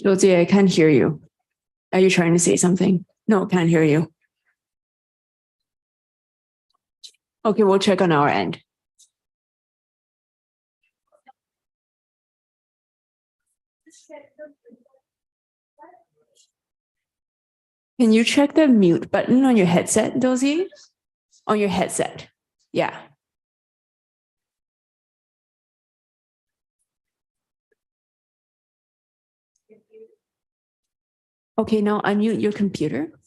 Josie, I can't hear you. Are you trying to say something? No, can't hear you. Okay, we'll check on our end. Can you check the mute button on your headset, Josie? On your headset. Yeah. Okay, now unmute your computer.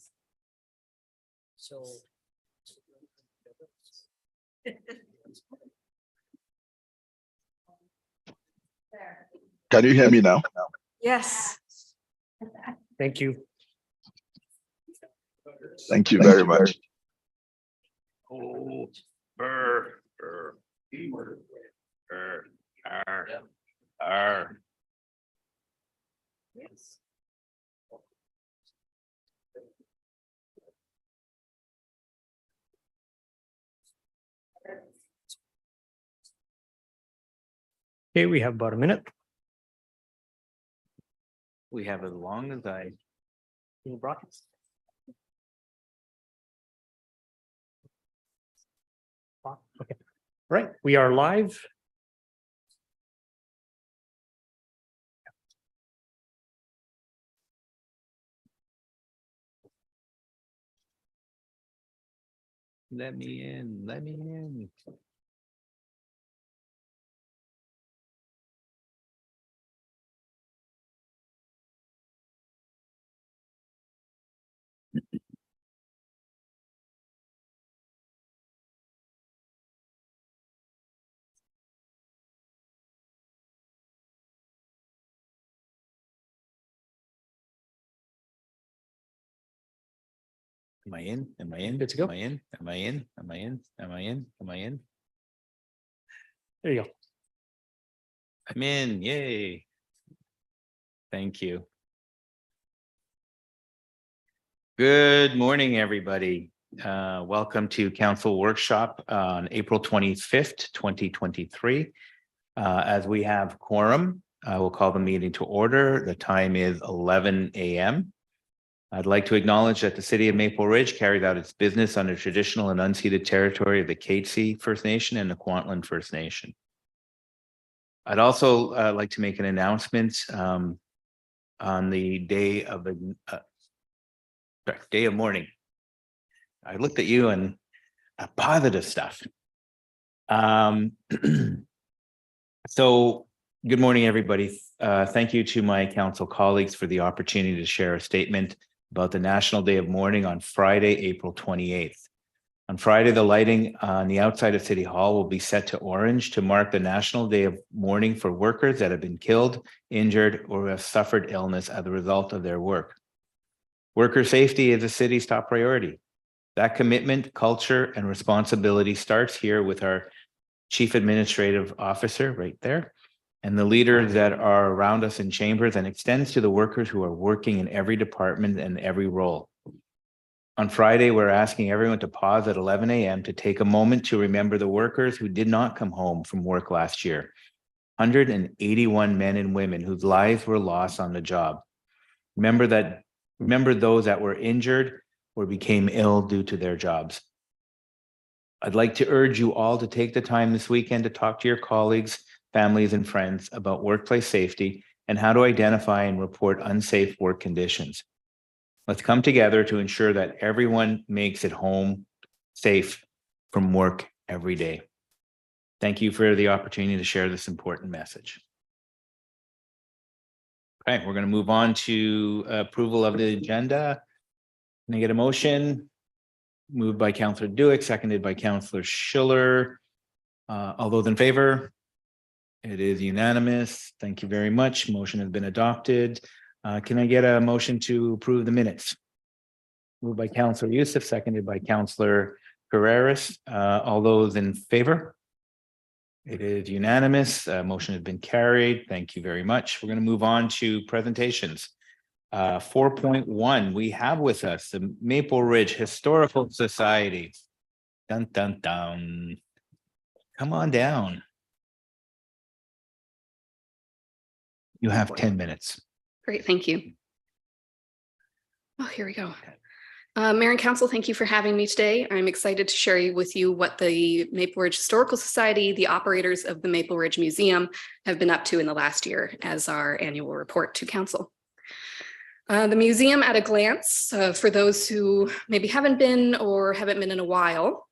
So. Can you hear me now? Yes. Thank you. Thank you very much. Oh, burr, burr, burr, R. Yes. Okay, we have about a minute. We have as long as I. Any brackets? Okay, right, we are live. Let me in, let me in. Am I in? Am I in? Good to go. Am I in? Am I in? Am I in? Am I in? Am I in? There you go. I'm in, yay. Thank you. Good morning, everybody. Welcome to Council Workshop on April 25th, 2023. As we have quorum, I will call the meeting to order. The time is 11 a.m. I'd like to acknowledge that the city of Maple Ridge carries out its business on the traditional and unceded territory of the Katzie First Nation and the Kwantlen First Nation. I'd also like to make an announcement on the day of mourning. I looked at you and positive stuff. So good morning, everybody. Thank you to my council colleagues for the opportunity to share a statement about the National Day of Mourning on Friday, April 28th. On Friday, the lighting on the outside of City Hall will be set to orange to mark the National Day of Mourning for workers that have been killed, injured, or have suffered illness as a result of their work. Worker safety is the city's top priority. That commitment, culture, and responsibility starts here with our Chief Administrative Officer right there, and the leaders that are around us in chambers, and extends to the workers who are working in every department and every role. On Friday, we're asking everyone to pause at 11 a.m. to take a moment to remember the workers who did not come home from work last year. 181 men and women whose lives were lost on the job. Remember those that were injured or became ill due to their jobs. I'd like to urge you all to take the time this weekend to talk to your colleagues, families, and friends about workplace safety and how to identify and report unsafe work conditions. Let's come together to ensure that everyone makes it home safe from work every day. Thank you for the opportunity to share this important message. Okay, we're going to move on to approval of the agenda. Can I get a motion? Moved by Councillor Duick, seconded by Councillor Schiller. All those in favor? It is unanimous. Thank you very much. Motion has been adopted. Can I get a motion to approve the minutes? Moved by Councillor Youssef, seconded by Councillor Carreras. All those in favor? It is unanimous. Motion has been carried. Thank you very much. We're going to move on to presentations. 4.1, we have with us the Maple Ridge Historical Society. Dun, dun, dun. Come on down. You have 10 minutes. Great, thank you. Oh, here we go. Mayor and Council, thank you for having me today. I'm excited to share with you what the Maple Ridge Historical Society, the operators of the Maple Ridge Museum, have been up to in the last year as our annual report to Council. The museum at a glance, for those who maybe haven't been or haven't been in a while,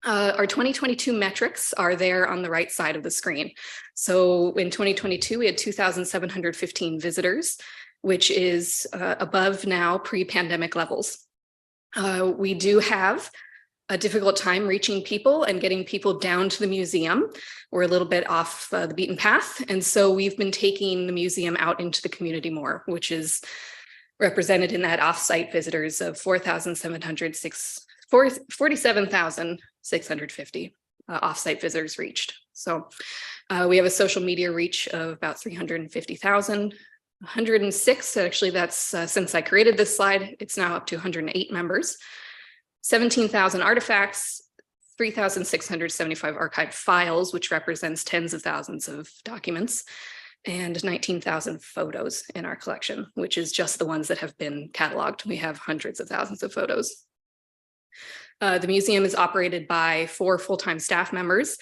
our 2022 metrics are there on the right side of the screen. So in 2022, we had 2,715 visitors, which is above now pre-pandemic levels. We do have a difficult time reaching people and getting people down to the museum. We're a little bit off the beaten path. And so we've been taking the museum out into the community more, which is represented in that off-site visitors of 47,650 off-site visitors reached. So we have a social media reach of about 350,000. 106, actually that's since I created this slide, it's now up to 108 members, 17,000 artifacts, 3,675 archived files, which represents tens of thousands of documents, and 19,000 photos in our collection, which is just the ones that have been cataloged. We have hundreds of thousands of photos. The museum is operated by 4 full-time staff members.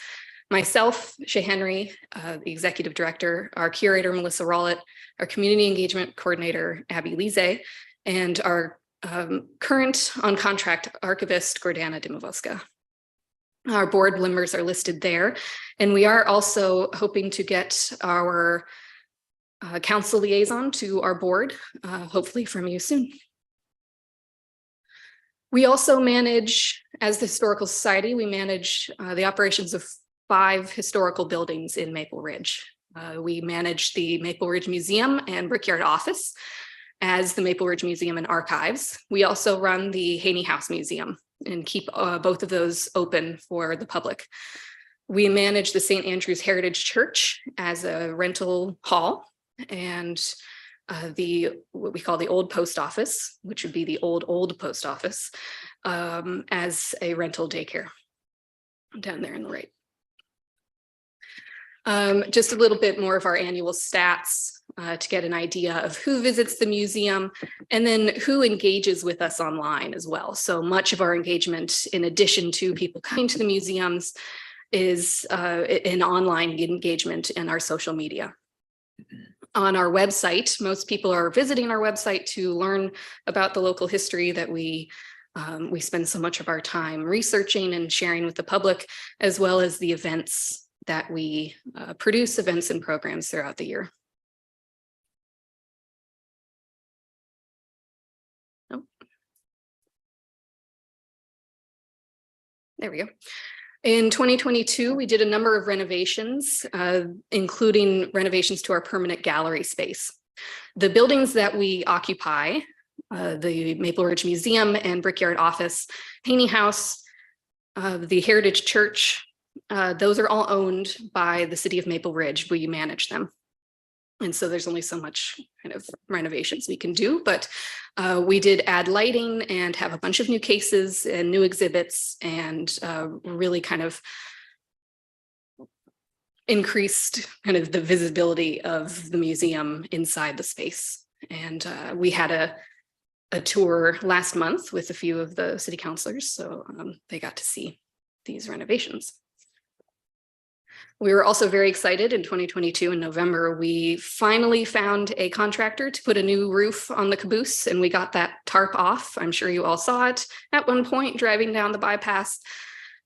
Myself, Shay Henry, the executive director, our curator, Melissa Rollett, our community engagement coordinator, Abby Lise, and our current on-contract archivist, Gordana Dimovoska. Our board members are listed there, and we are also hoping to get our council liaison to our board, hopefully from you soon. We also manage, as the Historical Society, we manage the operations of 5 historical buildings in Maple Ridge. We manage the Maple Ridge Museum and Brickyard Office as the Maple Ridge Museum and Archives. We also run the Haney House Museum and keep both of those open for the public. We manage the St. Andrew's Heritage Church as a rental hall, and what we call the old post office, which would be the old post office, as a rental daycare down there on the right. Just a little bit more of our annual stats to get an idea of who visits the museum and then who engages with us online as well. So much of our engagement, in addition to people coming to the museums, is an online engagement in our social media. On our website, most people are visiting our website to learn about the local history that we spend so much of our time researching and sharing with the public, as well as the events that we produce, events and programs throughout the year. Oh. There we go. In 2022, we did a number of renovations, including renovations to our permanent gallery space. The buildings that we occupy, the Maple Ridge Museum and Brickyard Office, Haney House, the Heritage Church, those are all owned by the city of Maple Ridge. We manage them. And so there's only so much kind of renovations we can do, but we did add lighting and have a bunch of new cases and new exhibits, and really kind of increased kind of the visibility of the museum inside the space. And we had a tour last month with a few of the city councilors, so they got to see these renovations. We were also very excited in 2022 in November, we finally found a contractor to put a new roof on the caboose, and we got that tarp off. I'm sure you all saw it at one point driving down the bypass.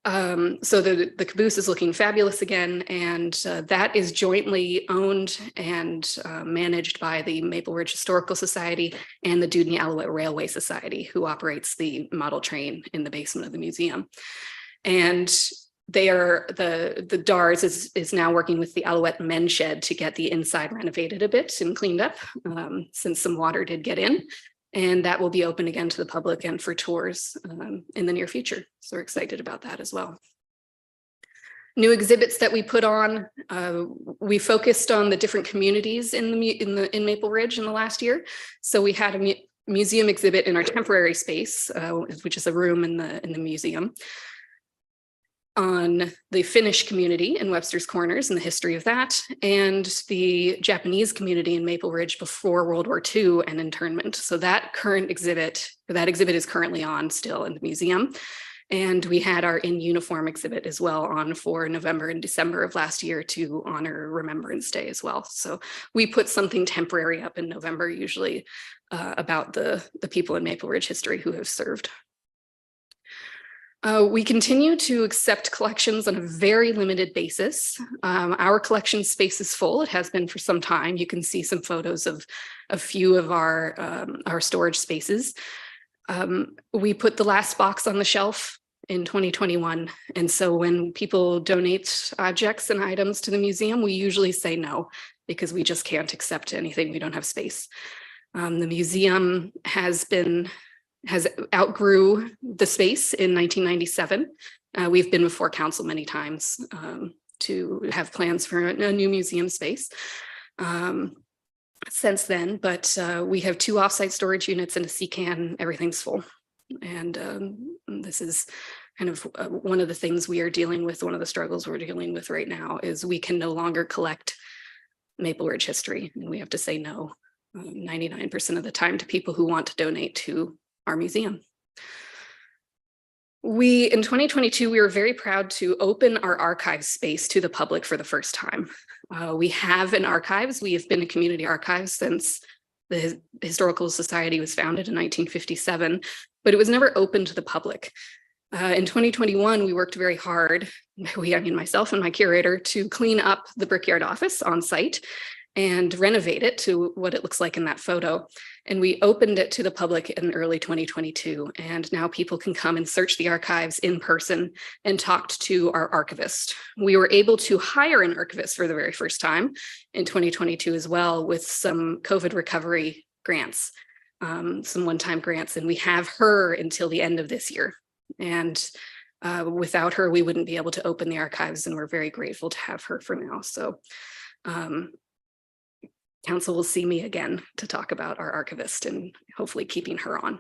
So the caboose is looking fabulous again, and that is jointly owned and managed by the Maple Ridge Historical Society and the Dudney Alouette Railway Society, who operates the model train in the basement of the museum. And they are the DARS is now working with the Alouette Men's Shed to get the inside renovated a bit and cleaned up, since some water did get in, and that will be open again to the public and for tours in the near future. So we're excited about that as well. New exhibits that we put on, we focused on the different communities in Maple Ridge in the last year. So we had a museum exhibit in our temporary space, which is a room in the museum. on the Finnish community in Webster's Corners and the history of that, and the Japanese community in Maple Ridge before World War II and internment. So that exhibit is currently on still in the museum. And we had our In Uniform exhibit as well on for November and December of last year to honor Remembrance Day as well. So we put something temporary up in November, usually about the people in Maple Ridge history who have served. We continue to accept collections on a very limited basis. Our collection space is full. It has been for some time. You can see some photos of a few of our storage spaces. We put the last box on the shelf in 2021. And so when people donate objects and items to the museum, we usually say no, because we just can't accept anything. We don't have space. The museum has outgrew the space in 1997. We've been before council many times to have plans for a new museum space since then, but we have 2 offsite storage units and a CCAN. Everything's full. And this is kind of one of the things we are dealing with. One of the struggles we're dealing with right now is we can no longer collect Maple Ridge history, and we have to say no 99% of the time to people who want to donate to our museum. In 2022, we were very proud to open our archive space to the public for the first time. We have an archives. We have been a community archive since the Historical Society was founded in 1957, but it was never open to the public. In 2021, we worked very hard, myself and my curator, to clean up the Brickyard office on site and renovate it to what it looks like in that photo. And we opened it to the public in early 2022. And now people can come and search the archives in person and talked to our archivist. We were able to hire an archivist for the very first time in 2022 as well, with some COVID recovery grants, some one-time grants. And we have her until the end of this year. And without her, we wouldn't be able to open the archives. And we're very grateful to have her for now. So council will see me again to talk about our archivist and hopefully keeping her on.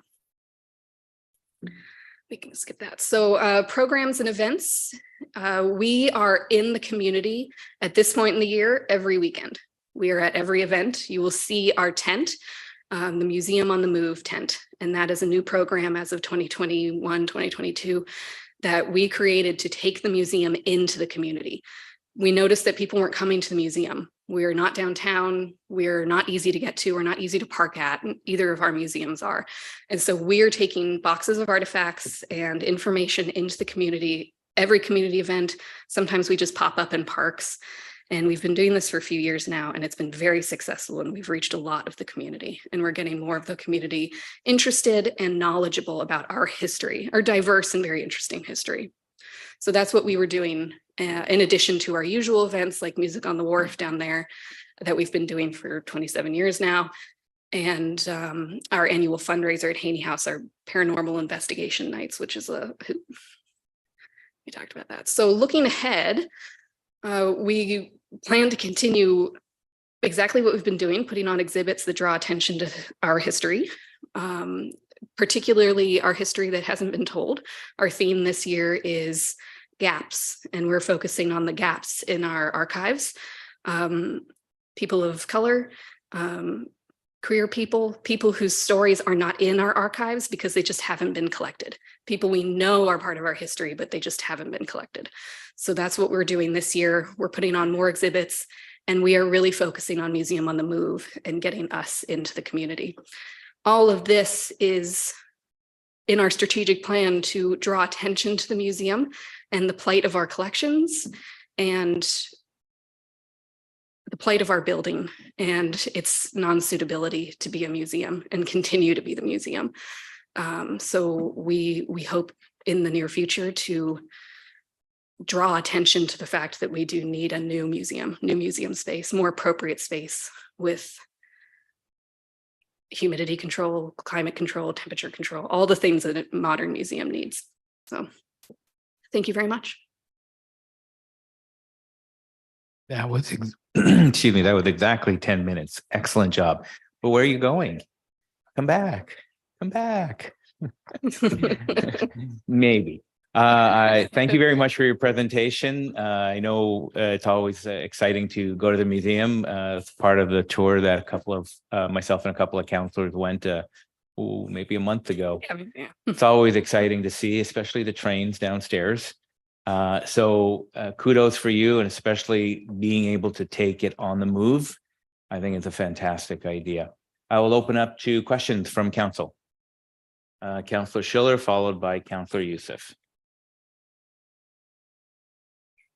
We can skip that. So programs and events. We are in the community at this point in the year every weekend. We are at every event. You will see our tent, the Museum on the Move tent. And that is a new program as of 2021, 2022 that we created to take the museum into the community. We noticed that people weren't coming to the museum. We're not downtown. We're not easy to get to. We're not easy to park at. Either of our museums are. And so we're taking boxes of artifacts and information into the community, every community event. Sometimes we just pop up in parks. And we've been doing this for a few years now, and it's been very successful, and we've reached a lot of the community, and we're getting more of the community interested and knowledgeable about our history, our diverse and very interesting history. So that's what we were doing in addition to our usual events like Music on the Wharf down there that we've been doing for 27 years now. And our annual fundraiser at Haney House, our paranormal investigation nights, which is we talked about that. So looking ahead, we plan to continue exactly what we've been doing, putting on exhibits that draw attention to our history, particularly our history that hasn't been told. Our theme this year is gaps, and we're focusing on the gaps in our archives. People of color, queer people, people whose stories are not in our archives because they just haven't been collected. People we know are part of our history, but they just haven't been collected. So that's what we're doing this year. We're putting on more exhibits, and we are really focusing on Museum on the Move and getting us into the community. All of this is in our strategic plan to draw attention to the museum and the plight of our collections and the plight of our building and its non-suitability to be a museum and continue to be the museum. So we hope in the near future to draw attention to the fact that we do need a new museum space, more appropriate space with humidity control, climate control, temperature control, all the things that a modern museum needs. So thank you very much. That was, excuse me, that was exactly 10 minutes. Excellent job. But where are you going? Come back. Come back. Maybe. I thank you very much for your presentation. I know it's always exciting to go to the museum. It's part of the tour that a couple of myself and a couple of counselors went maybe a month ago. Yeah. It's always exciting to see, especially the trains downstairs. So kudos for you, and especially being able to take it on the move. I think it's a fantastic idea. I will open up to questions from council. Councillor Schiller, followed by Councillor Youssef.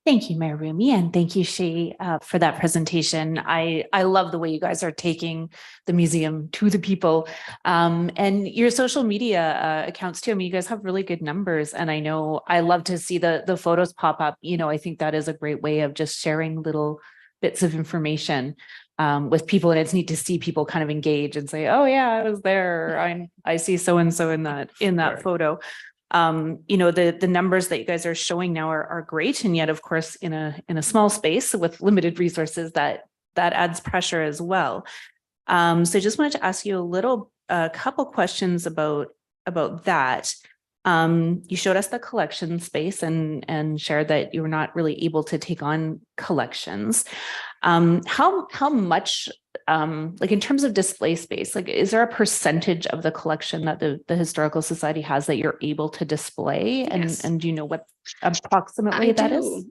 Thank you, Mayor Rumi, and thank you, Shay, for that presentation. I love the way you guys are taking the museum to the people, and your social media accounts too. I mean, you guys have really good numbers, and I know I love to see the photos pop up. You know, I think that is a great way of just sharing little bits of information with people, and it's neat to see people kind of engage and say, "Oh yeah, I was there. I see so and so in that Right. photo." You know, the numbers that you guys are showing now are great. And yet, of course, in a small space with limited resources, that adds pressure as well. So I just wanted to ask you a couple questions about that. You showed us the collection space and shared that you were not really able to take on collections. How much, like in terms of display space, like is there a percentage of the collection that the Historical Society has that you're able to display? Yes. And do you know what approximately that is?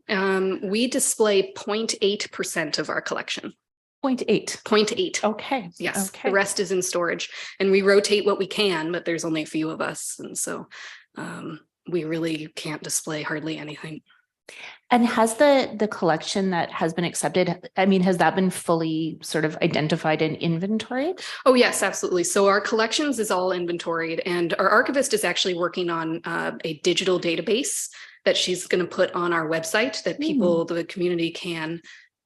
We display 0.8% of our collection. 0.8. 0.8. Okay. Yes. Okay. The rest is in storage, and we rotate what we can, but there's only a few of us. And so we really can't display hardly anything. And has the collection that has been accepted, I mean, has that been fully sort of identified and inventoried? Oh, yes, absolutely. So our collections is all inventoried, and our archivist is actually working on a digital database that she's going to put on our website that people, the community, can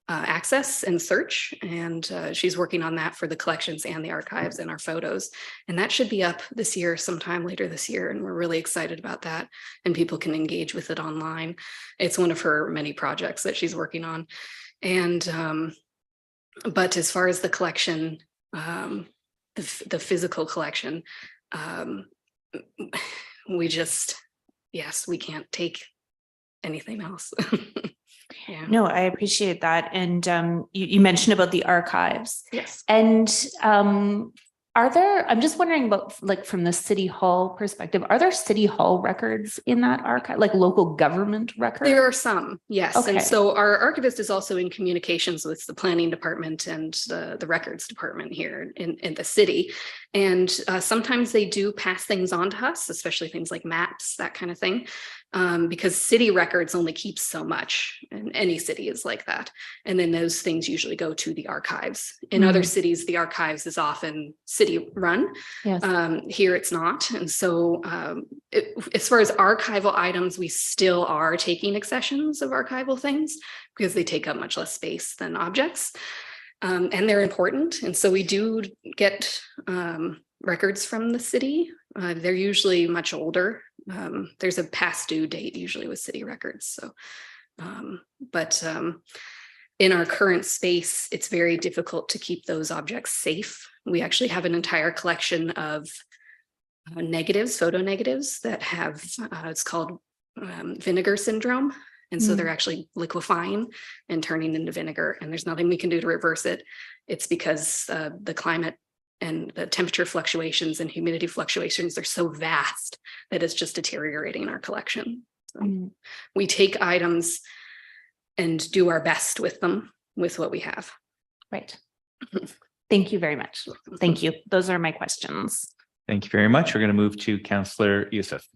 access and search. And she's working on that for the collections and the archives and our photos. And that should be up this year, sometime later this year. And we're really excited about that. And people can engage with it online. It's one of her many projects that she's working on. And but as far as the collection, the physical collection, we just, yes, we can't take anything else. Yeah. No, I appreciate that. And you mentioned about the archives. Yes. And I'm just wondering about, like, from the City Hall perspective, are there City Hall records in that archive, like local government records? There are some, yes. Okay. And so our archivist is also in communications with the planning department and the records department here in the city. And sometimes they do pass things on to us, especially things like maps, that kind of thing. Because city records only keep so much, and any city is like that. And then those things usually go to the archives. In other cities, the archives is often city run. Yes. Here it's not. And so as far as archival items, we still are taking accessions of archival things because they take up much less space than objects. And they're important. And so we do get records from the city. They're usually much older. There's a past due date usually with city records. So, but in our current space, it's very difficult to keep those objects safe. We actually have an entire collection of negatives, photo negatives that have, it's called vinegar syndrome. And so they're actually liquefying and turning into vinegar, and there's nothing we can do to reverse it. It's because the climate and the temperature fluctuations and humidity fluctuations are so vast that it's just deteriorating our collection. So we take items and do our best with them, with what we have. Right. Thank you very much. Thank you. Those are my questions. Thank you very much. We're going to move to Councillor Youssef.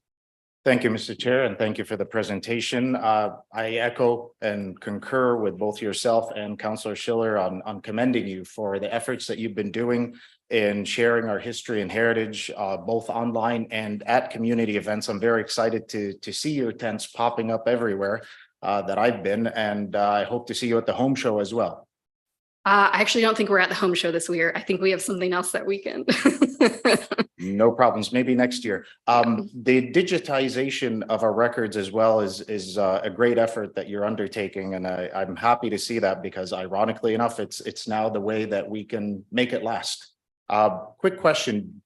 Thank you, Mr. Chair, and thank you for the presentation. I echo and concur with both yourself and Councillor Schiller on commending you for the efforts that you've been doing in sharing our history and heritage, both online and at community events. I'm very excited to see your tents popping up everywhere that I've been, and I hope to see you at the home show as well. I actually don't think we're at the home show this year. I think we have something else that weekend. No problems. Maybe next year. The digitization of our records as well is a great effort that you're undertaking, and I'm happy to see that, because ironically enough, it's now the way that we can make it last. Quick question: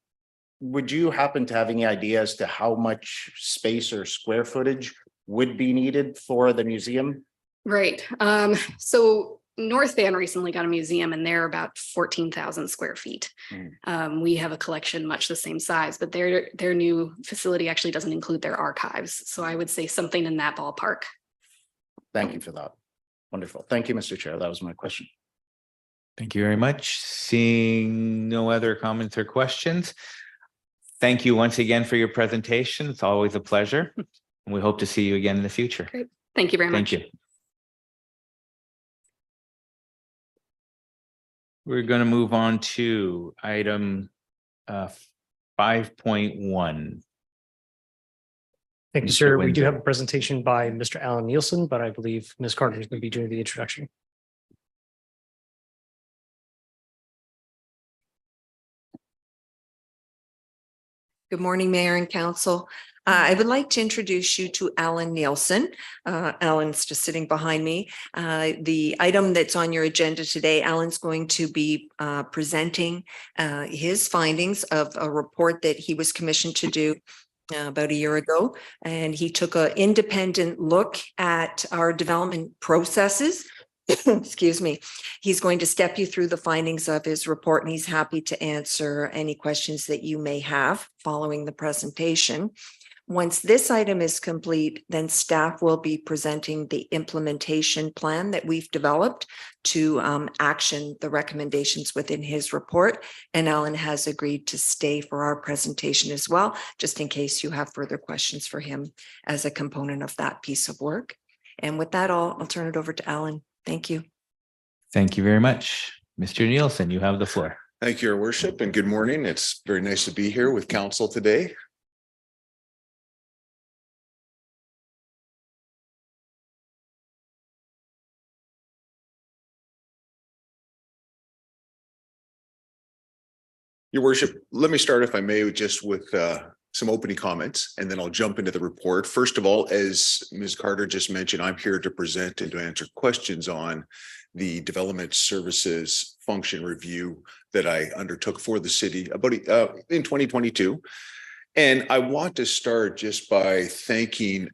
would you happen to have any idea as to how much space or square footage would be needed for the museum? Right. So North Van recently got a museum and they're about 14,000 square feet. We have a collection much the same size, but their new facility actually doesn't include their archives. So I would say something in that ballpark. Thank you for that. Wonderful. Thank you, Mr. Chair. That was my question. Thank you very much. Seeing no other comments or questions. Thank you once again for your presentation. It's always a pleasure. And we hope to see you again in the future. Great. Thank you very much. Thank you. We're going to move on to item 5.1. Thank you, Mr. sir. We do Windsor. have a presentation by Mr. Alan Nielsen, but I believe Ms. Carter is going to be doing the introduction. Good morning, Mayor and Council. I would like to introduce you to Alan Nielsen. Alan's just sitting behind me. The item that's on your agenda today, Alan's going to be presenting his findings of a report that he was commissioned to do about a year ago. And he took an independent look at our development processes. Excuse me. He's going to step you through the findings of his report, and he's happy to answer any questions that you may have following the presentation. Once this item is complete, then staff will be presenting the implementation plan that we've developed to action the recommendations within his report. And Alan has agreed to stay for our presentation as well, just in case you have further questions for him as a component of that piece of work. And with that, I'll turn it over to Alan. Thank you. Thank you very much. Mr. Nielsen, you have the floor. Thank you, Your Worship, and good morning. It's very nice to be here with council today. Your Worship, let me start, if I may, just with some opening comments, and then I'll jump into the report. First of all, as Ms. Carter just mentioned, I'm here to present and to answer questions on the development services function review that I undertook for the city about in 2022. And I want to start just by thanking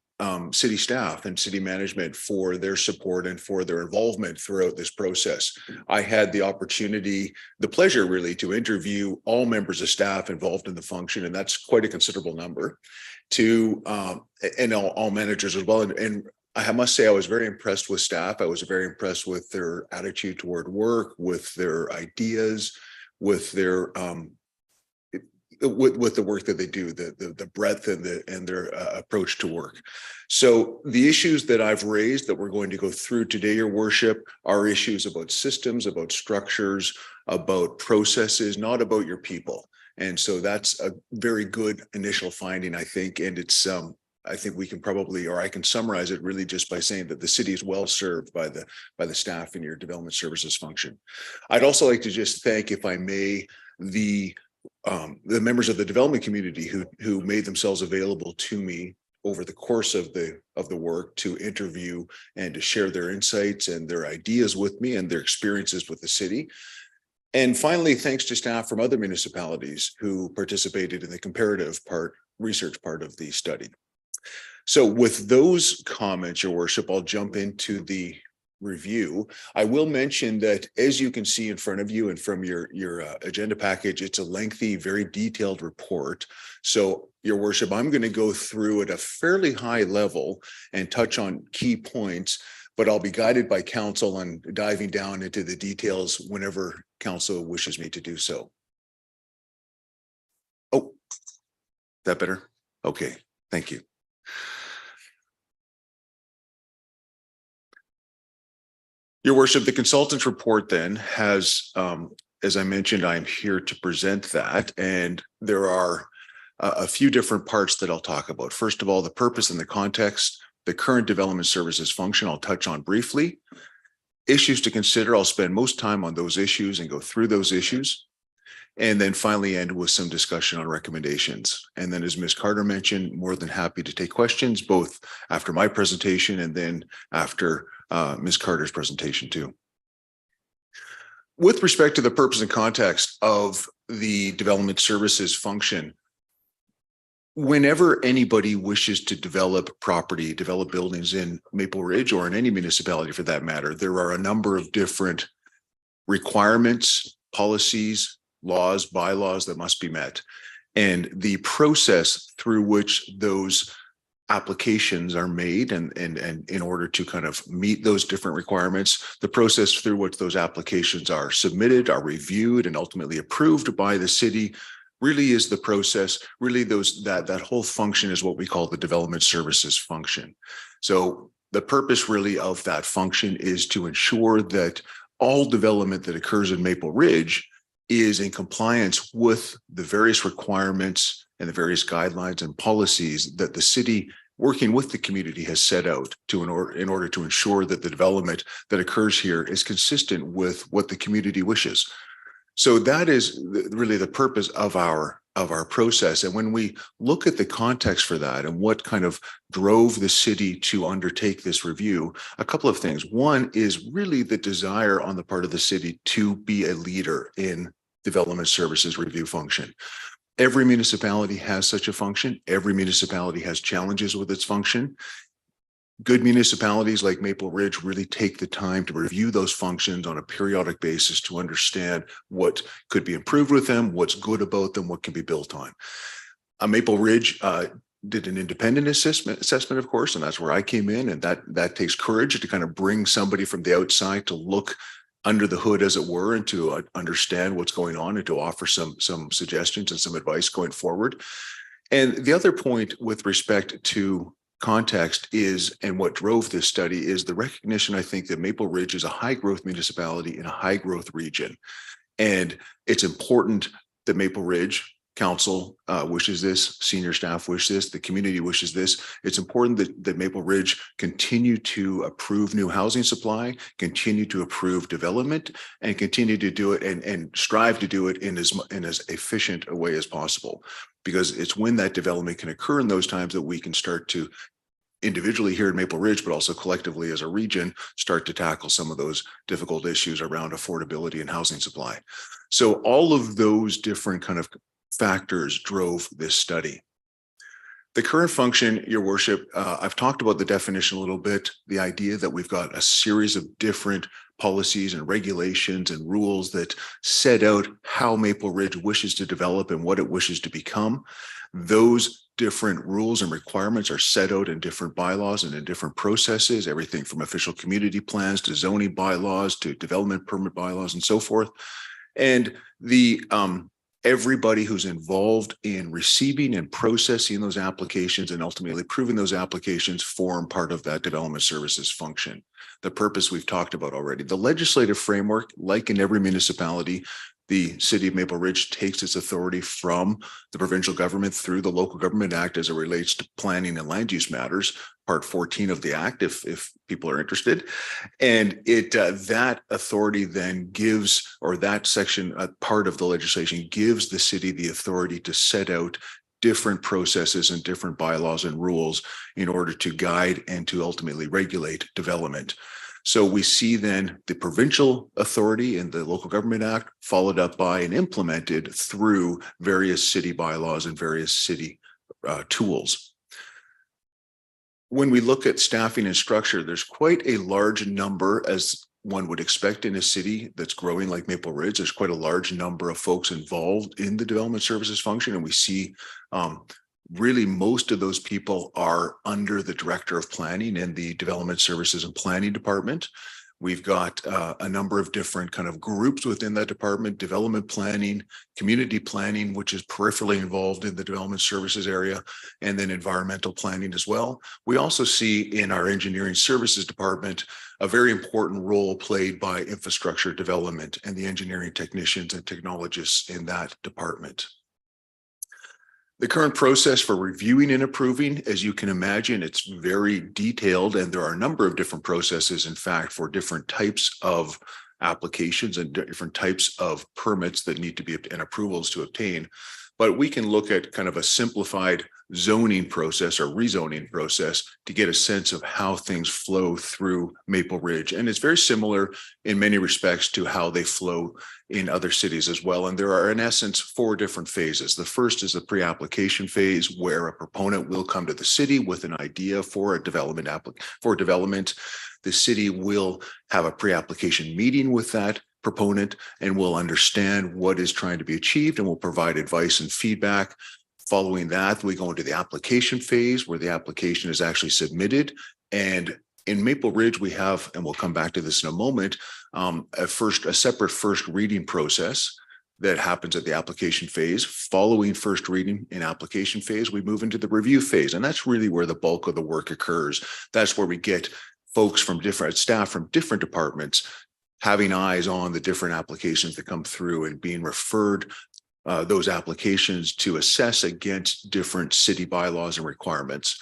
city staff and city management for their support and for their involvement throughout this process. I had the opportunity, the pleasure really, to interview all members of staff involved in the function, and that's quite a considerable number, and all managers as well. And I must say I was very impressed with staff. I was very impressed with their attitude toward work, with their ideas, with their with the work that they do, the breadth and their approach to work. So the issues that I've raised that we're going to go through today, Your Worship, are issues about systems, about structures, about processes, not about your people. And so that's a very good initial finding, I think. And it's I think we can probably, or I can summarize it really just by saying that the city is well served by the staff in your development services function. I'd also like to just thank, if I may, the members of the development community who made themselves available to me over the course of the work to interview and to share their insights and their ideas with me and their experiences with the city. And finally, thanks to staff from other municipalities who participated in the comparative research part of the study. So with those comments, Your Worship, I'll jump into the review. I will mention that, as you can see in front of you and from your agenda package, it's a lengthy, very detailed report. So, Your Worship, I'm going to go through at a fairly high level and touch on key points, but I'll be guided by council and diving down into the details whenever council wishes me to do so. Oh, that better? Okay, thank you. Your Worship, the consultant's report then has, as I mentioned, I'm here to present that, and there are a few different parts that I'll talk about. First of all, the purpose and the context, the current development services function I'll touch on briefly. Issues to consider, I'll spend most time on those issues and go through those issues. And then finally end with some discussion on recommendations. And then, as Ms. Carter mentioned, more than happy to take questions, both after my presentation and then after Ms. Carter's presentation too. With respect to the purpose and context of the development services function, whenever anybody wishes to develop property, develop buildings in Maple Ridge or in any municipality for that matter, there are a number of different requirements, policies, laws, bylaws that must be met. And the process through which those applications are made and in order to kind of meet those different requirements, the process through which those applications are submitted, are reviewed, and ultimately approved by the city really is the process. Really, that whole function is what we call the development services function. So the purpose really of that function is to ensure that all development that occurs in Maple Ridge is in compliance with the various requirements and the various guidelines and policies that the city, working with the community, has set out to in order to ensure that the development that occurs here is consistent with what the community wishes. So that is really the purpose of our process. And when we look at the context for that and what kind of drove the city to undertake this review, a couple of things. One is really the desire on the part of the city to be a leader in development services review function. Every municipality has such a function. Every municipality has challenges with its function. Good municipalities like Maple Ridge really take the time to review those functions on a periodic basis to understand what could be improved with them, what's good about them, what can be built on. Maple Ridge did an independent assessment, of course, and that's where I came in, and that takes courage to kind of bring somebody from the outside to look under the hood, as it were, and to understand what's going on and to offer some suggestions and some advice going forward. And the other point with respect to context is, and what drove this study is the recognition, I think, that Maple Ridge is a high growth municipality in a high growth region. And it's important that Maple Ridge Council wishes this, senior staff wish this, the community wishes this. It's important that Maple Ridge continue to approve new housing supply, continue to approve development, and continue to do it and strive to do it in as efficient a way as possible. Because it's when that development can occur in those times that we can start to individually here in Maple Ridge, but also collectively as a region, start to tackle some of those difficult issues around affordability and housing supply. So all of those different kind of factors drove this study. The current function, Your Worship, I've talked about the definition a little bit, the idea that we've got a series of different policies and regulations and rules that set out how Maple Ridge wishes to develop and what it wishes to become. Those different rules and requirements are set out in different bylaws and in different processes, everything from official community plans to zoning bylaws to development permit bylaws and so forth. And the everybody who's involved in receiving and processing those applications and ultimately approving those applications form part of that development services function. The purpose we've talked about already. The legislative framework, like in every municipality, the City of Maple Ridge takes its authority from the provincial government through the Local Government Act as it relates to planning and land use matters, Part 14 of the Act, if people are interested. And that authority then gives, or that section, part of the legislation gives the city the authority to set out different processes and different bylaws and rules in order to guide and to ultimately regulate development. So we see then the provincial authority in the Local Government Act followed up by and implemented through various city bylaws and various city tools. When we look at staffing and structure, there's quite a large number, as one would expect in a city that's growing like Maple Ridge. There's quite a large number of folks involved in the development services function, and we see really most of those people are under the Director of Planning in the Development Services and Planning Department. We've got a number of different kind of groups within that department: development planning, community planning, which is peripherally involved in the development services area, and then environmental planning as well. We also see in our engineering services department a very important role played by infrastructure development and the engineering technicians and technologists in that department. The current process for reviewing and approving, as you can imagine, it's very detailed, and there are a number of different processes, in fact, for different types of applications and different types of permits that need to be and approvals to obtain. But we can look at kind of a simplified zoning process or rezoning process to get a sense of how things flow through Maple Ridge. And it's very similar in many respects to how they flow in other cities as well. And there are in essence 4 different phases. The first is the pre-application phase, where a proponent will come to the city with an idea for a development The city will have a pre-application meeting with that proponent and will understand what is trying to be achieved and will provide advice and feedback. Following that, we go into the application phase where the application is actually submitted. And in Maple Ridge, we have, and we'll come back to this in a moment, a separate first reading process that happens at the application phase. Following first reading in application phase, we move into the review phase. And that's really where the bulk of the work occurs. That's where we get folks from different staff from different departments having eyes on the different applications that come through and being referred those applications to assess against different city bylaws and requirements.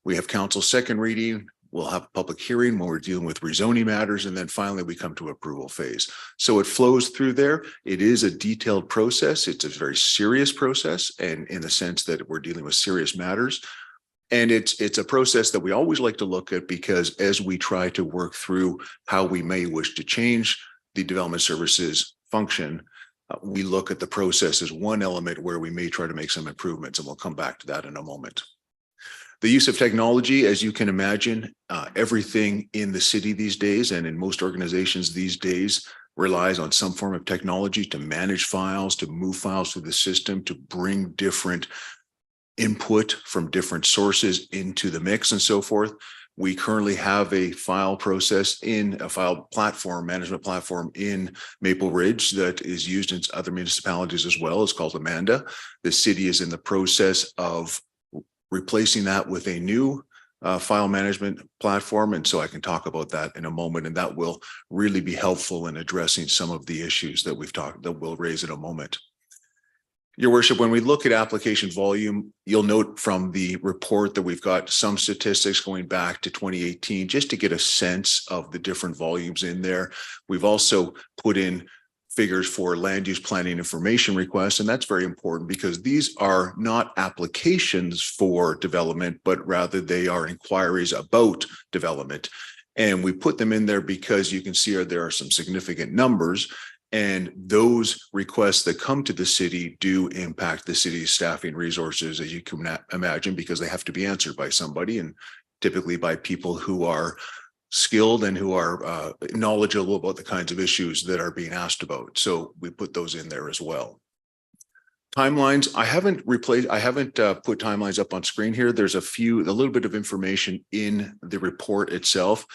We have council second reading. We'll have a public hearing when we're dealing with rezoning matters. And then finally, we come to approval phase. So it flows through there. It is a detailed process. It's a very serious process, and in the sense that we're dealing with serious matters. And it's a process that we always like to look at, because as we try to work through how we may wish to change the development services function, we look at the process as one element where we may try to make some improvements, and we'll come back to that in a moment. The use of technology, as you can imagine, everything in the city these days and in most organizations these days relies on some form of technology to manage files, to move files through the system, to bring different input from different sources into the mix and so forth. We currently have a file process in a file platform, management platform in Maple Ridge that is used in other municipalities as well. It's called Amanda. The city is in the process of replacing that with a new file management platform. And so I can talk about that in a moment, and that will really be helpful in addressing some of the issues that we'll raise in a moment. Your worship, when we look at application volume, you'll note from the report that we've got some statistics going back to 2018, just to get a sense of the different volumes in there. We've also put in figures for land use planning information requests, and that's very important because these are not applications for development, but rather they are inquiries about development. And we put them in there because you can see there are some significant numbers. And those requests that come to the city do impact the city's staffing resources, as you can imagine, because they have to be answered by somebody, and typically by people who are skilled and who are knowledgeable about the kinds of issues that are being asked about. So we put those in there as well. Timelines, I haven't put timelines up on screen here. There's a little bit of information in the report itself.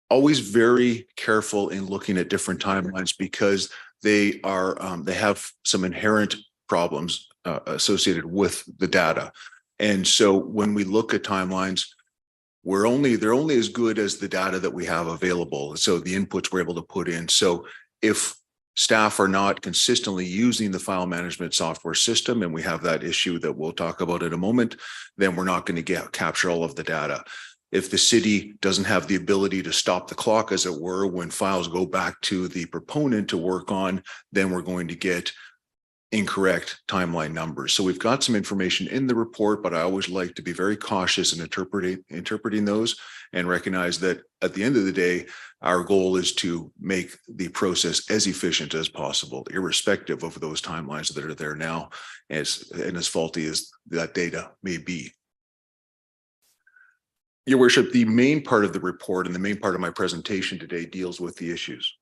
Always very careful in looking at different timelines because they have some inherent problems associated with the data. And so when we look at timelines, they're only as good as the data that we have available. So the inputs we're able to put in. So if staff are not consistently using the file management software system, and we have that issue that we'll talk about in a moment, then we're not going to capture all of the data. If the city doesn't have the ability to stop the clock, as it were, when files go back to the proponent to work on, then we're going to get incorrect timeline numbers. So we've got some information in the report, but I always like to be very cautious in interpreting those and recognize that at the end of the day, our goal is to make the process as efficient as possible, irrespective of those timelines that are there now, as faulty as that data may be. Your worship, the main part of the report and the main part of my presentation today deals with the issues.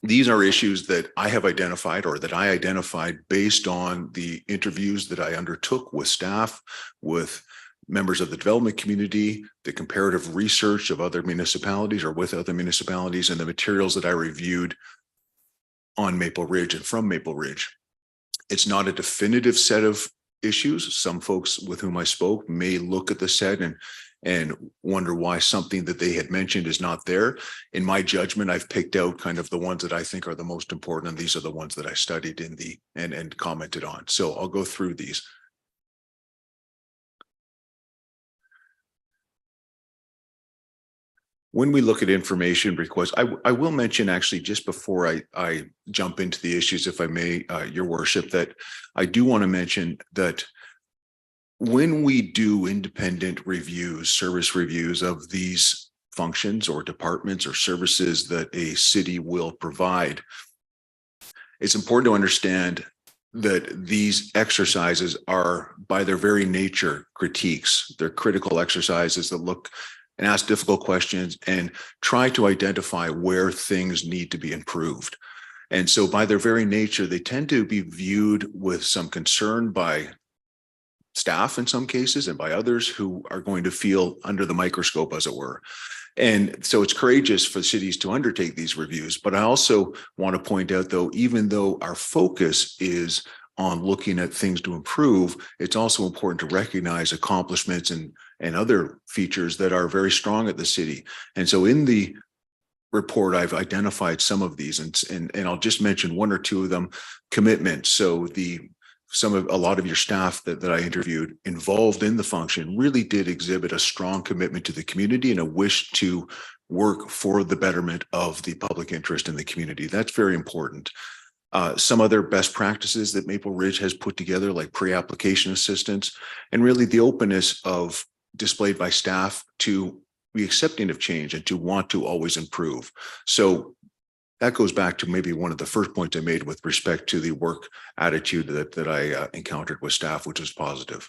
These are issues that I have identified, or that I identified based on the interviews that I undertook with staff, with members of the development community, the comparative research of other municipalities or with other municipalities, and the materials that I reviewed on Maple Ridge and from Maple Ridge. It's not a definitive set of issues. Some folks with whom I spoke may look at the set and wonder why something that they had mentioned is not there. In my judgment, I've picked out kind of the ones that I think are the most important, and these are the ones that I studied and commented on. So I'll go through these. When we look at information requests, I will mention, actually, just before I jump into the issues, if I may, Your Worship, that I do want to mention that when we do independent reviews, service reviews of these functions or departments or services that a city will provide, it's important to understand that these exercises are by their very nature critiques. They're critical exercises that look and ask difficult questions and try to identify where things need to be improved. And so by their very nature, they tend to be viewed with some concern by staff in some cases and by others who are going to feel under the microscope, as it were. And so it's courageous for cities to undertake these reviews. But I also want to point out, though, even though our focus is on looking at things to improve, it's also important to recognize accomplishments and other features that are very strong at the city. And so in the report, I've identified some of these, and I'll just mention one or two of them. Commitment. So a lot of your staff that I interviewed involved in the function really did exhibit a strong commitment to the community and a wish to work for the betterment of the public interest in the community. That's very important. Some other best practices that Maple Ridge has put together, like pre-application assistance, and really the openness displayed by staff to be accepting of change and to want to always improve. So that goes back to maybe one of the first points I made with respect to the work attitude that I encountered with staff, which was positive.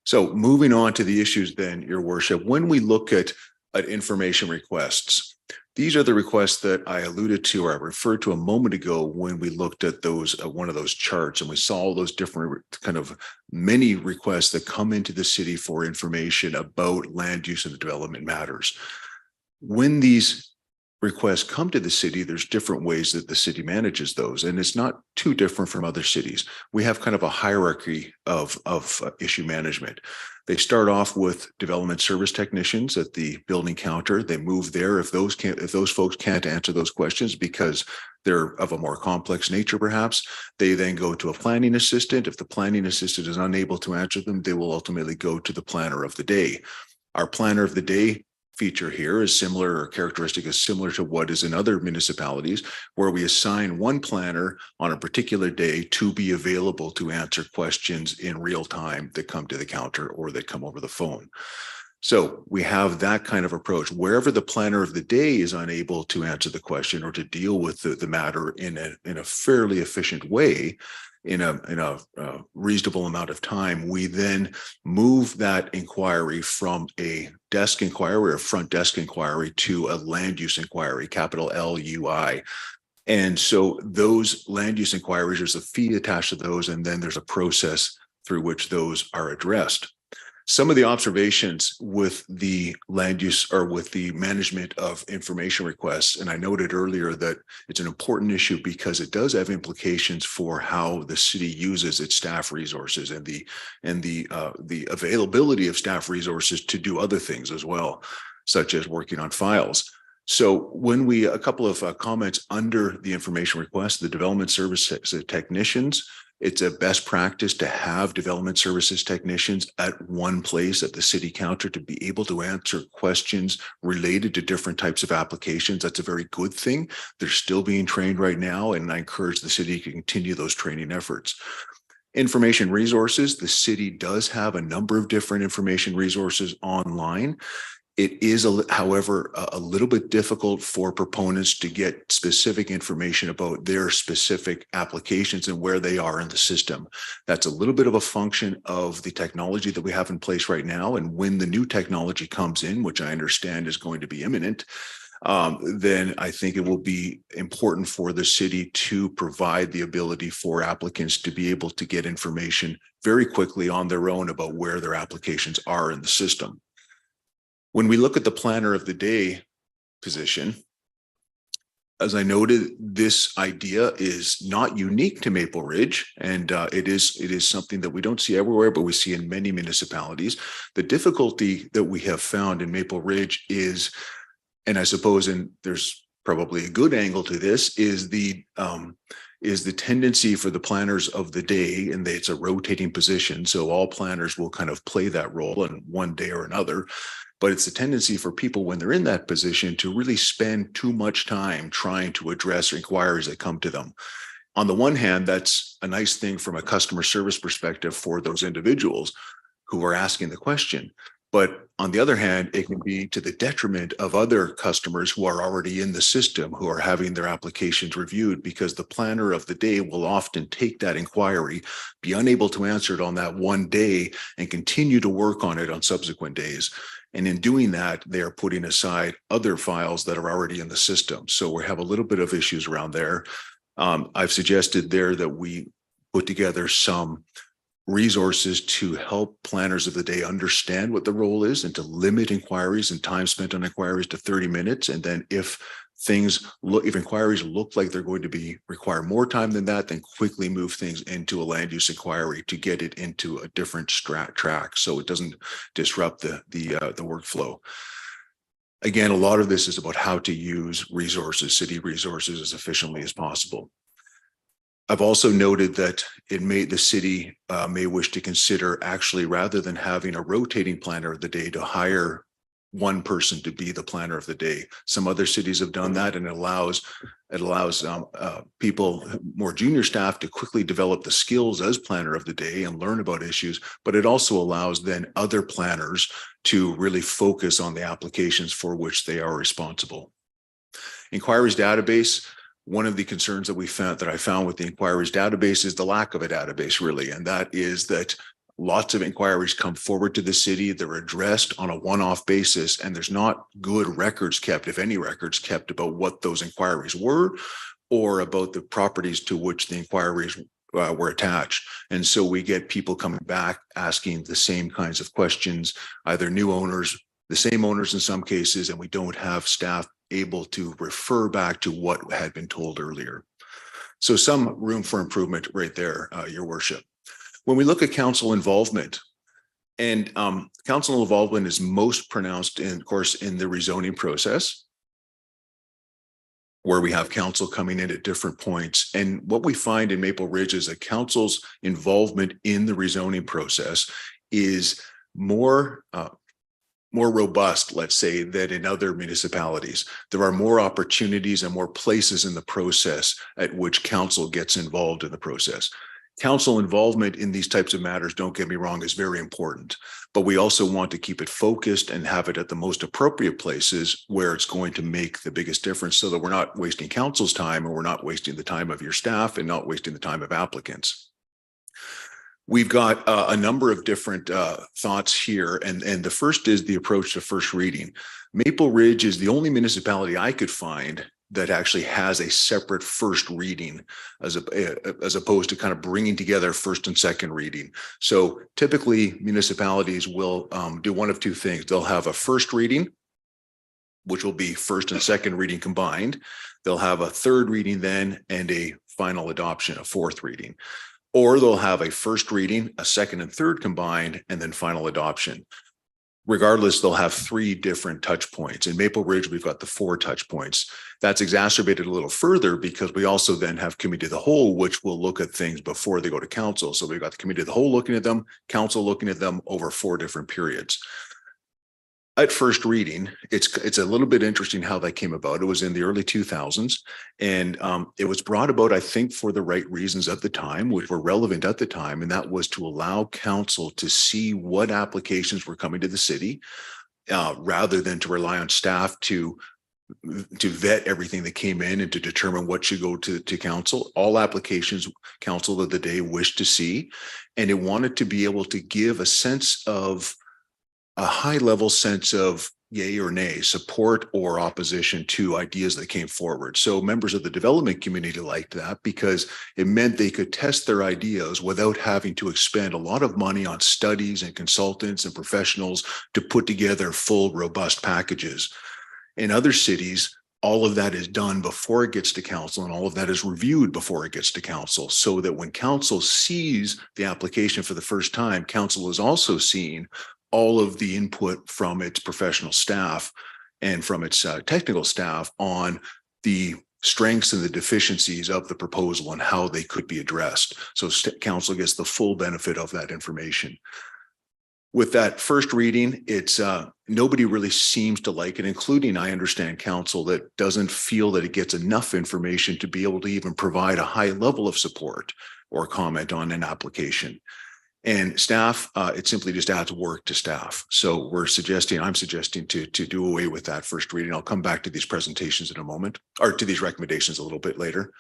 So moving on to the issues then, Your Worship, when we look at information requests, these are the requests that I alluded to or I referred to a moment ago when we looked at those one of those charts, and we saw all those different kind of many requests that come into the city for information about land use and development matters. When these requests come to the city, there's different ways that the city manages those, and it's not too different from other cities. We have kind of a hierarchy of issue management. They start off with development service technicians at the building counter. They move there if those folks can't answer those questions because they're of a more complex nature, perhaps. They then go to a planning assistant. If the planning assistant is unable to answer them, they will ultimately go to the planner of the day. Our planner of the day feature here is similar, or characteristic is similar to what is in other municipalities, where we assign one planner on a particular day to be available to answer questions in real time that come to the counter or that come over the phone. So we have that kind of approach. Wherever the planner of the day is unable to answer the question or to deal with the matter in a fairly efficient way, in a reasonable amount of time, we then move that inquiry from a desk inquiry or front desk inquiry to a land use inquiry, capital LUI. And so those land use inquiries, there's a fee attached to those, and then there's a process through which those are addressed. Some of the observations with the land use or with the management of information requests, and I noted earlier that it's an important issue because it does have implications for how the city uses its staff resources and the availability of staff resources to do other things as well, such as working on files. So when a couple of comments under the information request, the development service technicians, it's a best practice to have development services technicians at one place at the city counter to be able to answer questions related to different types of applications. That's a very good thing. They're still being trained right now, and I encourage the city to continue those training efforts. Information resources, the city does have a number of different information resources online. It is, however, a little bit difficult for proponents to get specific information about their specific applications and where they are in the system. That's a little bit of a function of the technology that we have in place right now. And when the new technology comes in, which I understand is going to be imminent, then I think it will be important for the city to provide the ability for applicants to be able to get information very quickly on their own about where their applications are in the system. When we look at the planner of the day position, as I noted, this idea is not unique to Maple Ridge, and it is something that we don't see everywhere, but we see in many municipalities. The difficulty that we have found in Maple Ridge is, and I suppose, and there's probably a good angle to this, is the tendency for the planners of the day, and it's a rotating position, so all planners will kind of play that role in one day or another. But it's a tendency for people when they're in that position to really spend too much time trying to address inquiries that come to them. On the one hand, that's a nice thing from a customer service perspective for those individuals who are asking the question. But on the other hand, it can be to the detriment of other customers who are already in the system, who are having their applications reviewed, because the planner of the day will often take that inquiry, be unable to answer it on that one day, and continue to work on it on subsequent days. And in doing that, they are putting aside other files that are already in the system. So we have a little bit of issues around there. I've suggested there that we put together some resources to help planners of the day understand what the role is and to limit inquiries and time spent on inquiries to 30 minutes. And then if inquiries look like they're going to require more time than that, then quickly move things into a land use inquiry to get it into a different track so it doesn't disrupt the workflow. Again, a lot of this is about how to use resources, city resources, as efficiently as possible. I've also noted that the city may wish to consider, actually, rather than having a rotating planner of the day, to hire one person to be the planner of the day. Some other cities have done that, and it allows people, more junior staff, to quickly develop the skills as planner of the day and learn about issues. But it also allows then other planners to really focus on the applications for which they are responsible. Inquiries database. One of the concerns that I found with the inquiries database is the lack of a database, really. And that is that lots of inquiries come forward to the city. They're addressed on a one-off basis, and there's not good records kept, if any records kept, about what those inquiries were or about the properties to which the inquiries were attached. And so we get people coming back asking the same kinds of questions, either new owners, the same owners in some cases, and we don't have staff able to refer back to what had been told earlier. So some room for improvement right there, Your Worship. When we look at council involvement, and council involvement is most pronounced, of course, in the rezoning process, where we have council coming in at different points. And what we find in Maple Ridge is that council's involvement in the rezoning process is more robust, let's say, than in other municipalities. There are more opportunities and more places in the process at which council gets involved in the process. Council involvement in these types of matters, don't get me wrong, is very important, but we also want to keep it focused and have it at the most appropriate places where it's going to make the biggest difference, so that we're not wasting council's time, and we're not wasting the time of your staff, and not wasting the time of applicants. We've got a number of different thoughts here, and the first is the approach to first reading. Maple Ridge is the only municipality I could find that actually has a separate first reading, as opposed to kind of bringing together first and second reading. So typically municipalities will do one of two things. They'll have a first reading, which will be first and second reading combined. They'll have a third reading then, and a final adoption, a fourth reading. Or they'll have a first reading, a second and third combined, and then final adoption. Regardless, they'll have 3 different touch points. In Maple Ridge, we've got the 4 touch points. That's exacerbated a little further because we also then have committee of the whole, which will look at things before they go to council. So we've got the committee of the whole looking at them, council looking at them over 4 different periods. At first reading, it's a little bit interesting how that came about. It was in the early 2000s, and it was brought about, I think, for the right reasons at the time, which were relevant at the time, and that was to allow council to see what applications were coming to the city, rather than to rely on staff to vet everything that came in and to determine what should go to council. All applications council of the day wished to see, and it wanted to be able to give a high level sense of yay or nay, support or opposition to ideas that came forward. So members of the development community liked that because it meant they could test their ideas without having to expend a lot of money on studies and consultants and professionals to put together full, robust packages. In other cities, all of that is done before it gets to council, and all of that is reviewed before it gets to council, so that when council sees the application for the first time, council is also seeing all of the input from its professional staff and from its technical staff on the strengths and the deficiencies of the proposal and how they could be addressed. So council gets the full benefit of that information. With that first reading, it's nobody really seems to like it, including, I understand, council that doesn't feel that it gets enough information to be able to even provide a high level of support or comment on an application. And staff, it simply just adds work to staff. So I'm suggesting to do away with that first reading. I'll come back to these presentations in a moment, or to these recommendations a little bit later.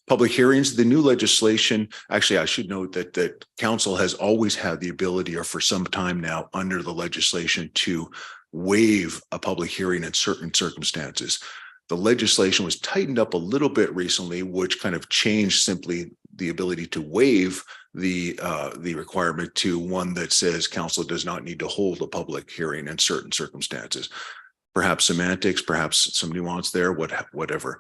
Public hearings, the new legislation, actually, I should note that council has always had the ability, or for some time now, under the legislation, to waive a public hearing in certain circumstances. The legislation was tightened up a little bit recently, which kind of changed simply the ability to waive the requirement to one that says council does not need to hold a public hearing in certain circumstances. Perhaps semantics, perhaps some nuance there, whatever.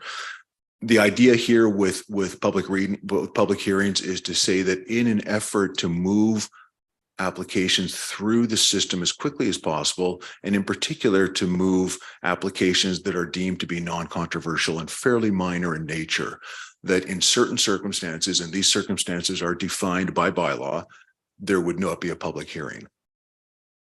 The idea here with public hearings is to say that in an effort to move applications through the system as quickly as possible, and in particular to move applications that are deemed to be non-controversial and fairly minor in nature, that in certain circumstances, and these circumstances are defined by bylaw, there would not be a public hearing.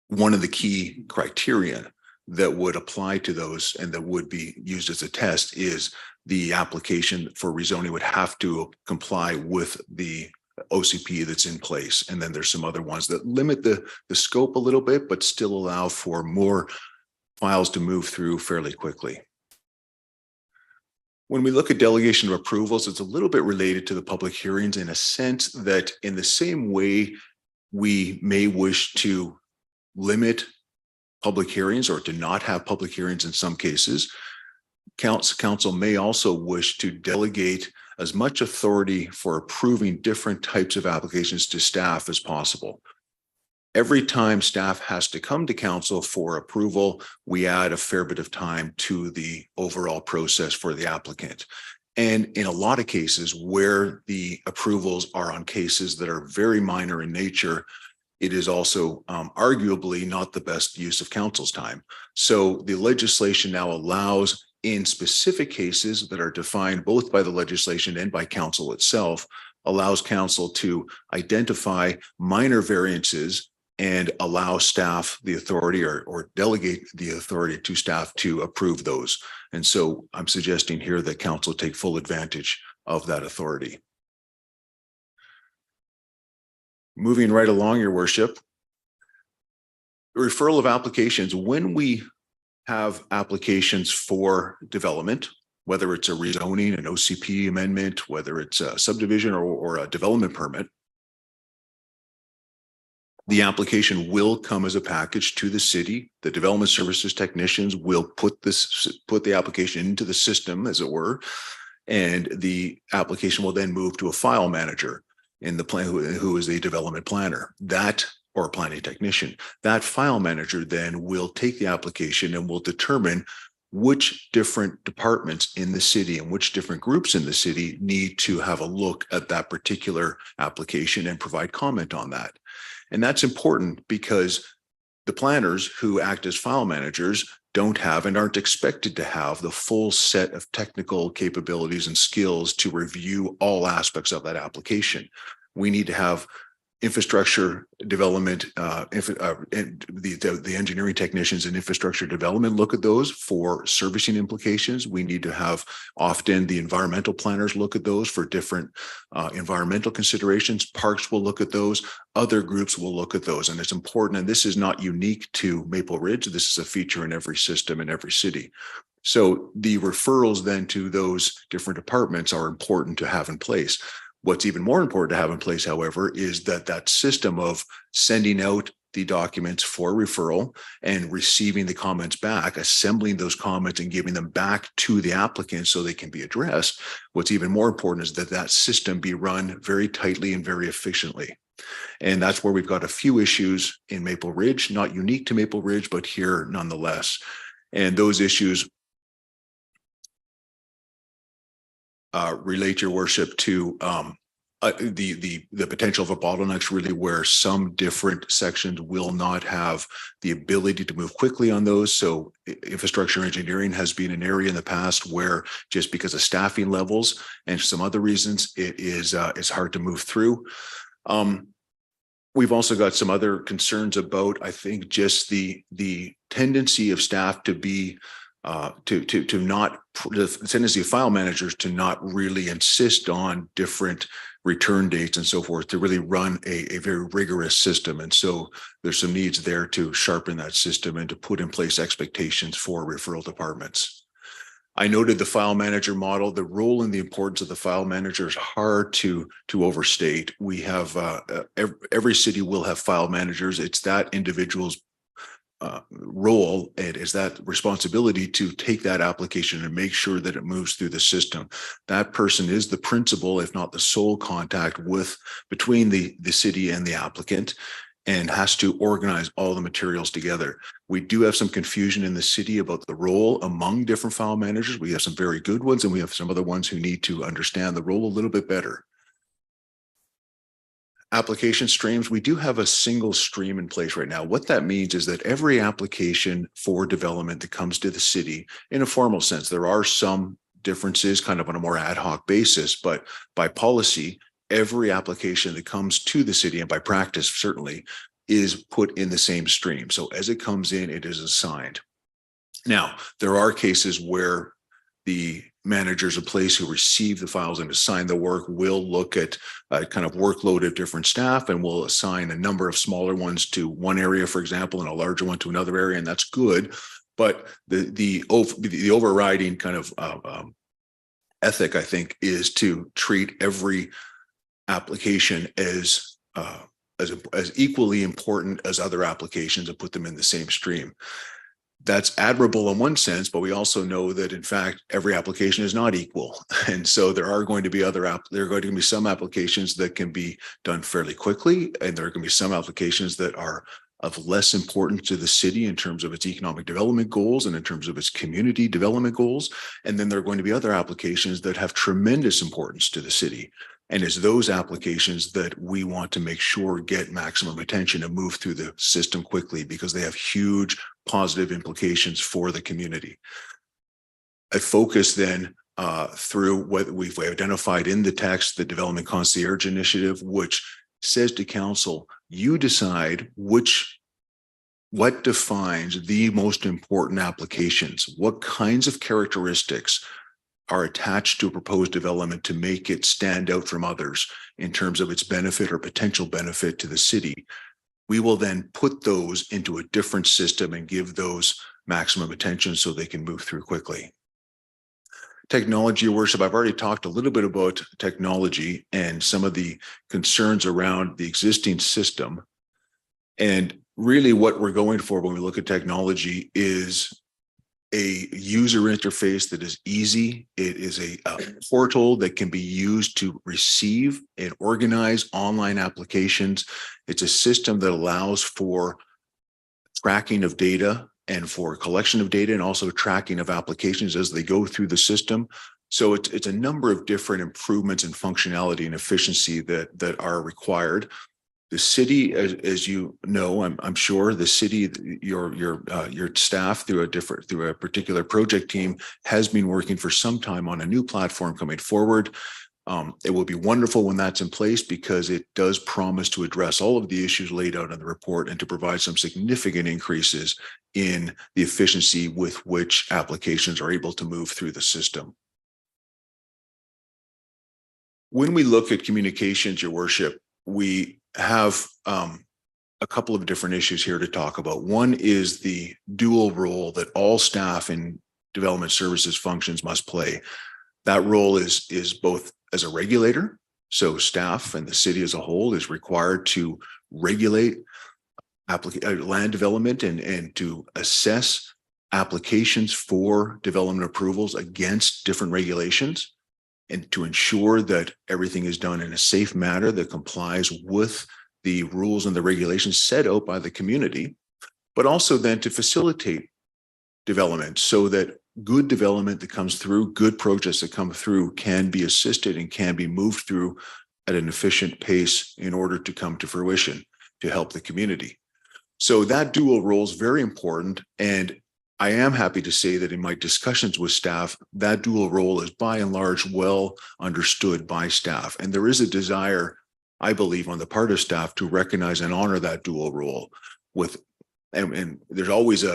One of the key criteria that would apply to those and that would be used as a test is the application for rezoning would have to comply with the OCP that's in place. And then there's some other ones that limit the scope a little bit, but still allow for more files to move through fairly quickly. When we look at delegation of approvals, it's a little bit related to the public hearings in a sense that in the same way we may wish to limit public hearings or to not have public hearings in some cases, council may also wish to delegate as much authority for approving different types of applications to staff as possible. Every time staff has to come to council for approval, we add a fair bit of time to the overall process for the applicant. And in a lot of cases where the approvals are on cases that are very minor in nature, it is also arguably not the best use of council's time. So the legislation now allows, in specific cases that are defined both by the legislation and by council itself, allows council to identify minor variances and allow staff the authority or delegate the authority to staff to approve those. And so I'm suggesting here that council take full advantage of that authority. Moving right along, Your Worship, referral of applications. When we have applications for development, whether it's a rezoning, an OCP amendment, whether it's a subdivision or a development permit, the application will come as a package to the city. The development services technicians will put the application into the system, as it were, and the application will then move to a file manager in the plan who is a development planner, or a planning technician. That file manager then will take the application and will determine which different departments in the city and which different groups in the city need to have a look at that particular application and provide comment on that. And that's important because the planners who act as file managers don't have and aren't expected to have the full set of technical capabilities and skills to review all aspects of that application. We need to have infrastructure development, the engineering technicians and infrastructure development look at those for servicing implications. We need to have often the environmental planners look at those for different environmental considerations. Parks will look at those. Other groups will look at those. And it's important. And this is not unique to Maple Ridge. This is a feature in every system in every city. So the referrals then to those different departments are important to have in place. What's even more important to have in place, however, is that system of sending out the documents for referral and receiving the comments back, assembling those comments and giving them back to the applicant so they can be addressed. What's even more important is that system be run very tightly and very efficiently. And that's where we've got a few issues in Maple Ridge, not unique to Maple Ridge, but here nonetheless. And those issues relate, Your Worship, to the potential of a bottlenecks, really, where some different sections will not have the ability to move quickly on those. So infrastructure engineering has been an area in the past where just because of staffing levels and some other reasons, it's hard to move through. We've also got some other concerns about, I think, just the tendency of staff to be the tendency of file managers to not really insist on different return dates and so forth to really run a very rigorous system. And so there's some needs there to sharpen that system and to put in place expectations for referral departments. I noted the file manager model. The role and the importance of the file manager is hard to overstate. We have every city will have file managers. It's that individual's role, and is that responsibility to take that application and make sure that it moves through the system. That person is the principal, if not the sole contact between the city and the applicant, and has to organize all the materials together. We do have some confusion in the city about the role among different file managers. We have some very good ones, and we have some other ones who need to understand the role a little bit better. Application streams, we do have a single stream in place right now. What that means is that every application for development that comes to the city, in a formal sense, there are some differences kind of on a more ad hoc basis, but by policy, every application that comes to the city, and by practice certainly, is put in the same stream. So as it comes in, it is assigned. Now, there are cases where the managers of place who receive the files and assign the work will look at kind of workload of different staff, and will assign a number of smaller ones to one area, for example, and a larger one to another area, and that's good. But the overriding kind of ethic, I think, is to treat every application as equally important as other applications and put them in the same stream. That's admirable in one sense, but we also know that in fact every application is not equal, and so there are going to be some applications that can be done fairly quickly, and there are going to be some applications that are of less importance to the city in terms of its economic development goals and in terms of its community development goals, and then there are going to be other applications that have tremendous importance to the city. And it's those applications that we want to make sure get maximum attention and move through the system quickly, because they have huge positive implications for the community. I focus then through what we've identified in the text, the Development Concierge Initiative, which says to council, you decide what defines the most important applications, what kinds of characteristics are attached to a proposed development to make it stand out from others in terms of its benefit or potential benefit to the city. We will then put those into a different system and give those maximum attention so they can move through quickly. Technology, Your Worship, I've already talked a little bit about technology and some of the concerns around the existing system. And really what we're going for when we look at technology is a user interface that is easy. It is a portal that can be used to receive and organize online applications. It's a system that allows for tracking of data and for collection of data, and also tracking of applications as they go through the system. So it's a number of different improvements in functionality and efficiency that are required. The city, as you know, I'm sure the city, your staff through a particular project team has been working for some time on a new platform coming forward. It will be wonderful when that's in place, because it does promise to address all of the issues laid out in the report and to provide some significant increases in the efficiency with which applications are able to move through the system. When we look at communications, Your Worship, we have a couple of different issues here to talk about. One is the dual role that all staff in development services functions must play. That role is both as a regulator, so staff and the city as a whole is required to regulate land development and to assess applications for development approvals against different regulations, and to ensure that everything is done in a safe manner that complies with the rules and the regulations set out by the community, but also then to facilitate development so that good development that comes through, good projects that come through can be assisted and can be moved through at an efficient pace in order to come to fruition to help the community. So that dual role is very important. And I am happy to say that in my discussions with staff, that dual role is by and large well understood by staff. And there is a desire, I believe, on the part of staff to recognize and honor that dual role and there's always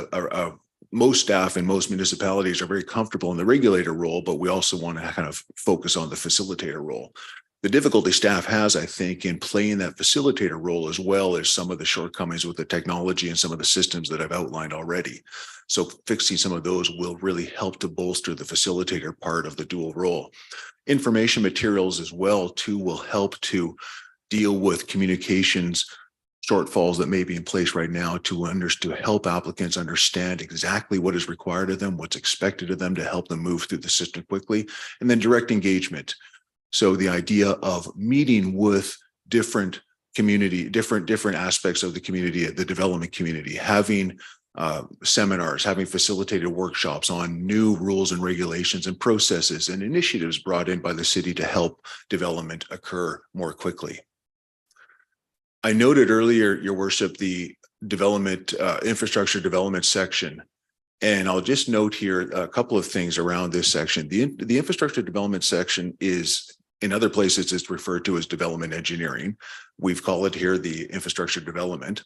most staff in most municipalities are very comfortable in the regulator role, but we also want to kind of focus on the facilitator role. The difficulty staff has, I think, in playing that facilitator role, as well as some of the shortcomings with the technology and some of the systems that I've outlined already. So fixing some of those will really help to bolster the facilitator part of the dual role. Information materials as well too will help to deal with communications shortfalls that may be in place right now to help applicants understand exactly what is required of them, what's expected of them to help them move through the system quickly, and then direct engagement. So the idea of meeting with different aspects of the community, the development community, having seminars, having facilitated workshops on new rules and regulations and processes and initiatives brought in by the city to help development occur more quickly. I noted earlier, Your Worship, the development, infrastructure development section. And I'll just note here a couple of things around this section. The infrastructure development section is, in other places, it's referred to as development engineering. We've called it here the infrastructure development.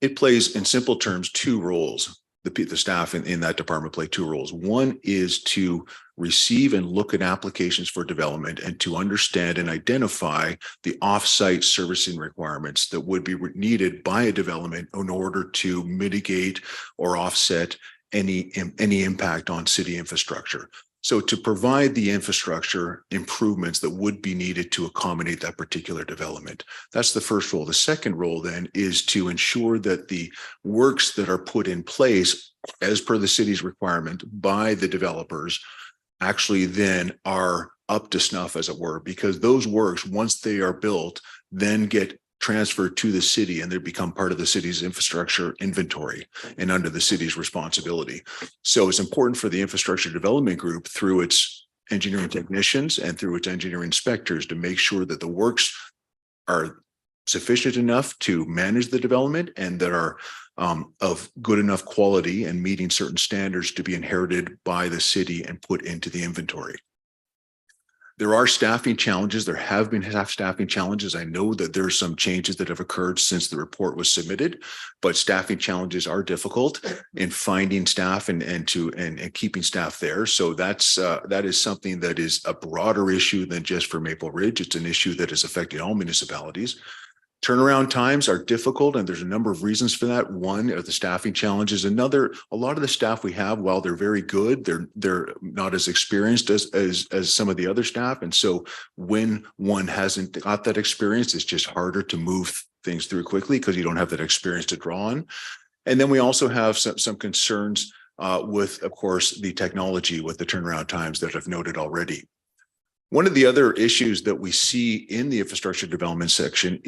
It plays, in simple terms, two roles. The staff in that department play two roles. One is to receive and look at applications for development and to understand and identify the off-site servicing requirements that would be needed by a development in order to mitigate or offset any impact on city infrastructure. So to provide the infrastructure improvements that would be needed to accommodate that particular development. That's the first role. The second role then is to ensure that the works that are put in place as per the city's requirement by the developers actually then are up to snuff, as it were, because those works, once they are built, then get transferred to the city and they become part of the city's infrastructure inventory and under the city's responsibility. So it's important for the infrastructure development group through its engineering technicians and through its engineering inspectors to make sure that the works are sufficient enough to manage the development and that are of good enough quality and meeting certain standards to be inherited by the city and put into the inventory. There are staffing challenges. There have been staffing challenges. I know that there are some changes that have occurred since the report was submitted, but staffing challenges are difficult in finding staff and keeping staff there. So that is something that is a broader issue than just for Maple Ridge. It's an issue that is affecting all municipalities. Turnaround times are difficult, and there's a number of reasons for that. One are the staffing challenges. Another, a lot of the staff we have, while they're very good, they're not as experienced as some of the other staff. And so when one hasn't got that experience, it's just harder to move things through quickly because you don't have that experience to draw on. And then we also have some concerns with, of course, the technology with the turnaround times that I've noted already. One of the other issues that we see in the infrastructure development section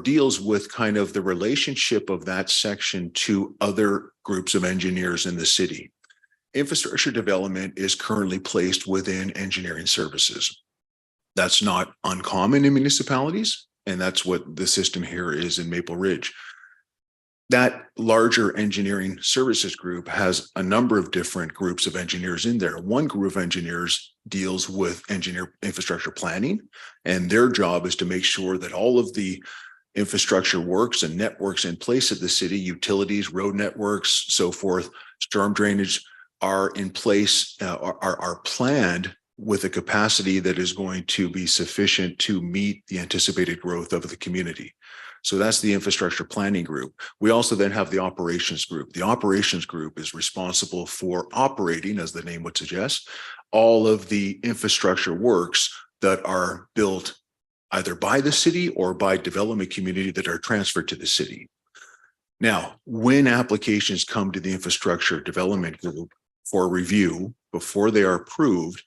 deals with kind of the relationship of that section to other groups of engineers in the city. Infrastructure development is currently placed within engineering services. That's not uncommon in municipalities, and that's what the system here is in Maple Ridge. That larger engineering services group has a number of different groups of engineers in there. One group of engineers deals with infrastructure planning, and their job is to make sure that all of the infrastructure works and networks in place at the city, utilities, road networks, so forth, storm drainage are in place, are planned with a capacity that is going to be sufficient to meet the anticipated growth of the community. So that's the infrastructure planning group. We also then have the operations group. The operations group is responsible for operating, as the name would suggest, all of the infrastructure works that are built either by the city or by development community that are transferred to the city. Now, when applications come to the infrastructure development group for review before they are approved,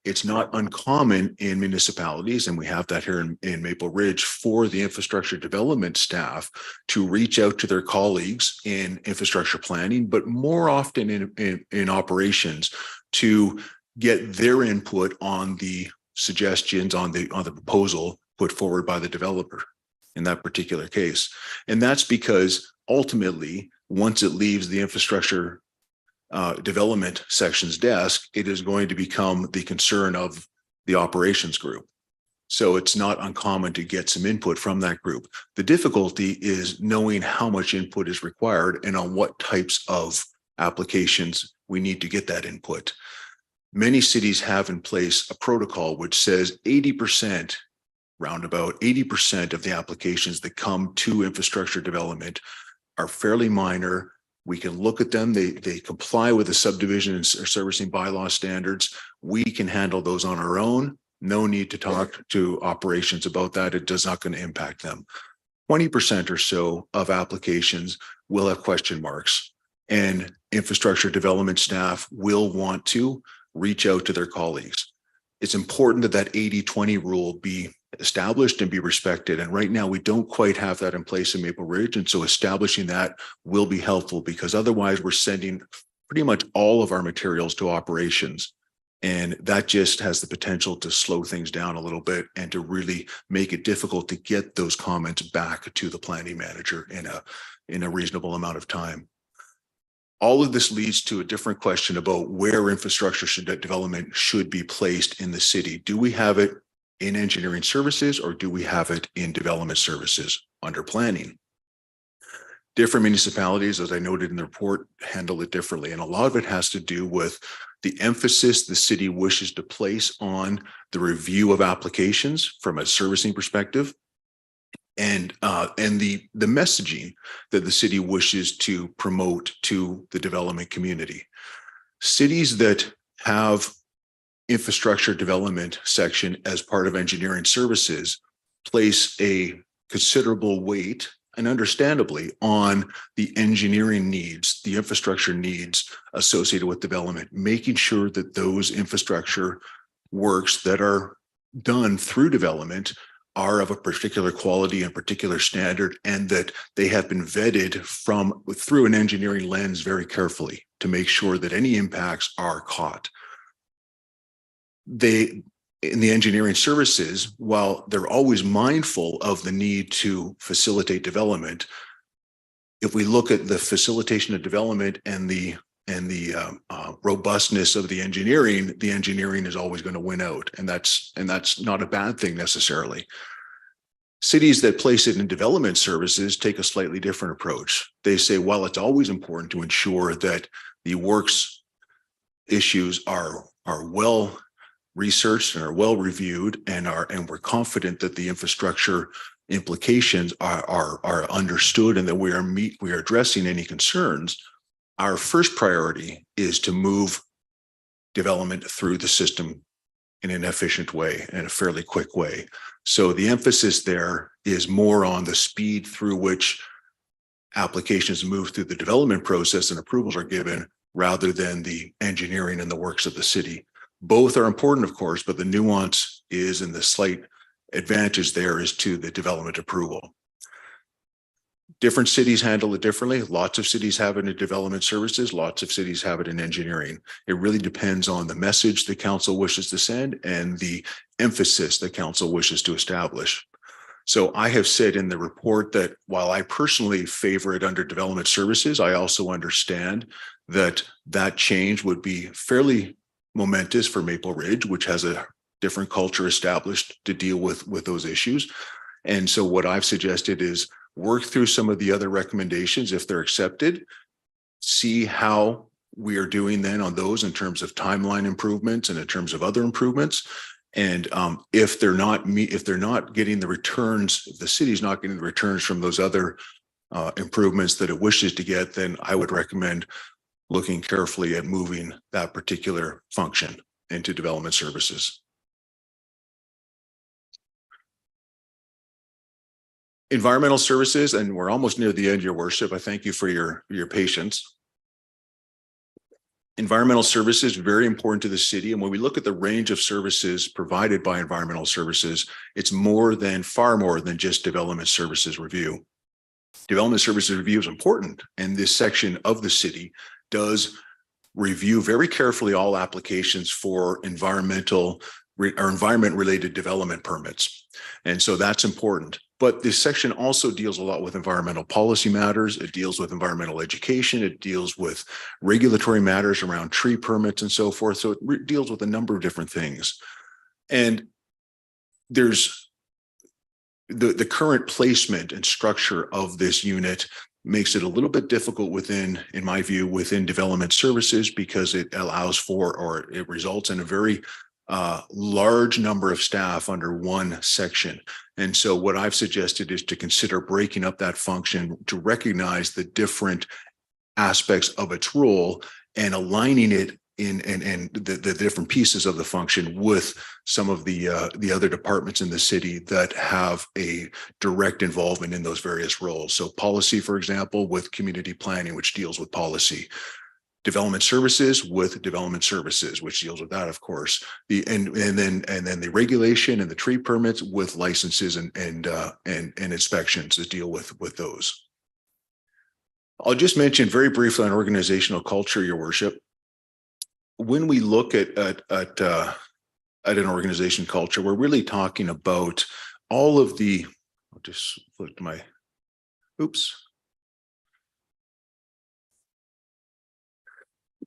it's not uncommon in municipalities, and we have that here in Maple Ridge, for the infrastructure development staff to reach out to their colleagues in infrastructure planning, but more often in operations to get their input on the suggestions on the proposal put forward by the developer in that particular case. And that's because ultimately, once it leaves the infrastructure development section's desk, it is going to become the concern of the operations group. So it's not uncommon to get some input from that group. The difficulty is knowing how much input is required and on what types of applications we need to get that input. Many cities have in place a protocol which says 80%, roundabout 80% of the applications that come to infrastructure development are fairly minor. We can look at them. They comply with the subdivision and servicing bylaw standards. We can handle those on our own. No need to talk to operations about that. It does not going to impact them. 20% or so of applications will have question marks, and infrastructure development staff will want to reach out to their colleagues. It's important that that 80-20 rule be established and be respected. And right now we don't quite have that in place in Maple Ridge. And so establishing that will be helpful, because otherwise we're sending pretty much all of our materials to operations. And that just has the potential to slow things down a little bit and to really make it difficult to get those comments back to the planning manager in a reasonable amount of time. All of this leads to a different question about where infrastructure development should be placed in the city. Do we have it in engineering services, or do we have it in development services under planning? Different municipalities, as I noted in the report, handle it differently. And a lot of it has to do with the emphasis the city wishes to place on the review of applications from a servicing perspective, and the messaging that the city wishes to promote to the development community. Cities that have infrastructure development section as part of engineering services place a considerable weight, and understandably, on the engineering needs, the infrastructure needs associated with development, making sure that those infrastructure works that are done through development are of a particular quality and particular standard, and that they have been vetted through an engineering lens very carefully to make sure that any impacts are caught. In the engineering services, while they're always mindful of the need to facilitate development, if we look at the facilitation of development and the robustness of the engineering is always going to win out, and that's not a bad thing necessarily. Cities that place it in development services take a slightly different approach. They say, well, it's always important to ensure that the works issues are well researched and are well reviewed, and we're confident that the infrastructure implications are understood and that we are addressing any concerns. Our first priority is to move development through the system in an efficient way, in a fairly quick way. So the emphasis there is more on the speed through which applications move through the development process and approvals are given, rather than the engineering and the works of the city. Both are important, of course, but the nuance is, and the slight advantage there is to the development approval. Different cities handle it differently. Lots of cities have it in development services. Lots of cities have it in engineering. It really depends on the message the council wishes to send and the emphasis the council wishes to establish. So I have said in the report that while I personally favor it under development services, I also understand that that change would be fairly momentous for Maple Ridge, which has a different culture established to deal with those issues. And so what I've suggested is work through some of the other recommendations if they're accepted, see how we are doing then on those in terms of timeline improvements and in terms of other improvements. And if they're not getting the returns, if the city's not getting the returns from those other improvements that it wishes to get, then I would recommend looking carefully at moving that particular function into development services. Environmental services, and we're almost near the end, Your Worship. I thank you for your patience. Environmental services, very important to the city. And when we look at the range of services provided by environmental services, it's far more than just development services review. Development services review is important, and this section of the city does review very carefully all applications for environment related development permits. And so that's important. But this section also deals a lot with environmental policy matters. It deals with environmental education. It deals with regulatory matters around tree permits and so forth. So it deals with a number of different things. And there's the current placement and structure of this unit makes it a little bit difficult within, in my view, within development services, because it allows for, or it results in a very large number of staff under one section. And so what I've suggested is to consider breaking up that function to recognize the different aspects of its role and aligning it in and the different pieces of the function with some of the other departments in the city that have a direct involvement in those various roles. So policy, for example, with community planning, which deals with policy. Development services with development services, which deals with that, of course. And then the regulation and the tree permits with licenses and inspections that deal with those. I'll just mention very briefly on organizational culture, Your Worship. When we look at an organization culture, we're really talking about all of the. I'll just flip my. Oops.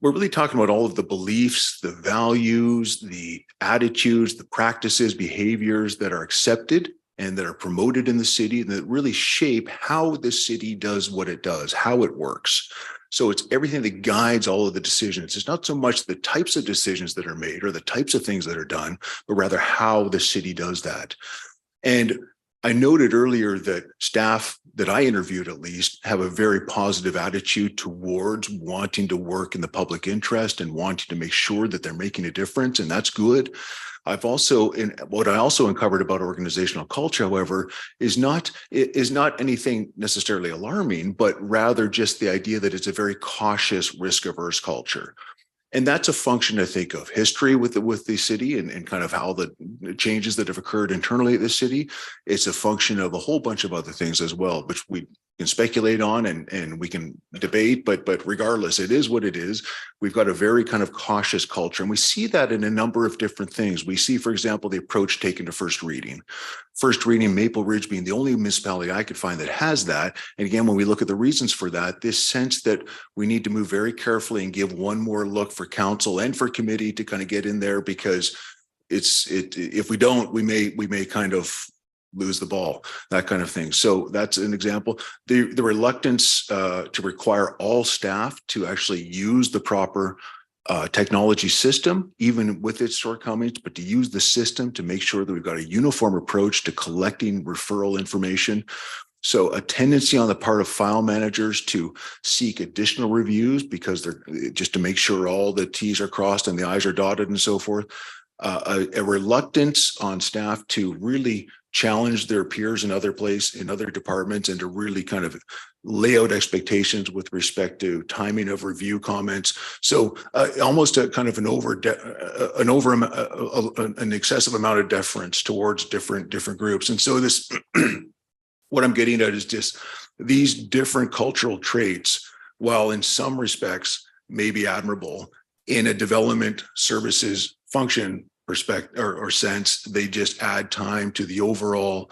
We're really talking about all of the beliefs, the values, the attitudes, the practices, behaviors that are accepted and that are promoted in the city that really shape how the city does what it does, how it works. So it's everything that guides all of the decisions. It's not so much the types of decisions that are made or the types of things that are done, but rather how the city does that. And I noted earlier that staff that I interviewed, at least, have a very positive attitude towards wanting to work in the public interest and wanting to make sure that they're making a difference, and that's good. What I also uncovered about organizational culture, however, is not anything necessarily alarming, but rather just the idea that it's a very cautious, risk-averse culture. And that's a function, I think, of history with the city and kind of how the changes that have occurred internally at the city. It's a function of a whole bunch of other things as well, which we can speculate on and we can debate, but regardless, it is what it is. We've got a very kind of cautious culture, and we see that in a number of different things. We see, for example, the approach taken to first reading. First reading, Maple Ridge being the only municipality I could find that has that. And again, when we look at the reasons for that, this sense that we need to move very carefully and give one more look for council and for committee to kind of get in there, because if we don't, we may kind of lose the ball, that kind of thing. So that's an example. The reluctance to require all staff to actually use the proper technology system, even with its shortcomings, but to use the system to make sure that we've got a uniform approach to collecting referral information. So a tendency on the part of file managers to seek additional reviews because they're just to make sure all the T's are crossed and the I's are dotted and so forth. A reluctance on staff to really challenge their peers in other departments and to really kind of lay out expectations with respect to timing of review comments. So almost a kind of an excessive amount of deference towards different groups. And so this, what I'm getting at is just these different cultural traits, while in some respects may be admirable, in a development services function perspective or sense, they just add time to the overall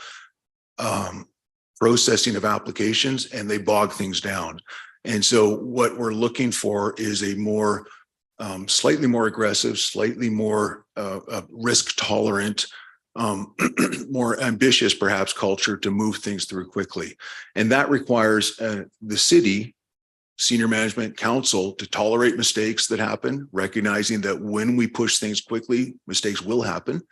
processing of applications and they bog things down. And so what we're looking for is a more slightly more aggressive, slightly more risk tolerant, more ambitious perhaps culture to move things through quickly. And that requires the city, senior management, council to tolerate mistakes that happen, recognizing that when we push things quickly, mistakes will happen.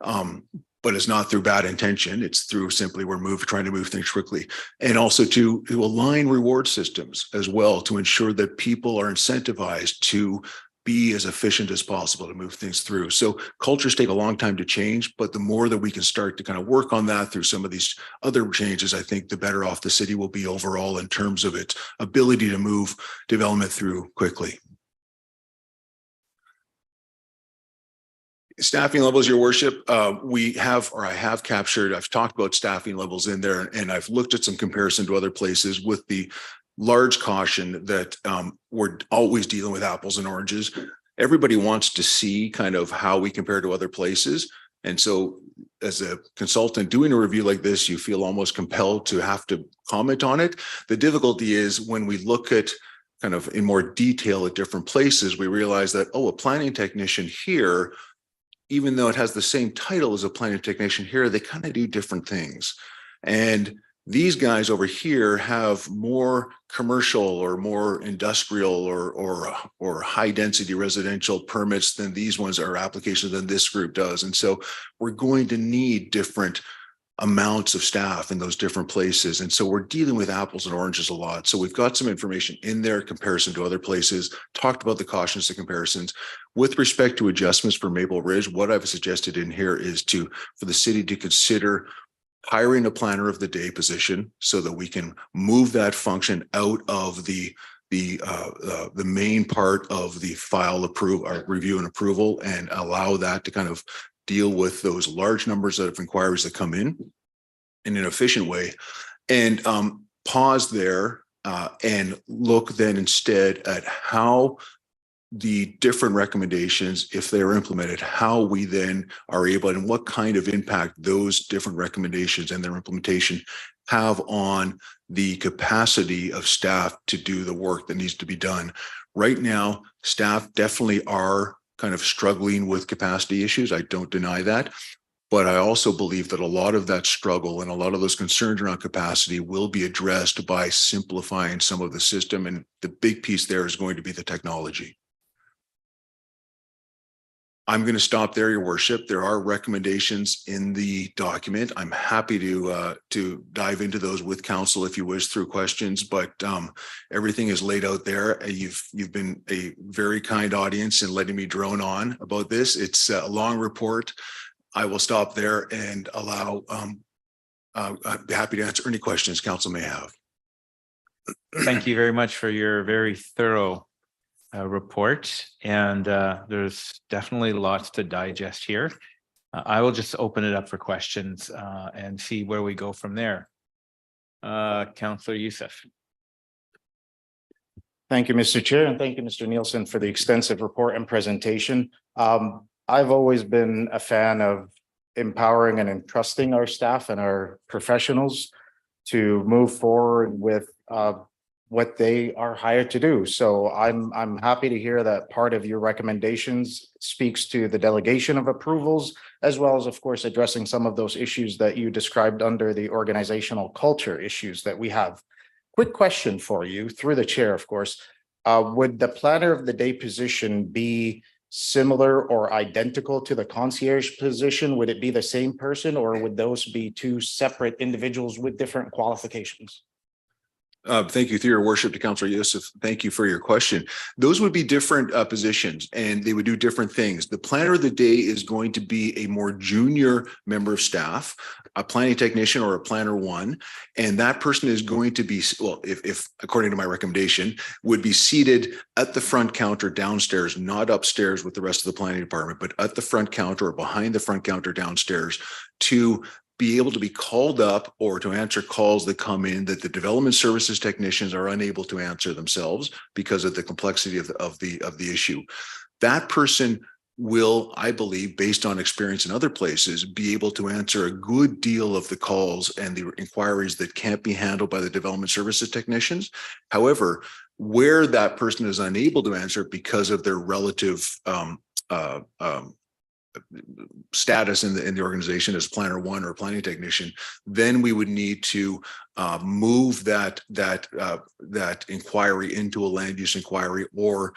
But it's not through bad intention. It's through simply trying to move things quickly. And also to align reward systems as well to ensure that people are incentivized to be as efficient as possible to move things through. So cultures take a long time to change, but the more that we can start to kind of work on that through some of these other changes, I think the better off the city will be overall in terms of its ability to move development through quickly. Staffing levels, Your Worship, I have captured, I've talked about staffing levels in there, and I've looked at some comparison to other places with the large caution that we're always dealing with apples and oranges. Everybody wants to see kind of how we compare to other places. And so as a consultant doing a review like this, you feel almost compelled to have to comment on it. The difficulty is when we look at kind of in more detail at different places, we realize that, a planning technician here, even though it has the same title as a planning technician here, they kind of do different things. And These guys over here have more commercial or more industrial or high density residential permits than these ones are applications than this group does. And so we're going to need different amounts of staff in those different places. And so we're dealing with apples and oranges a lot. So we've got some information in there in comparison to other places, talked about the cautions and comparisons. With respect to adjustments for Maple Ridge, what I've suggested in here is for the city to consider hiring a planner of the day position so that we can move that function out of the main part of the file review and approval, and allow that to kind of deal with those large numbers of inquiries that come in an efficient way, and pause there and look then instead at how the different recommendations, if they are implemented, how we then are able and what kind of impact those different recommendations and their implementation have on the capacity of staff to do the work that needs to be done. Right now, staff definitely are kind of struggling with capacity issues. I don't deny that. But I also believe that a lot of that struggle and a lot of those concerns around capacity will be addressed by simplifying some of the system. And the big piece there is going to be the technology. I'm going to stop there, Your Worship. There are recommendations in the document. I'm happy to dive into those with council if you wish through questions, but everything is laid out there. You've been a very kind audience in letting me drone on about this. It's a long report. I will stop there and allow, I'd be happy to answer any questions council may have. Thank you very much for your very thorough report, and there's definitely lots to digest here. I will just open it up for questions and see where we go from there. Councillor Youssef. Thank you, Mr. Chair, and thank you, Mr. Nielsen, for the extensive report and presentation. I've always been a fan of empowering and entrusting our staff and our professionals to move forward with what they are hired to do. So I'm happy to hear that part of your recommendations speaks to the delegation of approvals, as well as, of course, addressing some of those issues that you described under the organizational culture issues that we have. Quick question for you, through the chair, of course. Would the planner of the day position be similar or identical to the concierge position? Would it be the same person, or would those be two separate individuals with different qualifications? Thank you, through Your Worship, to Councillor Youssef. Thank you for your question. Those would be different positions, and they would do different things. The planner of the day is going to be a more junior member of staff, a planning technician or a planner one, and that person is going to be, well, if according to my recommendation, would be seated at the front counter downstairs, not upstairs with the rest of the planning department, but at the front counter or behind the front counter downstairs to be able to be called up or to answer calls that come in that the development services technicians are unable to answer themselves because of the complexity of the issue. That person will, I believe, based on experience in other places, be able to answer a good deal of the calls and the inquiries that can't be handled by the development services technicians. However, where that person is unable to answer because of their relative status in the organization as planner one or planning technician, then we would need to move that inquiry into a land use inquiry or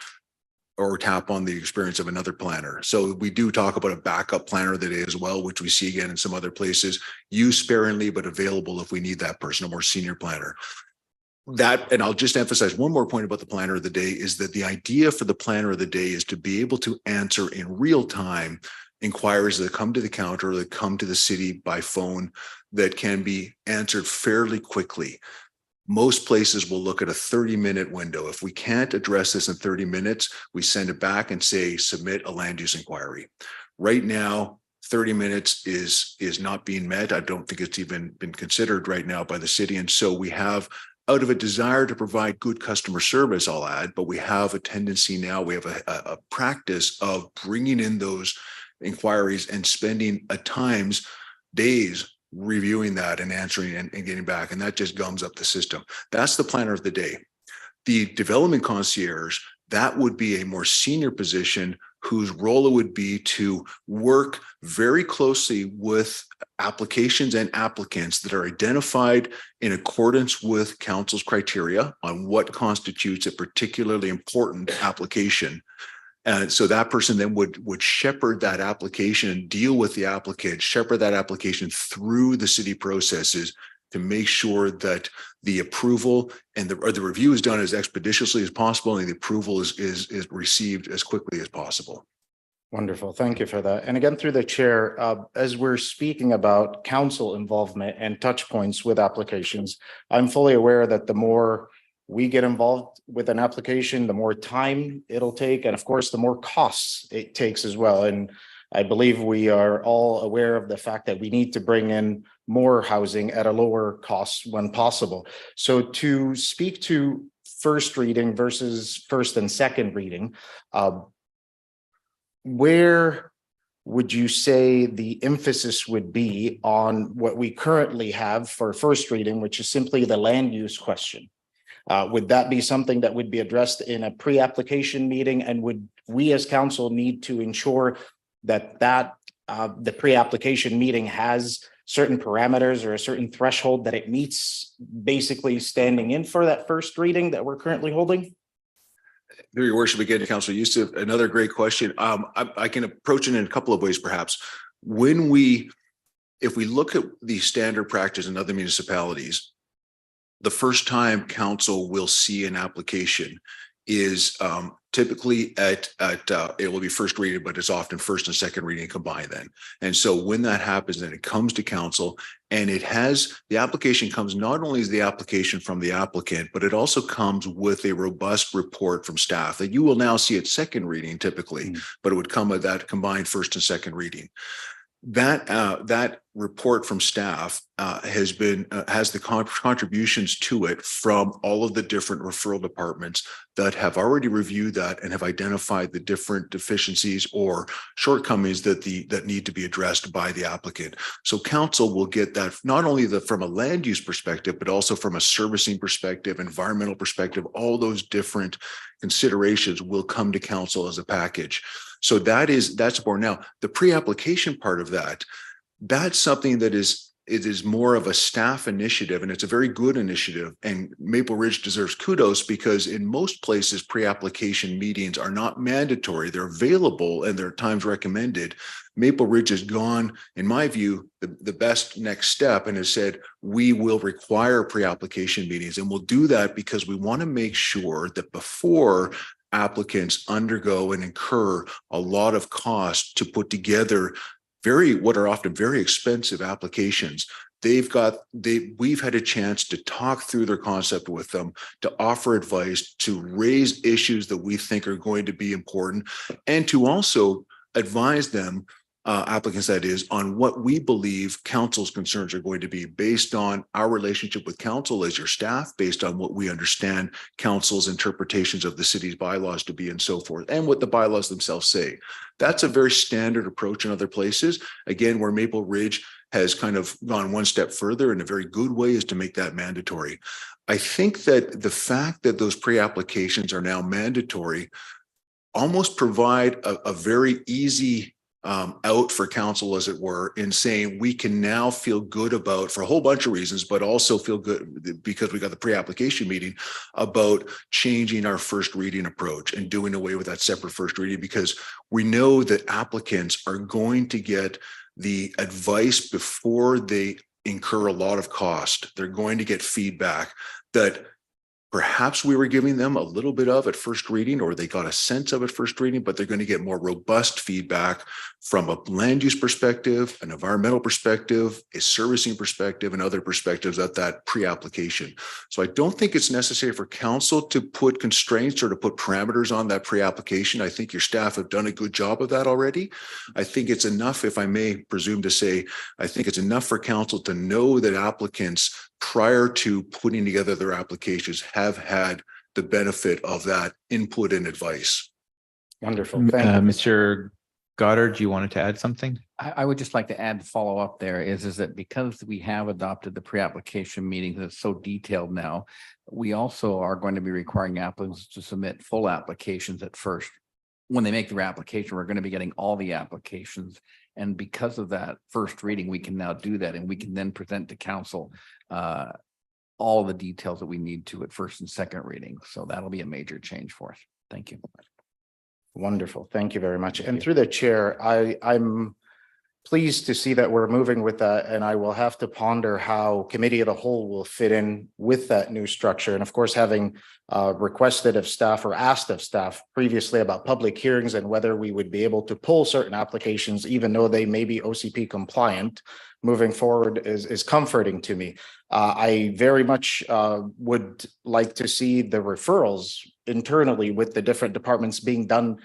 tap on the experience of another planner. So we do talk about a backup planner of the day as well, which we see again in some other places, used sparingly but available if we need that person, a more senior planner. That, and I'll just emphasize one more point about the planner of the day, is that the idea for the planner of the day is to be able to answer in real time inquiries that come to the counter or that come to the city by phone that can be answered fairly quickly. Most places will look at a 30-minute window. If we can't address this in 30 minutes, we send it back and say, submit a land use inquiry. Right now, 30 minutes is not being met. I don't think it's even been considered right now by the city. And so we have, out of a desire to provide good customer service, I'll add, but we have a tendency now, we have a practice of bringing in those inquiries and spending at times days reviewing that and answering and getting back. And that just gums up the system. That's the planner of the day. The development concierge, that would be a more senior position whose role it would be to work very closely with applications and applicants that are identified in accordance with council's criteria on what constitutes a particularly important application. And so that person then would shepherd that application, deal with the applicant, shepherd that application through the city processes to make sure that the approval and the review is done as expeditiously as possible and the approval is received as quickly as possible. Wonderful. Thank you for that. And again, through the chair, as we're speaking about council involvement and touch points with applications, I'm fully aware that the more we get involved with an application, the more time it'll take, and of course, the more costs it takes as well. And I believe we are all aware of the fact that we need to bring in more housing at a lower cost when possible. So to speak to first reading versus first and second reading, where would you say the emphasis would be on what we currently have for first reading, which is simply the land use question? Would that be something that would be addressed in a pre-application meeting? And would we as council need to ensure that the pre-application meeting has certain parameters or a certain threshold that it meets, basically standing in for that first reading that we're currently holding? Through your worship again, Councilor Youssef, another great question. I can approach it in a couple of ways, perhaps. If we look at the standard practice in other municipalities, the first time council will see an application is typically it will be first reading, but it's often first and second reading combined then. And so when that happens, then it comes to council and the application comes not only as the application from the applicant, but it also comes with a robust report from staff that you will now see at second reading typically, but it would come with that combined first and second reading. That report from staff has the contributions to it from all of the different referral departments that have already reviewed that and have identified the different deficiencies or shortcomings that need to be addressed by the applicant. So council will get that not only from a land use perspective, but also from a servicing perspective, environmental perspective. All those different considerations will come to council as a package. So that's important. Now, the pre-application part of that's something that is more of a staff initiative, and it's a very good initiative. And Maple Ridge deserves kudos because in most places, pre-application meetings are not mandatory. They're available and they're at times recommended. Maple Ridge has gone, in my view, the best next step and has said, we will require pre-application meetings. And we'll do that because we want to make sure that before applicants undergo and incur a lot of cost to put together what are often very expensive applications. We've had a chance to talk through their concept with them, to offer advice, to raise issues that we think are going to be important, and to also advise them, applicants that is, on what we believe council's concerns are going to be based on our relationship with council as your staff, based on what we understand council's interpretations of the city's bylaws to be and so forth, and what the bylaws themselves say. That's a very standard approach in other places. Again, where Maple Ridge has kind of gone one step further in a very good way is to make that mandatory. I think that the fact that those pre-applications are now mandatory almost provide a very easy out for council, as it were, in saying we can now feel good about, for a whole bunch of reasons, but also feel good because we got the pre-application meeting, about changing our first reading approach and doing away with that separate first reading, because we know that applicants are going to get the advice before they incur a lot of cost. They're going to get feedback that perhaps we were giving them a little bit of at first reading, or they got a sense of at first reading, but they're going to get more robust feedback from a land use perspective, an environmental perspective, a servicing perspective, and other perspectives at that pre-application. So I don't think it's necessary for council to put constraints or to put parameters on that pre-application. I think your staff have done a good job of that already. I think it's enough, if I may presume to say, I think it's enough for council to know that applicants prior to putting together their applications have had the benefit of that input and advice. Wonderful. Thank you. Mr. Goddard, you wanted to add something? I would just like to add follow up there is that because we have adopted the pre-application meetings that's so detailed now, we also are going to be requiring applicants to submit full applications at first when they make their application, we're going to be getting all the applications. And because of that first reading, we can now do that, and we can then present to council all the details that we need to at first and second reading. So that'll be a major change for us. Thank you. Wonderful. Thank you very much. And you. through the chair, I'm pleased to see that we're moving with that, and I will have to ponder how committee of the whole will fit in with that new structure. And of course, having requested of staff or asked of staff previously about public hearings and whether we would be able to pull certain applications, even though they may be OCP compliant, moving forward is comforting to me. I very much would like to see the referrals internally with the different departments being done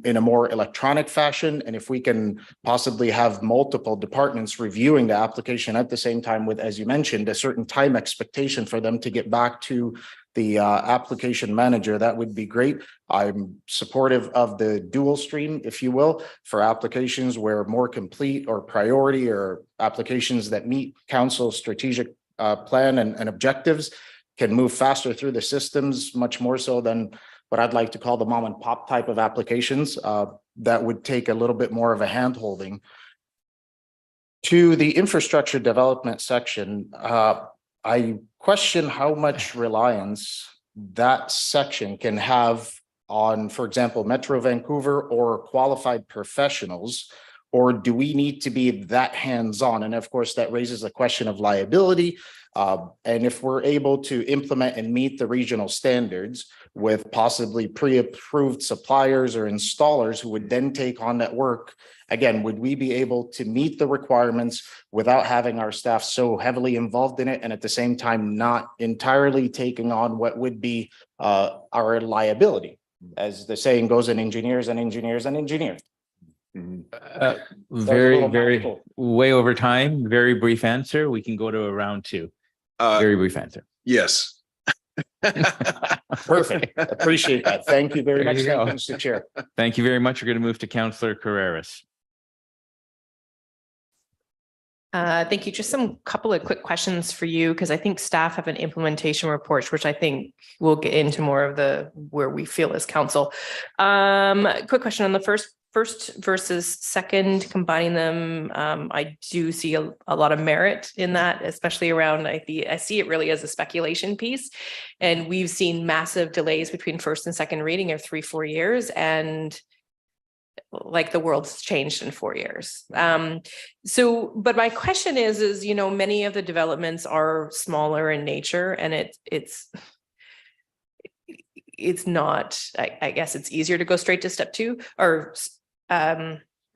in a more electronic fashion. And if we can possibly have multiple departments reviewing the application at the same time with, as you mentioned, a certain time expectation for them to get back to the application manager, that would be great. I'm supportive of the dual stream, if you will, for applications where more complete or priority or applications that meet council's strategic plan and objectives can move faster through the systems, much more so than what I'd like to call the mom and pop type of applications that would take a little bit more of a hand holding. To the infrastructure development section, I question how much reliance that section can have on, for example, Metro Vancouver or qualified professionals, or do we need to be that hands-on? And of course, that raises a question of liability. And if we're able to implement and meet the regional standards with possibly pre-approved suppliers or installers who would then take on that work, again, would we be able to meet the requirements without having our staff so heavily involved in it and at the same time not entirely taking on what would be our liability? As the saying goes, in engineers and engineers and engineers. Very way over time. Very brief answer. We can go to a round two. Very brief answer. Yes. Perfect. Appreciate that. Thank you very There much, you go. Mr. Chair. Thank you very much. We're going to move to Councillor Carreras. Thank you. Just some couple of quick questions for you, because I think staff have an implementation report, which I think we'll get into more of the where we feel as council. Quick question on the first versus second, combining them. I do see a lot of merit in that, especially around, I see it really as a speculation piece. And we've seen massive delays between first and second reading of 3-4 years. And like the world's changed in 4 years. But my question is, you know, many of the developments are smaller in nature, and it's not, I guess it's easier to go straight to step 2 or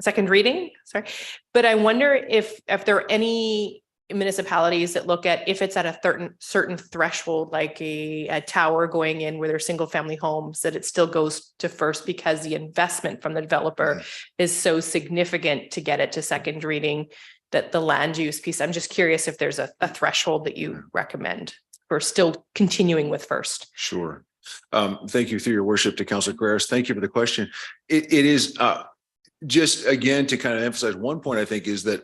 second reading, sorry. But I wonder if there are any municipalities that look at if it's at a certain threshold, like a tower going in where there's single family homes, that it still goes to first because the investment from the developer is so significant to get it to second reading, that the land use piece, I'm just curious if there's a threshold that you recommend for still continuing with first. Sure. Thank you, through your worship, to Councillor Carreras. Thank you for the question. It is just again to kind of emphasize one point, I think, is that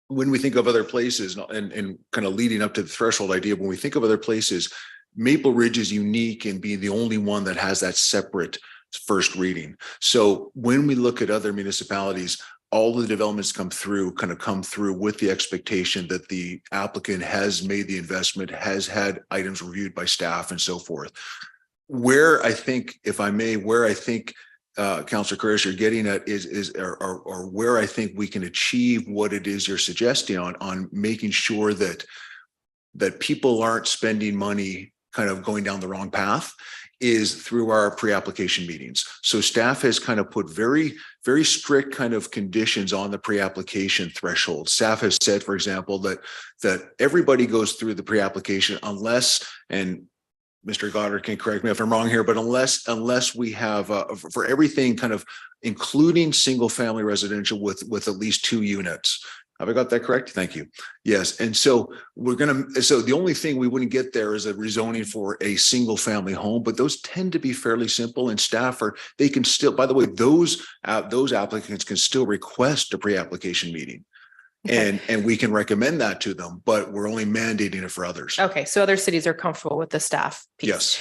when we think of other places and kind of leading up to the threshold idea, when we think of other places, Maple Ridge is unique in being the only one that has that separate first reading. So when we look at other municipalities, all the developments come through with the expectation that the applicant has made the investment, has had items reviewed by staff and so forth. Where I think, if I may, Councillor Carreras, you're getting at is where I think we can achieve what it is you're suggesting on making sure that people aren't spending money kind of going down the wrong path, is through our pre-application meetings. So staff has kind of put very, very strict kind of conditions on the pre-application threshold. Staff has said, for example, that everybody goes through the pre-application unless, and Mr. Goddard can correct me if I'm wrong here, but unless we have for everything kind of including single family residential with at least 2 units. Have I got that correct? Thank you. Yes. And so so the only thing we wouldn't get there is a rezoning for a single family home, but those tend to be fairly simple, and staff they can still, by the way, those applicants can still request a pre-application meeting. And we can recommend that to them, but we're only mandating it for others. Okay, so other cities are comfortable with the staff piece. Yes.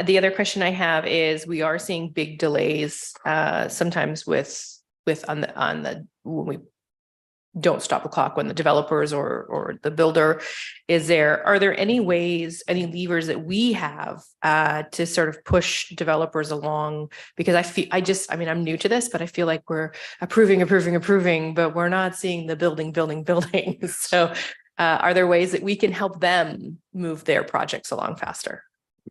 The other question I have is we are seeing big delays sometimes with on the when we don't stop the clock when the developers or the builder is there. Are there any ways, any levers that we have to sort of push developers along? Because I mean, I'm new to this, but I feel like we're approving, but we're not seeing the building. So are there ways that we can help them move their projects along faster?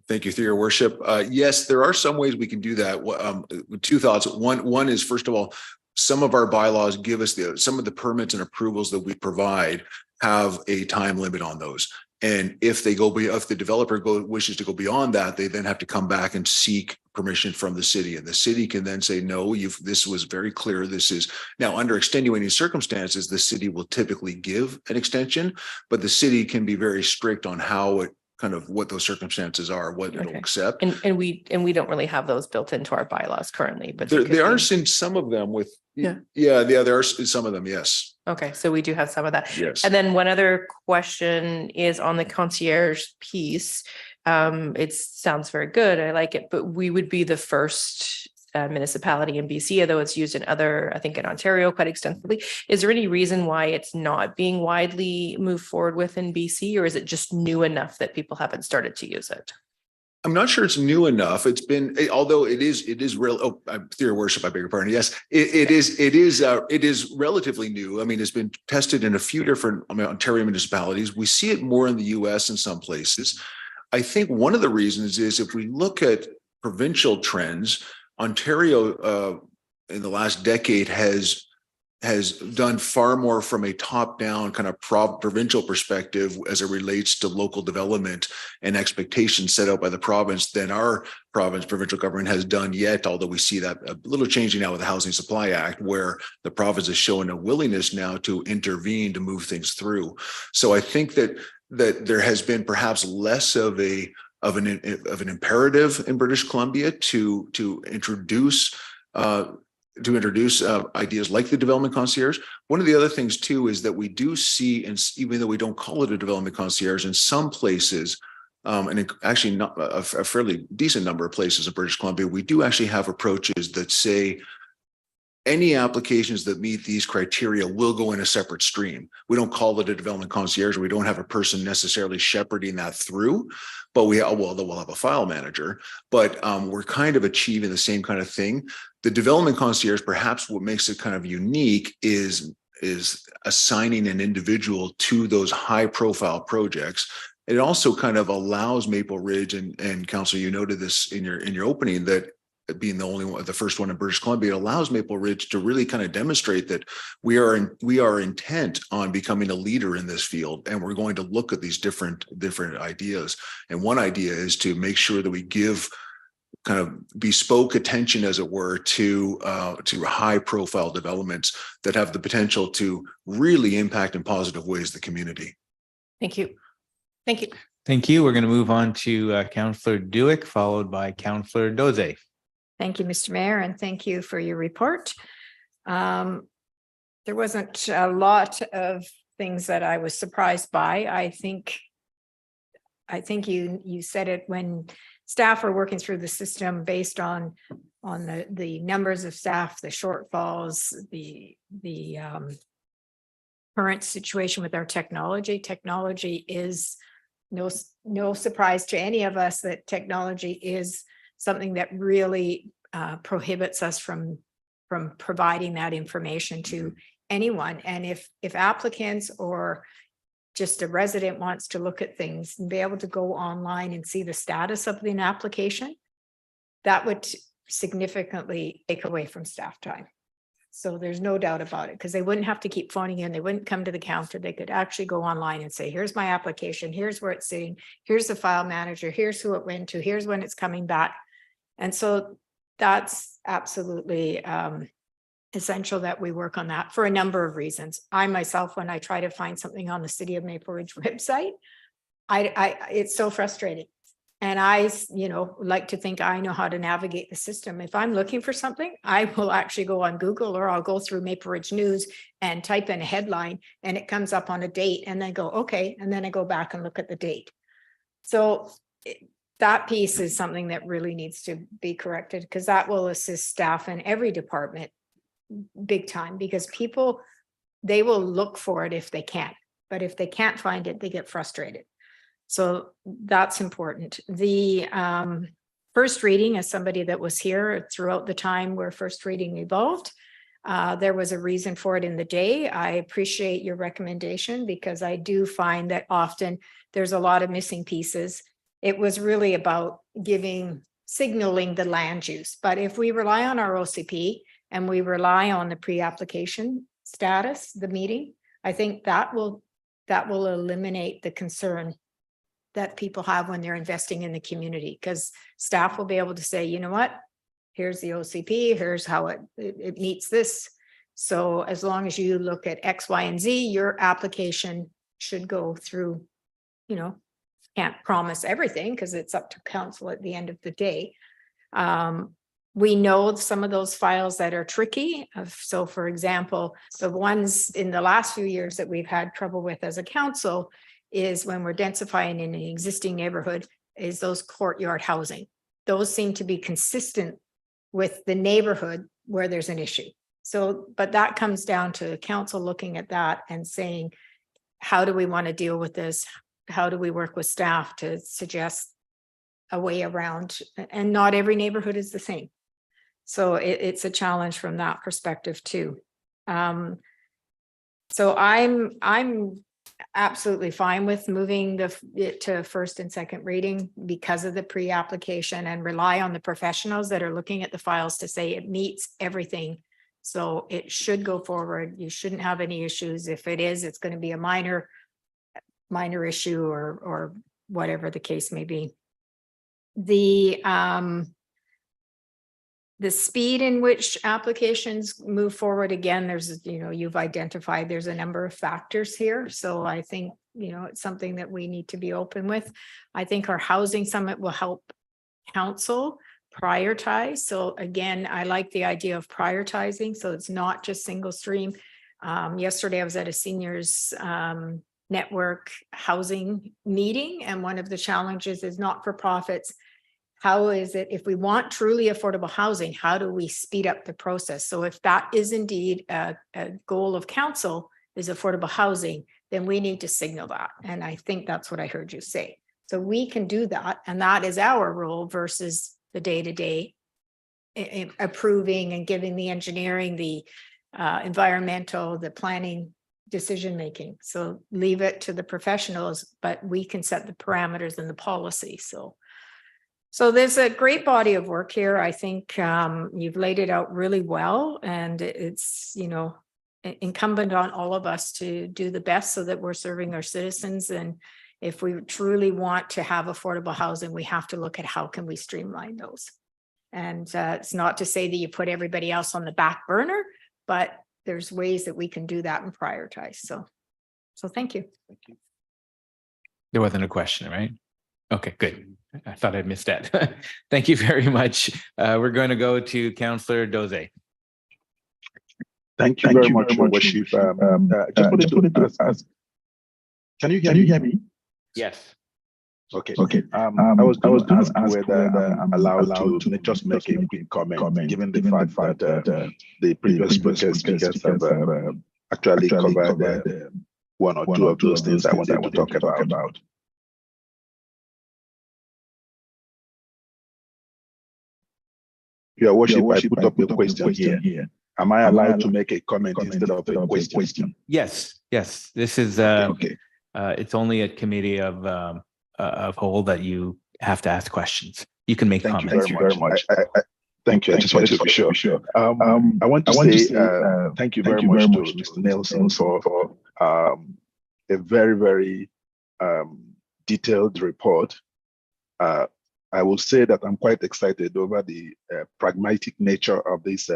Thank you, through your worship. Yes, there are some ways we can do that. Two thoughts. One is, first of all, some of our bylaws give us some of the permits and approvals that we provide have a time limit on those. And if the developer wishes to go beyond that, they then have to come back and seek permission from the city. And the city can then say, no, this was very clear. This is now under extenuating circumstances, the city will typically give an extension, but the city can be very strict on how it kind of what those circumstances are, what it'll accept. And we don't really have those built into our bylaws currently, but there are some of them with, there are some of them. Yes. Okay. So we do have some of that. Yes. And then one other question is on the concierge piece. It sounds very good. I like it, but we would be the first municipality in BC, although it's used in I think in Ontario quite extensively. Is there any reason why it's not being widely moved forward with in BC, or is it just new enough that people haven't started to use it? I'm not sure it's new enough. It's been, although it is real. Oh, through your worship, I beg your pardon. Yes, it is relatively new. I mean, it's been tested in a few different Ontario municipalities. We see it more in the US in some places. I think one of the reasons is if we look at provincial trends, Ontario in the last decade has done far more from a top-down kind of provincial perspective as it relates to local development and expectations set out by the province than our provincial government has done yet, although we see that a little changing now with the Housing Supply Act, where the province is showing a willingness now to intervene to move things through. So I think that there has been perhaps less of an imperative in British Columbia to introduce ideas like the development concierge. One of the other things too is that we do see, and even though we don't call it a development concierge, in some places, and actually not a fairly decent number of places in British Columbia, we do actually have approaches that say any applications that meet these criteria will go in a separate stream. We don't call it a development concierge. We don't have a person necessarily shepherding that through, but we'll have a file manager, but we're kind of achieving the same kind of thing. The development concierge, perhaps what makes it kind of unique is assigning an individual to those high profile projects. It also kind of allows Maple Ridge, and Councillor, you noted this in your opening, that being the first one in British Columbia, it allows Maple Ridge to really kind of demonstrate that we are intent on becoming a leader in this field, and we're going to look at these different ideas. And one idea is to make sure that we give kind of bespoke attention, as it were, to high profile developments that have the potential to really impact in positive ways the community. Thank you. Thank you. Thank you. We're going to move on to Councillor Duick, followed by Councillor Doze. Thank you, Mr. Mayor, and thank you for your report. There wasn't a lot of things that I was surprised by. I think you said it when staff are working through the system based on the numbers of staff, the shortfalls, the current situation with our technology. Technology is no surprise to any of us that technology is something that really prohibits us from providing that information to anyone. And if applicants or just a resident wants to look at things and be able to go online and see the status of an application, that would significantly take away from staff time. So there's no doubt about it, because they wouldn't have to keep phoning in. They wouldn't come to the counter. They could actually go online and say, here's my application. Here's where it's sitting. Here's the file manager. Here's who it went to. Here's when it's coming back. And so that's absolutely essential that we work on that for a number of reasons. I myself, when I try to find something on the City of Maple Ridge website, it's so frustrating. And I, like to think I know how to navigate the system. If I'm looking for something, I will actually go on Google, or I'll go through Maple Ridge News and type in a headline, and it comes up on a date, and then go, okay, and then I go back and look at the date. So that piece is something that really needs to be corrected, because that will assist staff in every department big time, because people, they will look for it if they can, but if they can't find it, they get frustrated. So that's important. The first reading, as somebody that was here throughout the time where first reading evolved, there was a reason for it in the day. I appreciate your recommendation, because I do find that often there's a lot of missing pieces. It was really about signaling the land use. But if we rely on our OCP and we rely on the pre-application status, the meeting, I think that will eliminate the concern that people have when they're investing in the community, because staff will be able to say, you know what, here's the OCP, here's how it meets this. So as long as you look at X, Y, and Z, your application should go through, can't promise everything because it's up to council at the end of the day. We know some of those files that are tricky. So for example, the ones in the last few years that we've had trouble with as a council is when we're densifying in an existing neighborhood, is those courtyard housing. Those seem to be consistent with the neighborhood where there's an issue. So, but that comes down to council looking at that and saying, how do we want to deal with this? How do we work with staff to suggest a way around? And not every neighborhood is the same. So it's a challenge from that perspective too. So I'm absolutely fine with moving it to first and second reading because of the pre-application, and rely on the professionals that are looking at the files to say it meets everything. So it should go forward. You shouldn't have any issues. If it is, it's going to be a minor issue or whatever the case may be. The speed in which applications move forward, again, there's, you've identified there's a number of factors here. So I think, it's something that we need to be open with. I think our housing summit will help council prioritize. So again, I like the idea of prioritizing. So it's not just single stream. Yesterday I was at a seniors network housing meeting, and one of the challenges is not-for-profits. How is it, if we want truly affordable housing, how do we speed up the process? So if that is indeed a goal of council, is affordable housing, then we need to signal that. And I think that's what I heard you say. So we can do that. And that is our role versus the day-to-day approving and giving the engineering, the environmental, the planning decision-making. So leave it to the professionals, but we can set the parameters and the policy. So there's a great body of work here. I think you've laid it out really well, and it's, incumbent on all of us to do the best so that we're serving our citizens. And if we truly want to have affordable housing, we have to look at how can we streamline those. And it's not to say that you put everybody else on the back burner, but there's ways that we can do that and prioritize. So thank you. There wasn't a question, right? Okay, good. I thought I missed that. Thank you very much. We're going to go to Councillor Doze. Thank you very much, Your Worship. Just wanted to ask, can you hear me? Yes. Okay. I was going to ask whether I'm allowed to just make a quick comment, given the fact that the previous speakers have actually covered one or two of those things I wanted to talk about. Your Worship, I put up a question here. Am I allowed to make a comment instead of a question? Yes. This is it's only a committee of whole that you have to ask questions. You can make comments. Thank you very much. Thank you. I just wanted to be sure. I want to say thank you very much to Mr. Nelson for a very, very detailed report. I will say that I'm quite excited over the pragmatic nature of this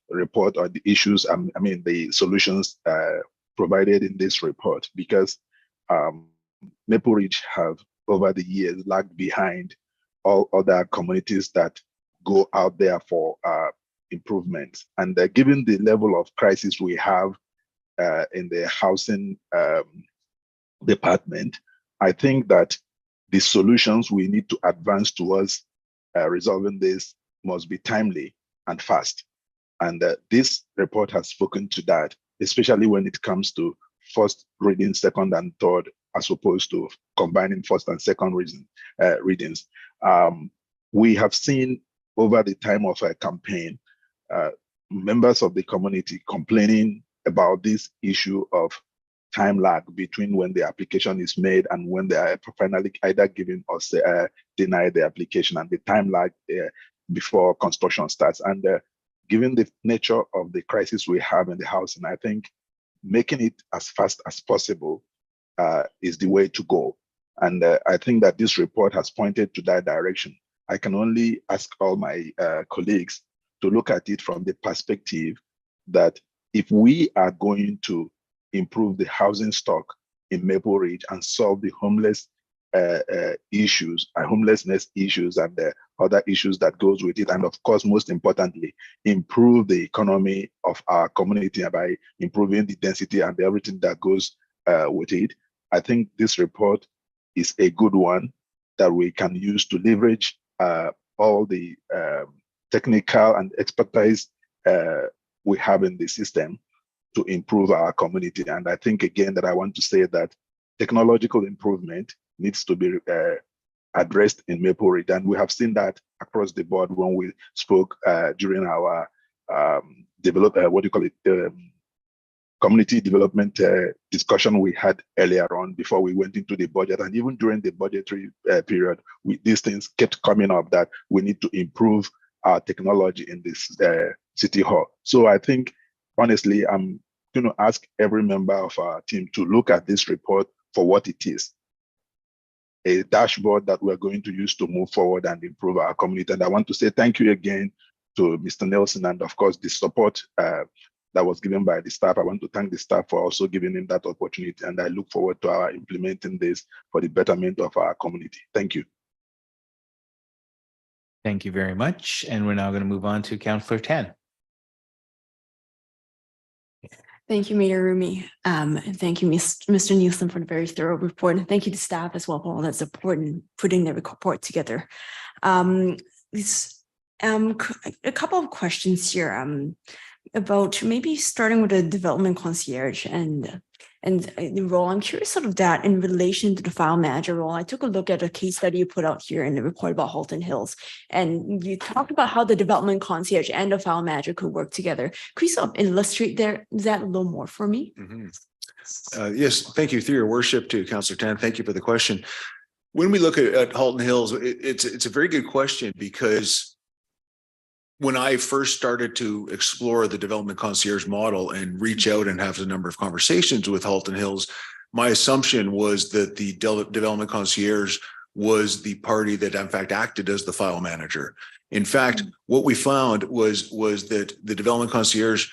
report, or the issues, the solutions provided in this report, because Maple Ridge have over the years lagged behind all other communities that go out there for improvements. And given the level of crisis we have in the housing department, I think that the solutions we need to advance towards resolving this must be timely and fast. And this report has spoken to that, especially when it comes to first reading, second and third, as opposed to combining first and second readings. We have seen over the time of a campaign, members of the community complaining about this issue of time lag between when the application is made and when they are finally either given or denied the application, and the time lag before construction starts. And given the nature of the crisis we have in the housing, I think making it as fast as possible is the way to go. And I think that this report has pointed to that direction. I can only ask all my colleagues to look at it from the perspective that if we are going to improve the housing stock in Maple Ridge and solve the homelessness issues and the other issues that goes with it, and of course, most importantly, improve the economy of our community by improving the density and everything that goes with it, I think this report is a good one that we can use to leverage all the technical and expertise we have in the system to improve our community. And I think again that I want to say that technological improvement needs to be addressed in Maple Ridge, and we have seen that across the board when we spoke during our community development discussion we had earlier on before we went into the budget, and even during the budgetary period, these things kept coming up that we need to improve our technology in this city hall. So I think, honestly, I'm going to ask every member of our team to look at this report for what it is: a dashboard that we're going to use to move forward and improve our community. And I want to say thank you again to Mr. Nelson, and of course, the support that was given by the staff. I want to thank the staff for also giving him that opportunity, and I look forward to our implementing this for the betterment of our community. Thank you. Thank you very much. And we're now going to move on to Councillor Tan. Thank you, Mayor Rumi. And thank you, Mr. Nielsen, for the very thorough report. And thank you to staff as well for all that support in putting the report together. A couple of questions here about maybe starting with the development concierge and the role. I'm curious sort of that in relation to the file manager role. I took a look at a case study you put out here in the report about Halton Hills, and you talked about how the development concierge and the file manager could work together. Could you sort of illustrate that a little more for me? Yes, thank you. Through your worship to Councillor Tan. Thank you for the question. When we look at Halton Hills, it's a very good question, because when I first started to explore the development concierge model and reach out and have a number of conversations with Halton Hills, my assumption was that the development concierge was the party that in fact acted as the file manager. In fact, what we found was that the development concierge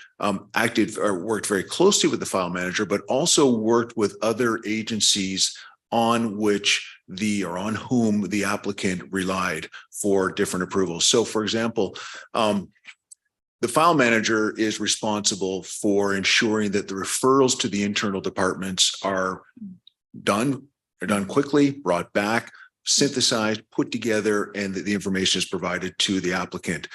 acted or worked very closely with the file manager, but also worked with other agencies on whom the applicant relied for different approvals. So for example, the file manager is responsible for ensuring that the referrals to the internal departments are done quickly, brought back, synthesized, put together, and that the information is provided to the applicant.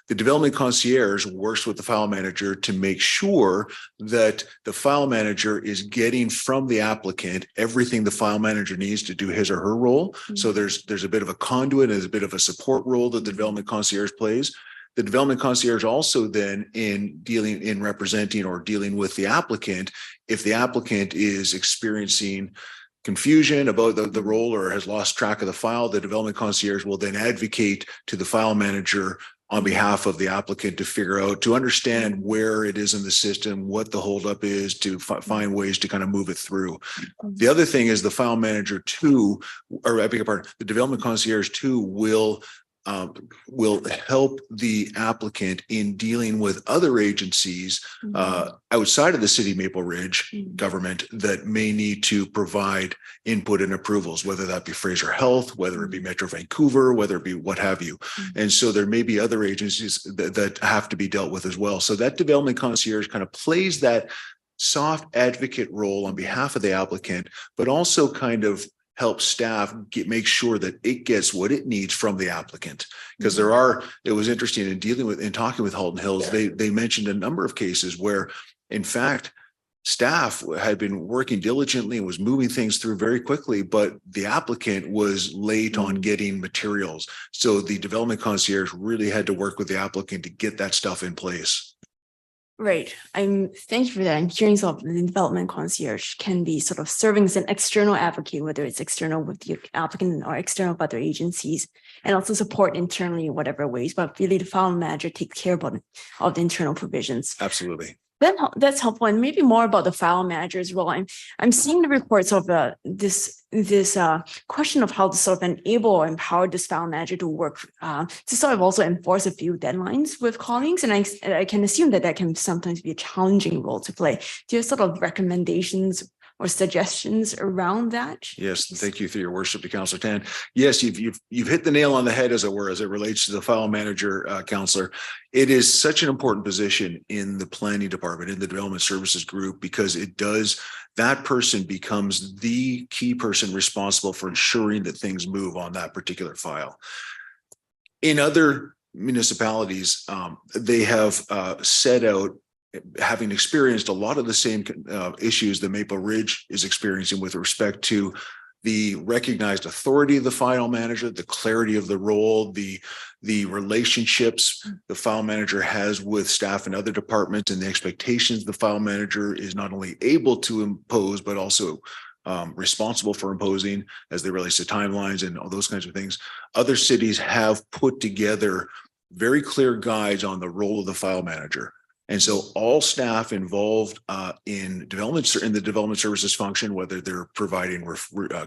The development concierge works with the file manager to make sure that the file manager is getting from the applicant everything the file manager needs to do his or her role. Mm-hmm. So there's a bit of a conduit, there's a bit of a support role that the development concierge plays. The development concierge also then in representing or dealing with the applicant, if the applicant is experiencing confusion about the role or has lost track of the file, the development concierge will then advocate to the file manager on behalf of the applicant to understand where it is in the system, what the holdup is, to find ways to kind of move it through. The other thing is the file manager too, or I beg your pardon, the development concierge too will will help the applicant in dealing with other agencies outside of the city of Maple Ridge government that may need to provide input and approvals, whether that be Fraser Health, whether it be Metro Vancouver, whether it be what have you. And so there may be other agencies that have to be dealt with as well. So that development concierge kind of plays that soft advocate role on behalf of the applicant, but also kind of help staff make sure that it gets what it needs from the applicant. Because it was interesting in talking with Halton Hills, they mentioned a number of cases where, in fact, staff had been working diligently and was moving things through very quickly, but the applicant was late on getting materials. So the development concierge really had to work with the applicant to get that stuff in place. Right. Thank you for that. I'm curious of the development concierge can be sort of serving as an external advocate, whether it's external with the applicant or external with other agencies, and also support internally in whatever ways. But really, the file manager takes care of the internal provisions. Absolutely. That's helpful, and maybe more about the file manager as well. I'm seeing the reports of this question of how to sort of enable or empower this file manager to work to sort of also enforce a few deadlines with colleagues, and I can assume that can sometimes be a challenging role to play. Do you have sort of recommendations or suggestions around that? Yes, thank you for your worship to Councillor Tan. Yes, you've hit the nail on the head, as it were, as it relates to the file manager, Councillor. It is such an important position in the planning department, in the development services group, because that person becomes the key person responsible for ensuring that things move on that particular file. In other municipalities, they have set out, having experienced a lot of the same issues that Maple Ridge is experiencing with respect to the recognized authority of the file manager, the clarity of the role, the relationships the file manager has with staff and other departments, and the expectations the file manager is not only able to impose, but also responsible for imposing as they relate to timelines and all those kinds of things. Other cities have put together very clear guides on the role of the file manager. And so all staff involved in the development services function, whether they're providing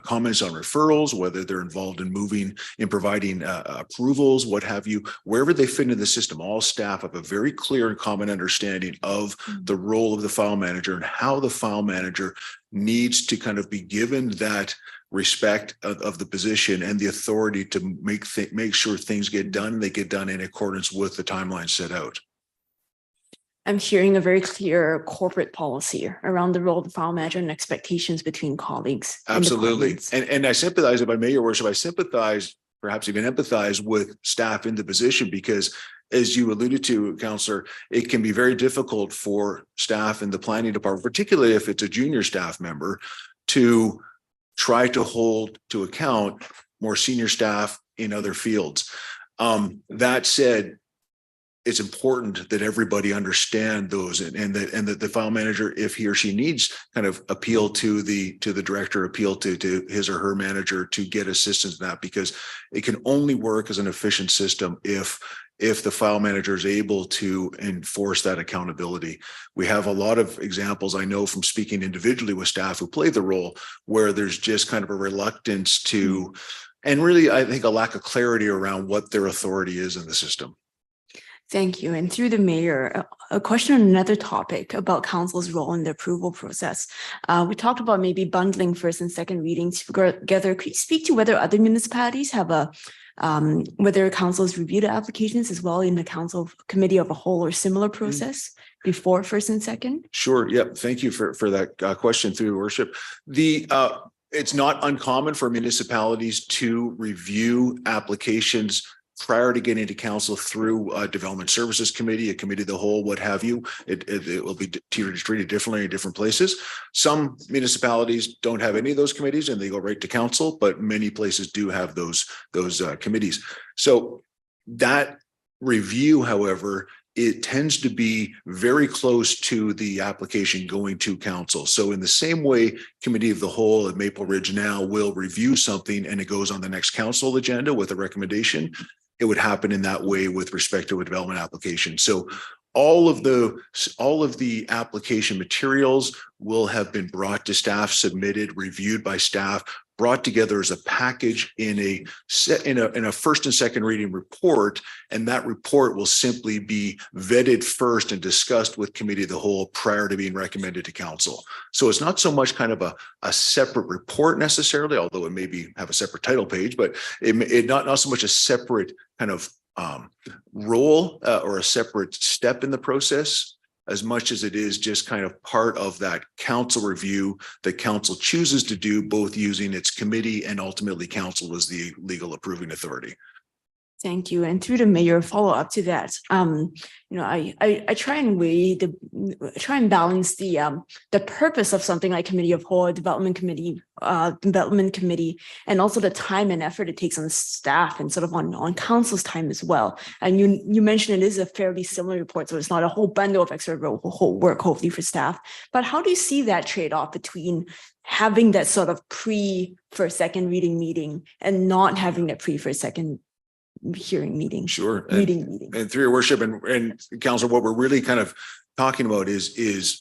comments on referrals, whether they're involved in providing approvals, what have you, wherever they fit in the system, all staff have a very clear and common understanding of the role of the file manager and how the file manager needs to kind of be given that respect of the position and the authority to make sure things get done, and they get done in accordance with the timeline set out. I'm hearing a very clear corporate policy around the role of the file manager and expectations between colleagues. Absolutely. And I sympathize, if I may, Your Worship, I sympathize, perhaps even empathize with staff in the position, because as you alluded to, Councillor, it can be very difficult for staff in the planning department, particularly if it's a junior staff member, to try to hold to account more senior staff in other fields. That said, it's important that everybody understand those, and that the file manager, if he or she needs, kind of appeal to the director, appeal to his or her manager to get assistance in that, because it can only work as an efficient system if the file manager is able to enforce that accountability. We have a lot of examples, I know, from speaking individually with staff who play the role, where there's just kind of a reluctance to, and really, I think, a lack of clarity around what their authority is in the system. Thank you. And through the mayor, a question on another topic about council's role in the approval process. We talked about maybe bundling first and second readings together. Could you speak to whether other municipalities have whether councils review the applications as well in the council committee of a whole or similar process before first and second? Sure. Yep. Thank you for that question, through your worship. It's not uncommon for municipalities to review applications prior to getting to council through a development services committee, a committee of the whole, what have you. It will be treated differently in different places. Some municipalities don't have any of those committees and they go right to council, but many places do have those committees. So that review, however, it tends to be very close to the application going to council. So in the same way, committee of the whole at Maple Ridge now will review something and it goes on the next council agenda with a recommendation, it would happen in that way with respect to a development application. So all of the application materials will have been brought to staff, submitted, reviewed by staff brought together as a package in a first and second reading report. And that report will simply be vetted first and discussed with committee of the whole prior to being recommended to council. So it's not so much kind of a separate report necessarily, although it maybe have a separate title page, but it not so much a separate kind of role or a separate step in the process, as much as it is just kind of part of that council review that council chooses to do, both using its committee and ultimately council as the legal approving authority. Thank you. And through the mayor, follow up to that. I try and try and balance the purpose of something like committee of whole, development committee, and also the time and effort it takes on staff and sort of on council's time as well. And you mentioned it is a fairly similar report, so it's not a whole bundle of extra whole work, hopefully, for staff. But how do you see that trade-off between having that sort of pre-first, second reading meeting and not having that pre-first, second hearing meeting? Sure. Meeting. And through your worship and council, what we're really kind of talking about is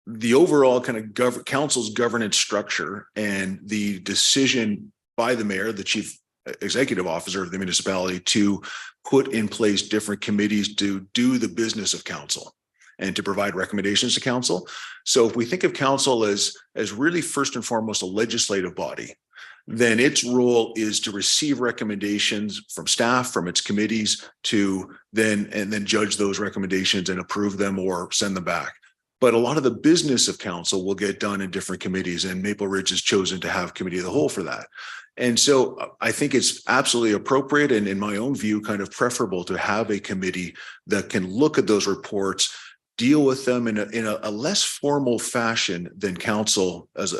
the overall kind of council's governance structure and the decision by the mayor, the chief executive officer of the municipality, to put in place different committees to do the business of council and to provide recommendations to council. So if we think of council as really first and foremost a legislative body, then its role is to receive recommendations from staff, from its committees, to then judge those recommendations and approve them or send them back. But a lot of the business of council will get done in different committees, and Maple Ridge has chosen to have committee of the whole for that. And so I think it's absolutely appropriate, and in my own view, kind of preferable to have a committee that can look at those reports, deal with them in a less formal fashion than council as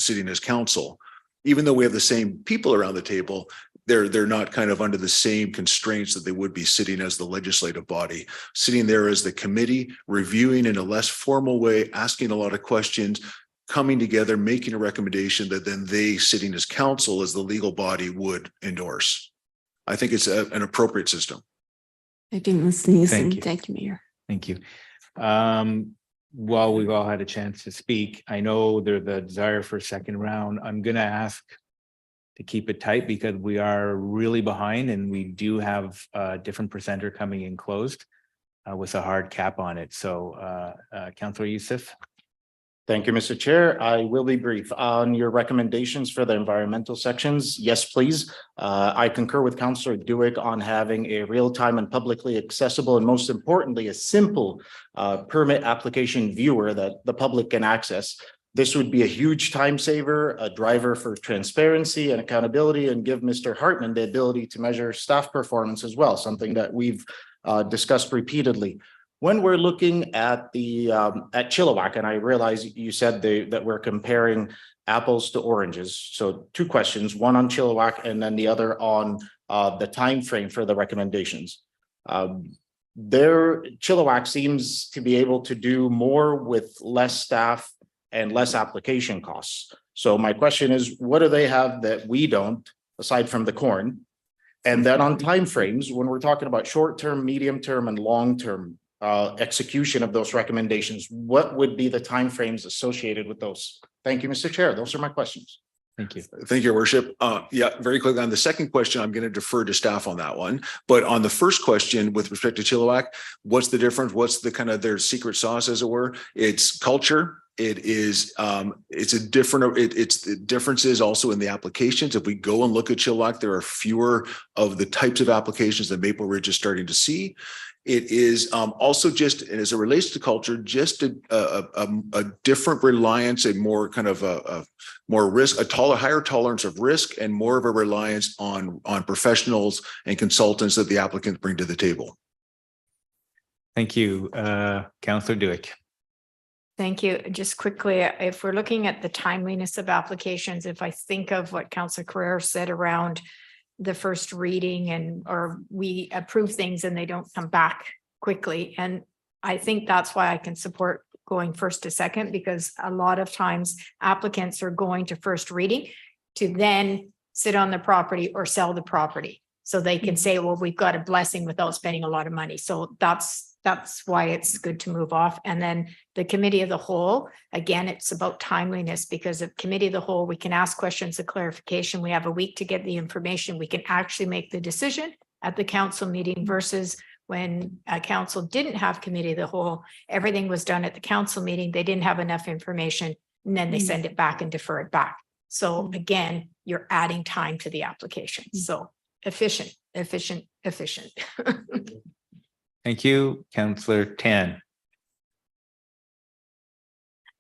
sitting as council. Even though we have the same people around the table, they're not kind of under the same constraints that they would be sitting as the legislative body, sitting there as the committee, reviewing in a less formal way, asking a lot of questions, coming together, making a recommendation that then they, sitting as council, as the legal body, would endorse. I think it's an appropriate system. Thank you, Ms. Nielsen. Thank you. Thank you, Mayor. Thank you. While we've all had a chance to speak, I know there's the desire for a second round. I'm going to ask to keep it tight because we are really behind, and we do have a different presenter coming in closed with a hard cap on it. So Councillor Youssef. Thank you, Mr. Chair. I will be brief on your recommendations for the environmental sections. Yes, please. I concur with Councillor Duick on having a real-time and publicly accessible, and most importantly, a simple permit application viewer that the public can access. This would be a huge time saver, a driver for transparency and accountability, and give Mr. Hartman the ability to measure staff performance as well, something that we've discussed repeatedly. When we're looking at at Chilliwack, and I realize you said that we're comparing apples to oranges. So two questions, one on Chilliwack and then the other on the time frame for the recommendations. Chilliwack seems to be able to do more with less staff and less application costs. So my question is, what do they have that we don't, aside from the corn? And then on timeframes, when we're talking about short-term, medium-term, and long-term execution of those recommendations, what would be the timeframes associated with those? Thank you, Mr. Chair. Those are my questions. Thank you. Thank you, Your Worship. Yeah, very quickly on the second question, I'm going to defer to staff on that one. But on the first question with respect to Chilliwack, what's the difference? What's the kind of their secret sauce, as it were? It's culture. It is, it's the differences also in the applications. If we go and look at Chilliwack, there are fewer of the types of applications that Maple Ridge is starting to see. It is also just, as it relates to culture, just a different reliance, a more kind of a more risk, higher tolerance of risk, and more of a reliance on professionals and consultants that the applicants bring to the table. Thank you, Councillor Duick. Thank you. Just quickly, if we're looking at the timeliness of applications, if I think of what Councillor Carrera said around the first reading or we approve things and they don't come back quickly. And I think that's why I can support going first to second, because a lot of times applicants are going to first reading to then sit on the property or sell the property. So they can say, well, we've got a blessing without spending a lot of money. So that's that's why it's good to move off. And then the committee of the whole, again, it's about timeliness, because of committee of the whole, we can ask questions of clarification. We have a week to get the information. We can actually make the decision at the council meeting versus when a council didn't have committee of the whole, everything was done at the council meeting. They didn't have enough information, and then they send it back and defer it back. So again, you're adding time to the application. So efficient. Thank you, Councillor Tan.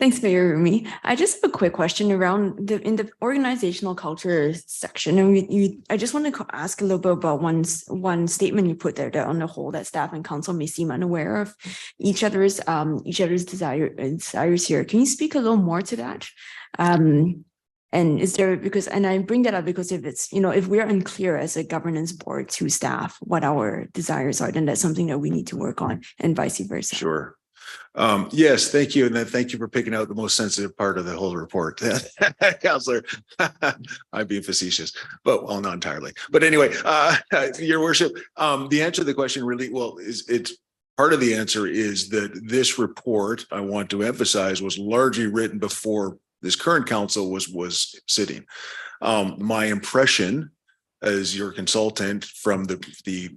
Thanks, Mayor Rumi. I just have a quick question around in the organizational culture section. And I just want to ask a little bit about one statement you put there that on the whole that staff and council may seem unaware of each other's desires here. Can you speak a little more to that? And is there, because, and I bring that up because if it's, if we're unclear as a governance board to staff what our desires are, then that's something that we need to work on, and vice versa. Sure. Yes, thank you. And then thank you for picking out the most sensitive part of the whole report. Councillor, I'm being facetious, but well, not entirely. But anyway, Your Worship, the answer to the question really, it's part of the answer is that this report, I want to emphasize, was largely written before this current council was sitting. My impression as your consultant from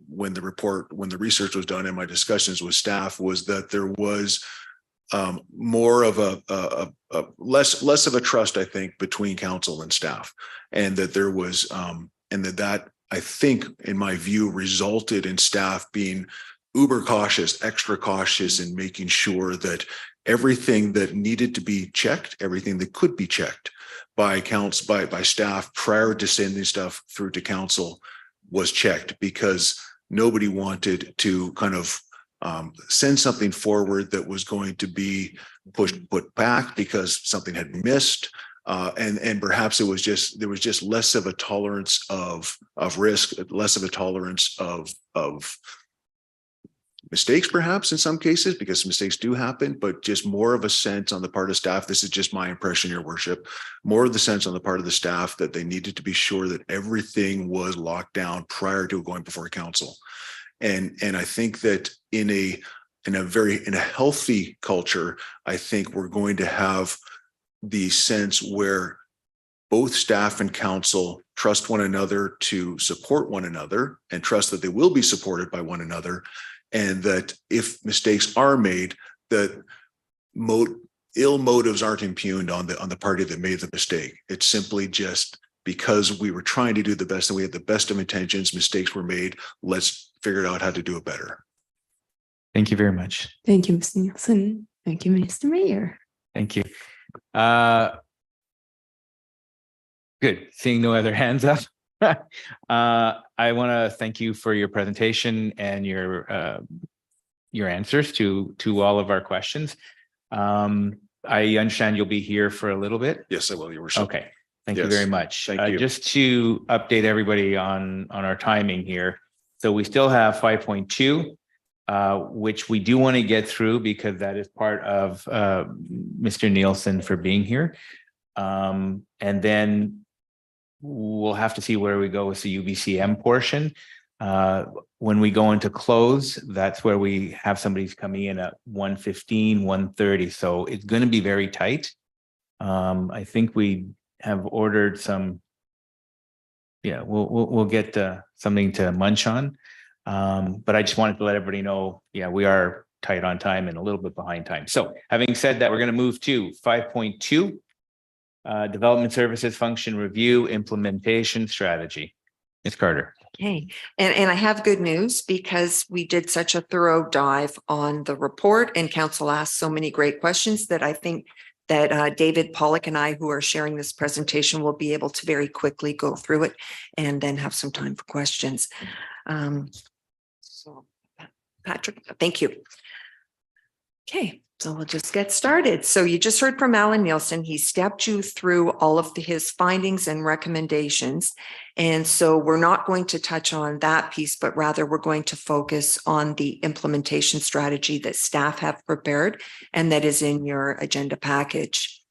when the research was done and my discussions with staff was that there was more of a less of a trust, I think, between council and staff, and that there was and that I think, in my view, resulted in staff being uber cautious, extra cautious in making sure that everything that needed to be checked, everything that could be checked by staff prior to sending stuff through to council was checked, because nobody wanted to kind of send something forward that was going to be put back because something had been missed. And perhaps there was just less of a tolerance of risk, less of a tolerance of mistakes, perhaps in some cases, because mistakes do happen, but just more of a sense on the part of staff. This is just my impression, Your Worship, more of the sense on the part of the staff that they needed to be sure that everything was locked down prior to going before council. And I think that in a healthy culture, I think we're going to have the sense where both staff and council trust one another to support one another and trust that they will be supported by one another. And that if mistakes are made, that ill motives aren't impugned on the party that made the mistake. It's simply just because we were trying to do the best and we had the best of intentions, mistakes were made. Let's figure out how to do it better. Thank you very much. Thank you, Mr. Nielsen. Thank you, Mr. Mayor. Thank you. Good. Seeing no other hands up. I want to thank you for your presentation and your answers to all of our questions. I understand you'll be here for a little bit. Yes, I will, Your Worship. Okay. Thank you very much. Thank you. Just to update everybody on our timing here. So we still have 5.2, which we do want to get through because that is part of Mr. Nielsen for being here. And then we'll have to see where we go with the UBCM portion. When we go into close, that's where we have somebody's coming in at 1:15, 1:30. So it's going to be very tight. I think we have ordered some. Yeah, we'll get something to munch on. But I just wanted to let everybody know, yeah, we are tight on time and a little bit behind time. So having said that, we're going to move to 5.2. Development Services Function Review Implementation Strategy. Ms. Carter. Okay, and I have good news because we did such a thorough dive on the report and council asked so many great questions that I think that David Pollock and I, who are sharing this presentation, will be able to very quickly go through it and then have some time for questions. So Patrick, thank you. Okay. So we'll just get started. So you just heard from Alan Nielsen. He stepped you through all of his findings and recommendations. And so we're not going to touch on that piece, but rather we're going to focus on the implementation strategy that staff have prepared and that is in your agenda package.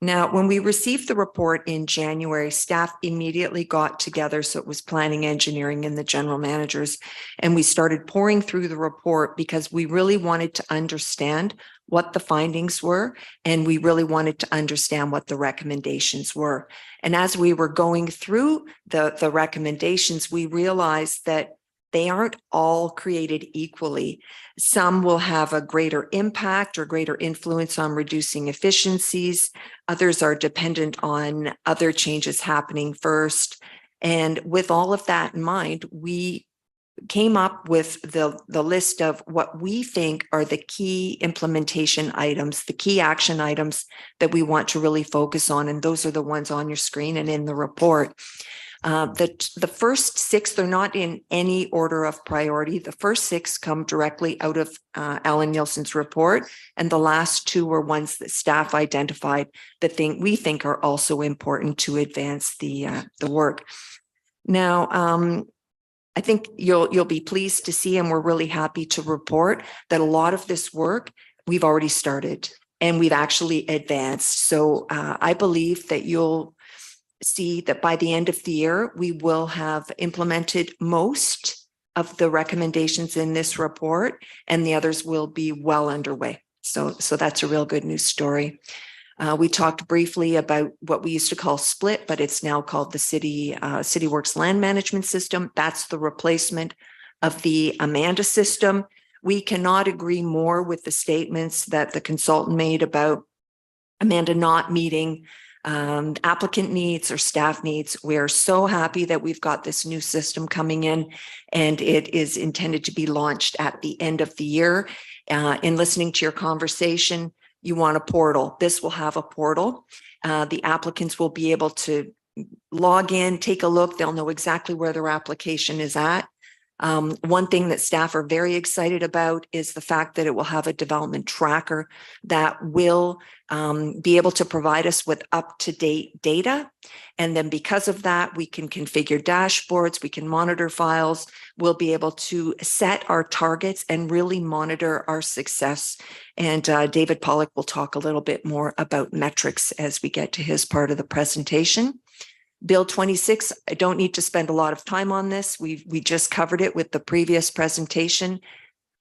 Now, when we received the report in January, staff immediately got together. So it was planning, engineering, and the general managers. And we started pouring through the report because we really wanted to understand what the findings were. And we really wanted to understand what the recommendations were. And as we were going through the recommendations, we realized that they aren't all created equally. Some will have a greater impact or greater influence on reducing efficiencies. Others are dependent on other changes happening first. And with all of that in mind, we came up with the list of what we think are the key implementation items, the key action items that we want to really focus on. And those are the ones on your screen and in the report. The first 6, they're not in any order of priority. The first 6 come directly out of Alan Nielsen's report, and the last 2 were ones that staff identified that we think are also important to advance the work. Now, I think you'll be pleased to see, and we're really happy to report that a lot of this work we've already started and we've actually advanced. So I believe that you'll see that by the end of the year, we will have implemented most of the recommendations in this report, and the others will be well underway. So that's a real good news story. We talked briefly about what we used to call SPLIT, but it's now called the CityWorks Land Management System. That's the replacement of the Amanda system. We cannot agree more with the statements that the consultant made about Amanda not meeting applicant needs or staff needs. We're so happy that we've got this new system coming in, and it is intended to be launched at the end of the year. In listening to your conversation, you want a portal. This will have a portal. The applicants will be able to log in, take a look. They'll know exactly where their application is at. One thing that staff are very excited about is the fact that it will have a development tracker that will be able to provide us with up-to-date data. And then because of that, we can configure dashboards, we can monitor files, we'll be able to set our targets and really monitor our success. And David Pollock will talk a little bit more about metrics as we get to his part of the presentation. Bill 26, I don't need to spend a lot of time on this. We just covered it with the previous presentation.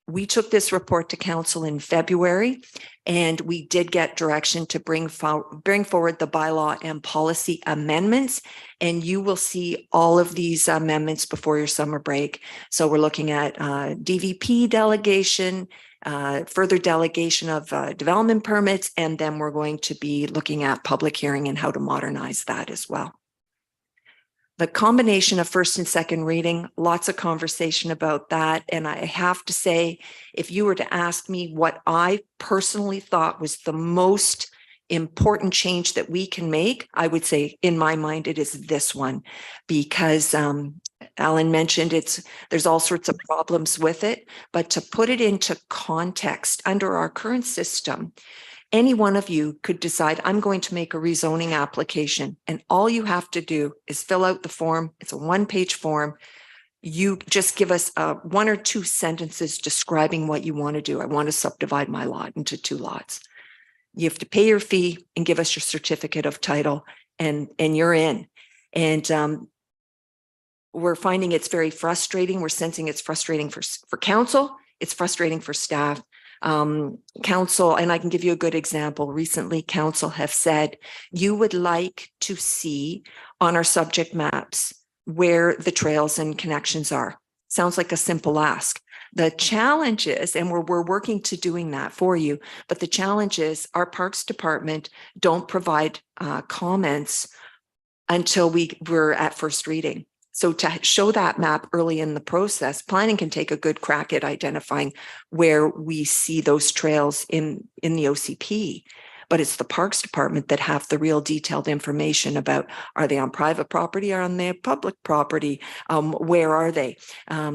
We took this report to council in February, and we did get direction to bring forward the bylaw and policy amendments. And you will see all of these amendments before your summer break. So we're looking at DVP delegation, further delegation of development permits, and then we're going to be looking at public hearing and how to modernize that as well. The combination of first and second reading, lots of conversation about that. And I have to say, if you were to ask me what I personally thought was the most important change that we can make, I would say in my mind, it is this one, because Alan mentioned there's all sorts of problems with it, but to put it into context under our current system, any one of you could decide, I'm going to make a rezoning application, and all you have to do is fill out the form. It's a 1-page form. You just give us 1 or 2 sentences describing what you want to do. I want to subdivide my lot into 2 lots. You have to pay your fee and give us your certificate of title, and you're in. And we're finding it's very frustrating. We're sensing it's frustrating for council. It's frustrating for staff. Council, and I can give you a good example. Recently, council have said you would like to see on our subject maps where the trails and connections are. Sounds like a simple ask. The challenge is, and we're working to doing that for you, but the challenge is our Parks Department don't provide comments until we're at first reading. So to show that map early in the process, planning can take a good crack at identifying where we see those trails in the OCP. But it's the Parks Department that have the real detailed information about, are they on private property or on their public property? Where are they?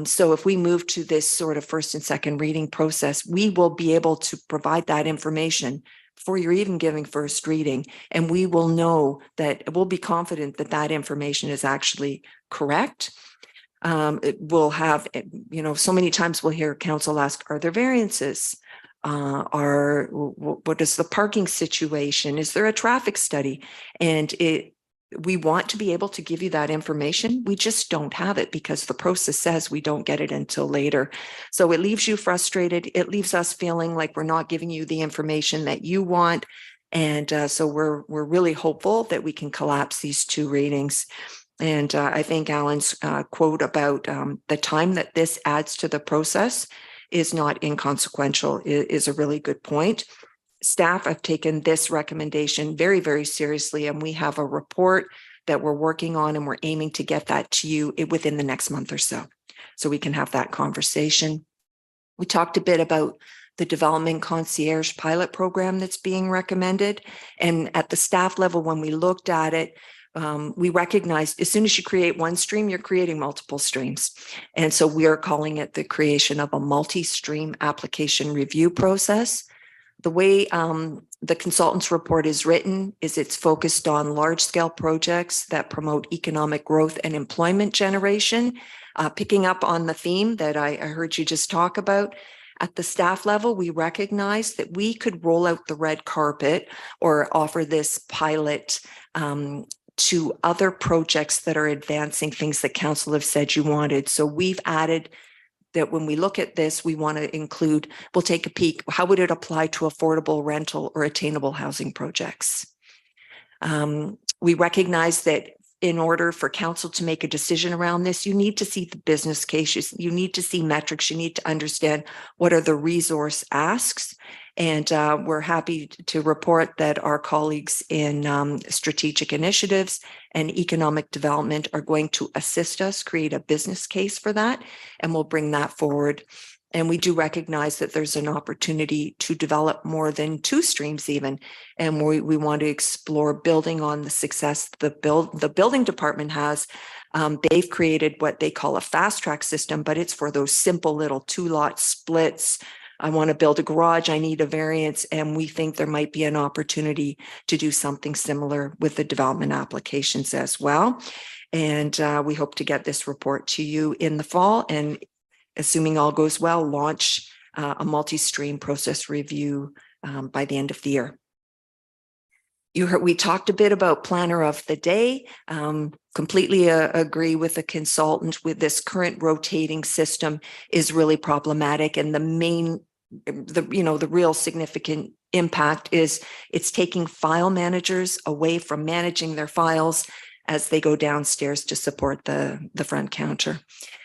So if we move to this sort of first and second reading process, we will be able to provide that information before you're even giving first reading. And we will know that we'll be confident that that information is actually correct. It will have, so many times we'll hear council ask, are there variances? what is the parking situation? Is there a traffic study? And we want to be able to give you that information. We just don't have it because the process says we don't get it until later. So it leaves you frustrated. It leaves us feeling like we're not giving you the information that you want. And so we're really hopeful that we can collapse these two readings. And I think Alan's quote about the time that this adds to the process is not inconsequential, is a really good point. Staff have taken this recommendation very, very seriously, and we have a report that we're working on, and we're aiming to get that to you within the next month or so we can have that conversation. We talked a bit about the development concierge pilot program that's being recommended. And at the staff level, when we looked at it, we recognized as soon as you create one stream, you're creating multiple streams. And so we are calling it the creation of a multi-stream application review process. The way the consultant's report is written is it's focused on large-scale projects that promote economic growth and employment generation, picking up on the theme that I heard you just talk about. At the staff level, we recognize that we could roll out the red carpet or offer this pilot to other projects that are advancing things that council have said you wanted. So we've added that when we look at this, we want to include, we'll take a peek, how would it apply to affordable rental or attainable housing projects? We recognize that in order for council to make a decision around this, you need to see the business cases, you need to see metrics, you need to understand what are the resource asks. And we're happy to report that our colleagues in strategic initiatives and economic development are going to assist us create a business case for that, and we'll bring that forward. And we do recognize that there's an opportunity to develop more than two streams even. And we want to explore building on the success the building department has. They've created what they call a fast track system, but it's for those simple little 2-lot splits. I want to build a garage, I need a variance, and we think there might be an opportunity to do something similar with the development applications as well. And we hope to get this report to you in the fall, and assuming all goes well, launch a multi-stream process review by the end of the year. You heard, we talked a bit about planner of the day. Completely agree with the consultant with this current rotating system is really problematic. And the real significant impact is it's taking file managers away from managing their files as they go downstairs to support the front counter.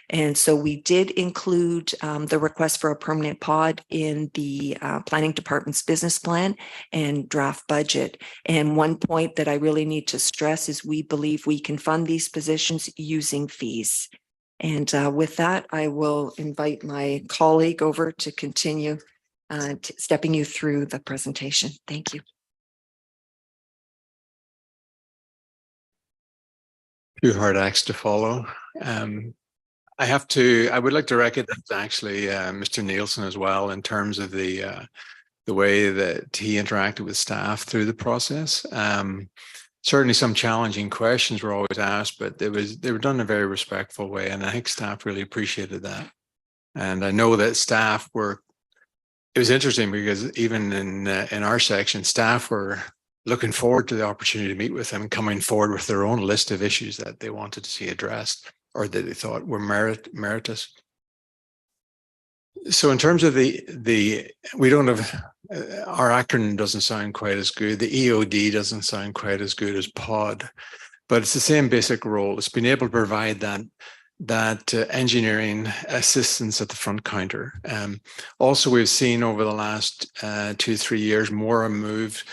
And so we did include the request for a permanent pod in the planning department's business plan and draft budget. And one point that I really need to stress is we believe we can fund these positions using fees. And with that, I will invite my colleague over to continue stepping you through the presentation. Thank you. Few hard acts to follow. I would like to recognize actually Mr. Nielsen as well in terms of the way that he interacted with staff through the process. Certainly some challenging questions were always asked, but they were done in a very respectful way, and I think staff really appreciated that. And I know that staff it was interesting because even in our section, staff were looking forward to the opportunity to meet with them and coming forward with their own list of issues that they wanted to see addressed or that they thought were meritorious. So in terms of we don't have, our acronym doesn't sound quite as good. The EOD doesn't sound quite as good as POD, but it's the same basic role. It's been able to provide that engineering assistance at the front counter. Also, we've seen over the last 2-3 years more a move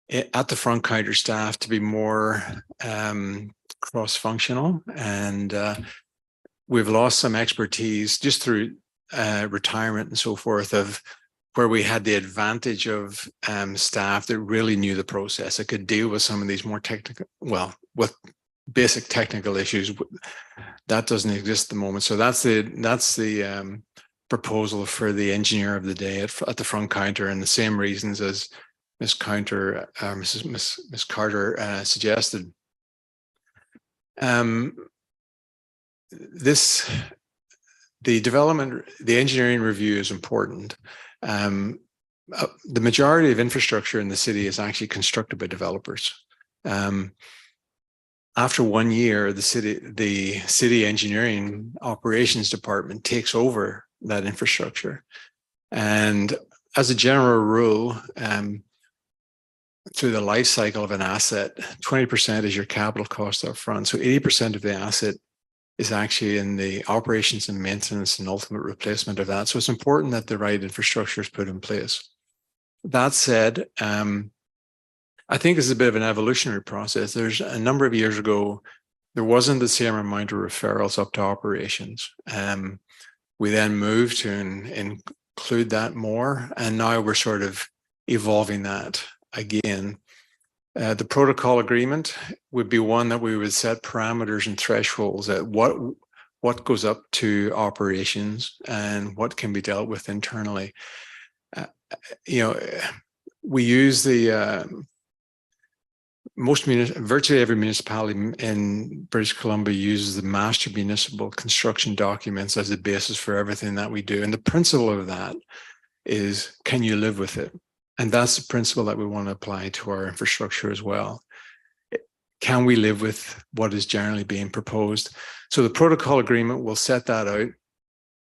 at the front counter staff to be more cross-functional, and we've lost some expertise just through retirement and so forth of where we had the advantage of staff that really knew the process, that could deal with some of these more technical, with basic technical issues. That doesn't exist at the moment. So that's the proposal for the engineer of the day at the front counter, and the same reasons as Miss Carter suggested. The engineering review is important. the majority of infrastructure in the city is actually constructed by developers. After 1 year, the city engineering operations department takes over that infrastructure. And as a general rule, through the life cycle of an asset, 20% is your capital cost up front. So 80% of the asset is actually in the operations and maintenance and ultimate replacement of that. So it's important that the right infrastructure is put in place. That said, I think this is a bit of an evolutionary process. There's a number of years ago, there wasn't the same amount of referrals up to operations. We then moved to include that more, and now we're sort of evolving that again. The protocol agreement would be one that we would set parameters and thresholds at what goes up to operations and what can be dealt with internally. We use virtually every municipality in British Columbia uses the master municipal construction documents as the basis for everything that we do. And the principle of that is, can you live with it? And that's the principle that we want to apply to our infrastructure as well. Can we live with what is generally being proposed? So the protocol agreement will set that out.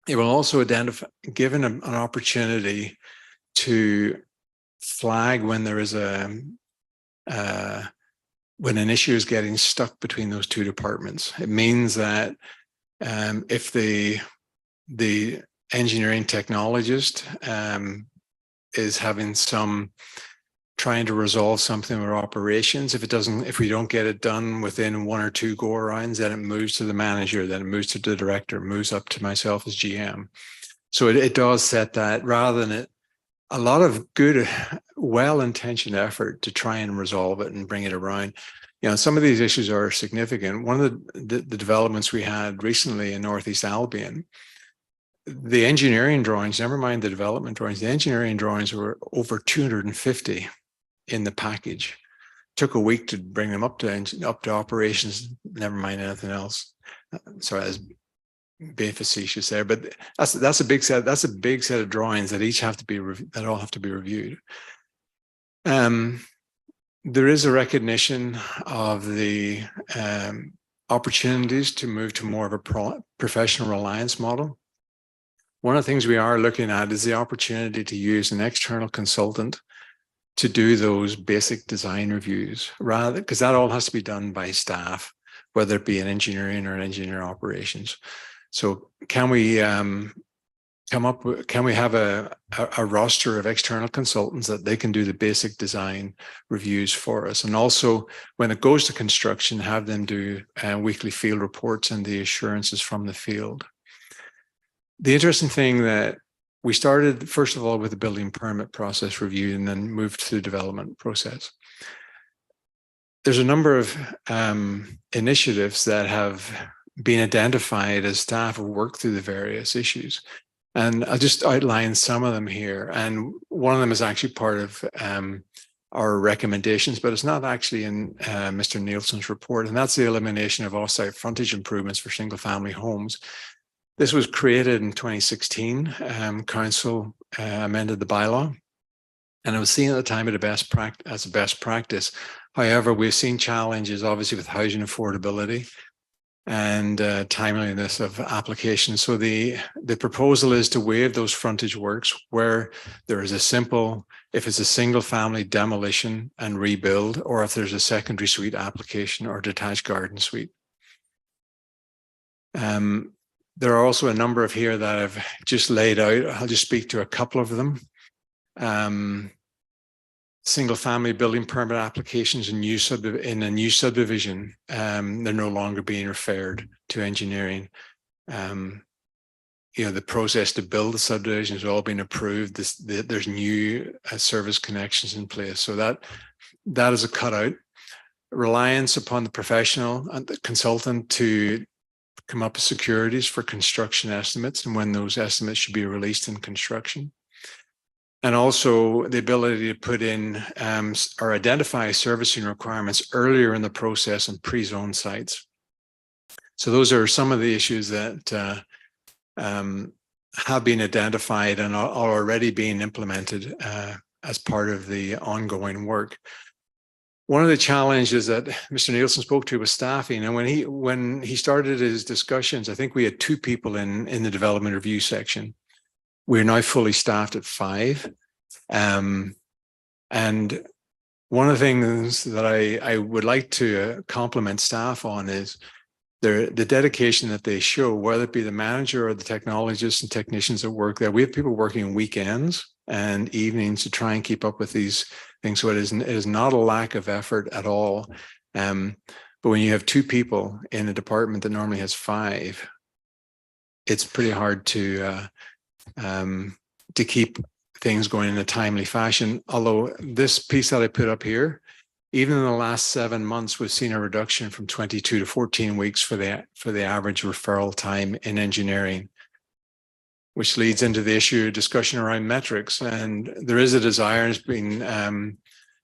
It will also identify, given an opportunity to flag when there is when an issue is getting stuck between those two departments. It means that if the engineering technologist is having trying to resolve something with operations, if we don't get it done within 1 or 2 go arounds, then it moves to the manager, then it moves to the director, moves up to myself as GM. So it does set that, rather than a lot of good, well-intentioned effort to try and resolve it and bring it around. Some of these issues are significant. One of the developments we had recently in Northeast Albion, the engineering drawings, never mind the development drawings, the engineering drawings were over 250 in the package. Took a week to bring them up to operations, never mind anything else. So as being facetious there, but that's a big set. That's a big set of drawings that each have to be all have to be reviewed. There is a recognition of the opportunities to move to more of a professional reliance model. One of the things we are looking at is the opportunity to use an external consultant to do those basic design reviews, rather, because that all has to be done by staff, whether it be in engineering or in engineer operations. So can we have a roster of external consultants that they can do the basic design reviews for us? And also, when it goes to construction, have them do weekly field reports and the assurances from the field. The interesting thing that we started, first of all, with the building permit process review and then moved to the development process. There's a number of initiatives that have been identified as staff have worked through the various issues. And I'll just outline some of them here. And one of them is actually part of our recommendations, but it's not actually in Mr. Nielsen's report. And that's the elimination of off-site frontage improvements for single-family homes. This was created in 2016. Council amended the bylaw. And it was seen at the time as a best practice. However, we've seen challenges, obviously, with housing affordability and timeliness of application. So the proposal is to waive those frontage works where there is if it's a single family demolition and rebuild, or if there's a secondary suite application or detached garden suite. There are also a number of here that I've just laid out. I'll just speak to a couple of them. Single family building permit applications in a new subdivision, they're no longer being referred to engineering. The process to build the subdivision has all been approved. There's new service connections in place. So that is a cutout. Reliance upon the professional and the consultant to come up with securities for construction estimates and when those estimates should be released in construction. And also the ability to put in or identify servicing requirements earlier in the process and pre-zone sites. So those are some of the issues that have been identified and are already being implemented as part of the ongoing work. One of the challenges that Mr. Nielsen spoke to was staffing. And when he started his discussions, I think we had 2 people in the development review section. We're now fully staffed at 5. And one of the things that I would like to compliment staff on is the dedication that they show, whether it be the manager or the technologists and technicians that work there. We have people working weekends and evenings to try and keep up with these things. So it is not a lack of effort at all. But when you have 2 people in a department that normally has 5, it's pretty hard to keep things going in a timely fashion. Although this piece that I put up here, even in the last 7 months, we've seen a reduction from 22 to 14 weeks for the average referral time in engineering, which leads into the issue of discussion around metrics. And there is a desire, it's being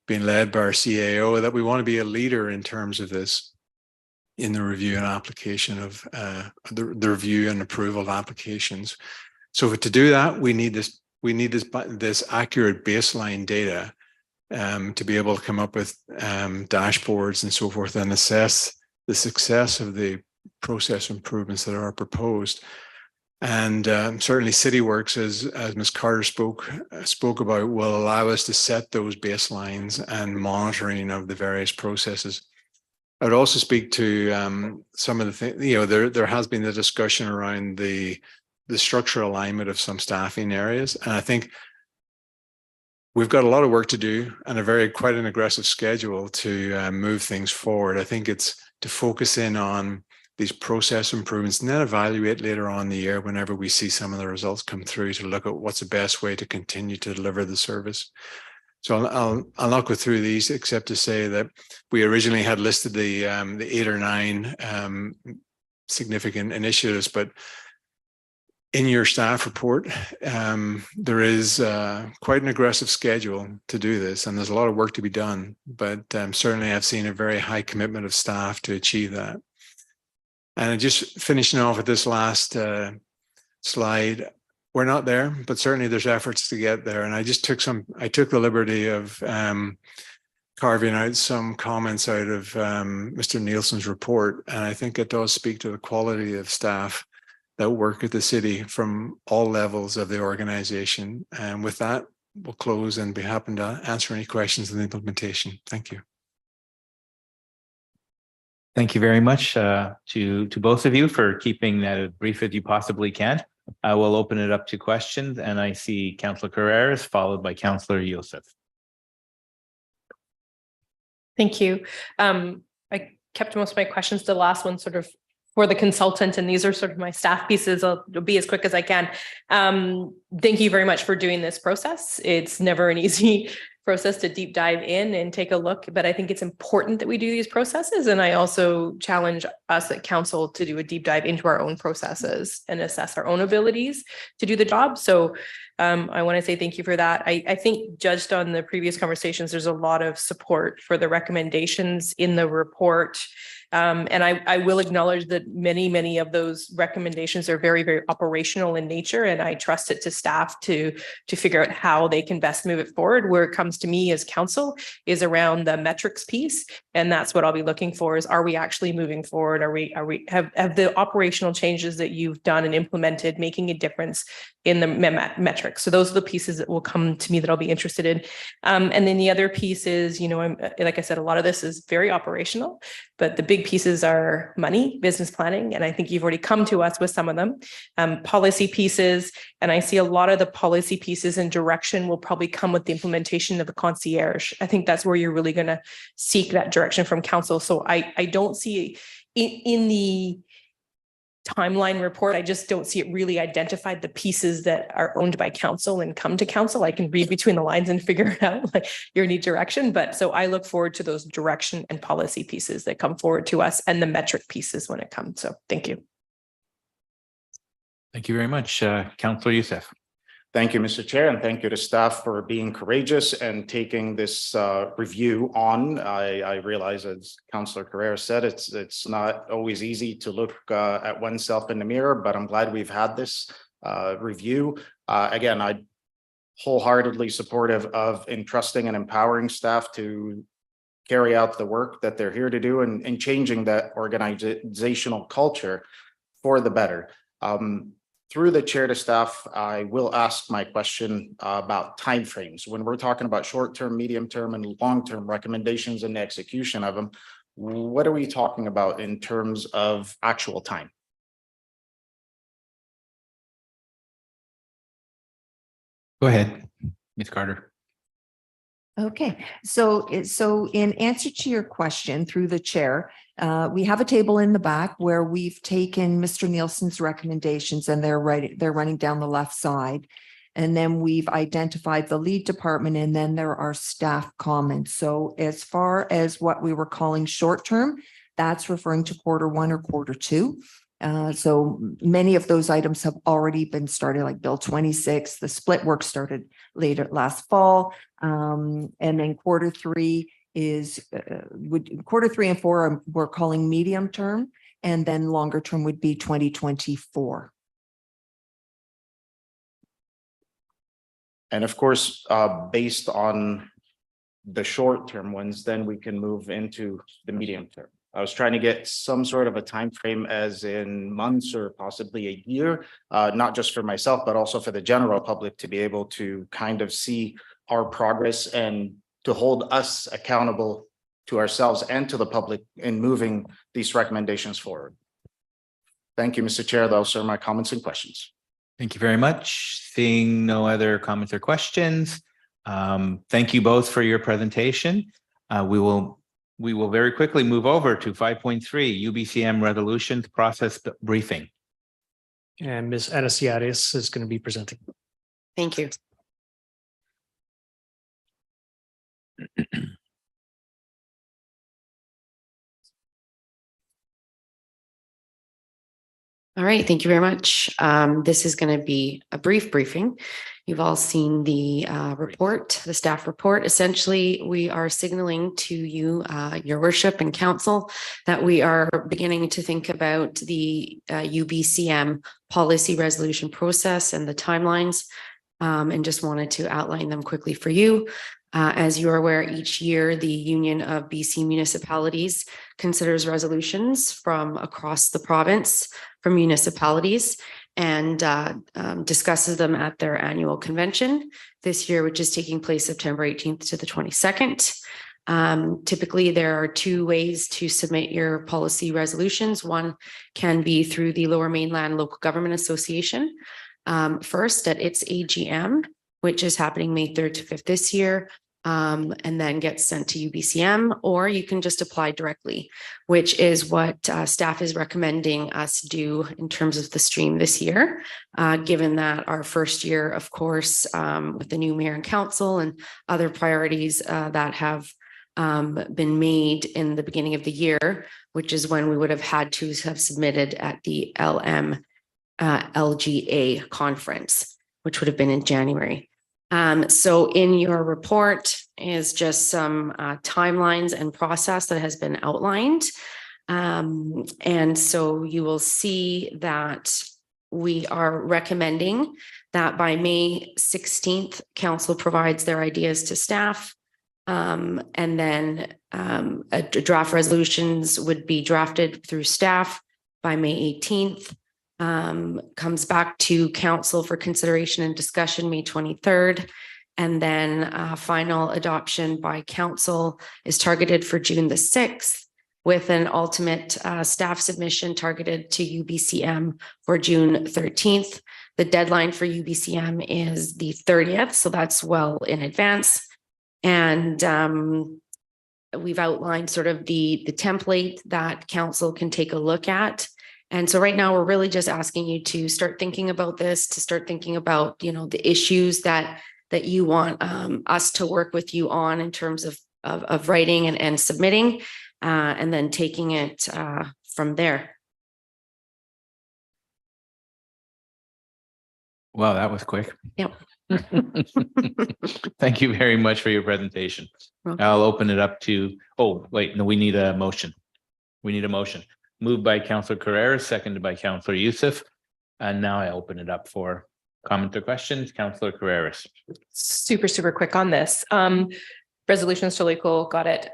led by our CAO, that we want to be a leader in terms of this in the review and application of the review and approval of applications. So to do that, we need this accurate baseline data to be able to come up with dashboards and so forth and assess the success of the process improvements that are proposed. And certainly CityWorks, as Ms. Carter spoke about, will allow us to set those baselines and monitoring of the various processes. I would also speak to some of the things, there has been the discussion around the structural alignment of some staffing areas. And I think we've got a lot of work to do and quite an aggressive schedule to move things forward. I think it's to focus in on these process improvements and then evaluate later on in the year whenever we see some of the results come through to look at what's the best way to continue to deliver the service. So I'll not go through these except to say that we originally had listed the 8 or 9 significant initiatives, but in your staff report, there is quite an aggressive schedule to do this, and there's a lot of work to be done, but certainly I've seen a very high commitment of staff to achieve that. And just finishing off with this last slide, we're not there, but certainly there's efforts to get there. And I took the liberty of carving out some comments out of Mr. Nielsen's report, and I think it does speak to the quality of staff that work at the city from all levels of the organization. And with that, we'll close and be happy to answer any questions on the implementation. Thank you. Thank you very much to both of you for keeping that as brief as you possibly can. I will open it up to questions, and I see Councillor Carreras followed by Councillor Youssef. Thank you. I kept most of my questions to the last one sort of for the consultant, and these are sort of my staff pieces. I'll be as quick as I can. Thank you very much for doing this process. It's never an easy process to deep dive in and take a look, but I think it's important that we do these processes. And I also challenge us at council to do a deep dive into our own processes and assess our own abilities to do the job. So I want to say thank you for that. I think judged on the previous conversations, there's a lot of support for the recommendations in the report. And I will acknowledge that many of those recommendations are very, very operational in nature, and I trust it to staff to figure out how they can best move it forward. Where it comes to me as council is around the metrics piece, and that's what I'll be looking for: is are we actually moving forward? Have the operational changes that you've done and implemented making a difference in the metrics? So those are the pieces that will come to me that I'll be interested in. And then the other piece is, I'm like I said, a lot of this is very operational, but the big pieces are money, business planning, and I think you've already come to us with some of them, policy pieces, and I see a lot of the policy pieces and direction will probably come with the implementation of the concierge. I think that's where you're really going to seek that direction from council. So I don't see in the timeline report, I just don't see it really identified the pieces that are owned by council and come to council. I can read between the lines and figure it out, like your need direction. But so I look forward to those direction and policy pieces that come forward to us and the metric pieces when it comes. So thank you. Thank you very much, Councillor Youssef. Thank you, Mr. Chair, and thank you to staff for being courageous and taking this review on. I realize, as Councillor Carrera said, it's not always easy to look at oneself in the mirror, but I'm glad we've had this review. Again, I wholeheartedly supportive of entrusting and empowering staff to carry out the work that they're here to do and changing that organizational culture for the better. Through the chair to staff, I will ask my question about timeframes. When we're talking about short-term, medium-term, and long-term recommendations and the execution of them, what are we talking about in terms of actual time? Go ahead, Ms. Carter. Okay, so in answer to your question through the chair, we have a table in the back where we've taken Mr. Nielsen's recommendations and they're running down the left side. And then we've identified the lead department and then there are staff comments. So as far as what we were calling short term, that's referring to Q1 or Q2. So many of those items have already been started, like Bill 26. The split work started later last fall. And then Q3 is Q3 and 4 we're calling medium term, and then longer term would be 2024. And of course, based on the short term ones, then we can move into the medium term. I was trying to get some sort of a time frame, as in months or possibly a year, not just for myself, but also for the general public to be able to kind of see our progress and to hold us accountable to ourselves and to the public in moving these recommendations forward. Thank you, Mr. Chair. Those are my comments and questions. Thank you very much. Seeing no other comments or questions, thank you both for your presentation. We will very quickly move over to 5.3 UBCM resolutions process briefing. And Ms. Anastasiadis is going to be presenting. Thank you. All right, thank you very much. This is going to be a brief briefing. You've all seen the report, the staff report. Essentially, we are signaling to you, your worship and council, that we are beginning to think about the UBCM policy resolution process and the timelines, and just wanted to outline them quickly for you. As you're aware, each year, the Union of BC Municipalities considers resolutions from across the province from municipalities and discusses them at their annual convention this year, which is taking place September 18th to the 22nd. Typically, there are two ways to submit your policy resolutions. One can be through the Lower Mainland Local Government Association, first at its AGM, which is happening May 3rd to 5th this year, and then gets sent to UBCM, or you can just apply directly, which is what staff is recommending us do in terms of the stream this year, given that our first year, of course, with the new mayor and council and other priorities that have been made in the beginning of the year, which is when we would have had to have submitted at the LGA conference, which would have been in January. So in your report is just some timelines and process that has been outlined. And so you will see that we are recommending that by May 16th, council provides their ideas to staff. And then draft resolutions would be drafted through staff by May 18th. Comes back to council for consideration and discussion May 23rd. And then final adoption by council is targeted for June the 6th, with an ultimate staff submission targeted to UBCM for June 13th. The deadline for UBCM is the 30th, so that's well in advance. And we've outlined sort of the template that council can take a look at. And so right now we're really just asking you to start thinking about this, to start thinking about, the issues that you want us to work with you on in terms of writing and submitting, and then taking it from there. Wow, that was quick. Yep. Thank you very much for your presentation. Okay. I'll open it up to, oh, wait, no, we need a motion. We need a motion. Moved by Councillor Carrera, seconded by Councillor Youssef. And now I open it up for comments or questions. Councillor Carreras. Super quick on this. Resolution is totally cool. Got it.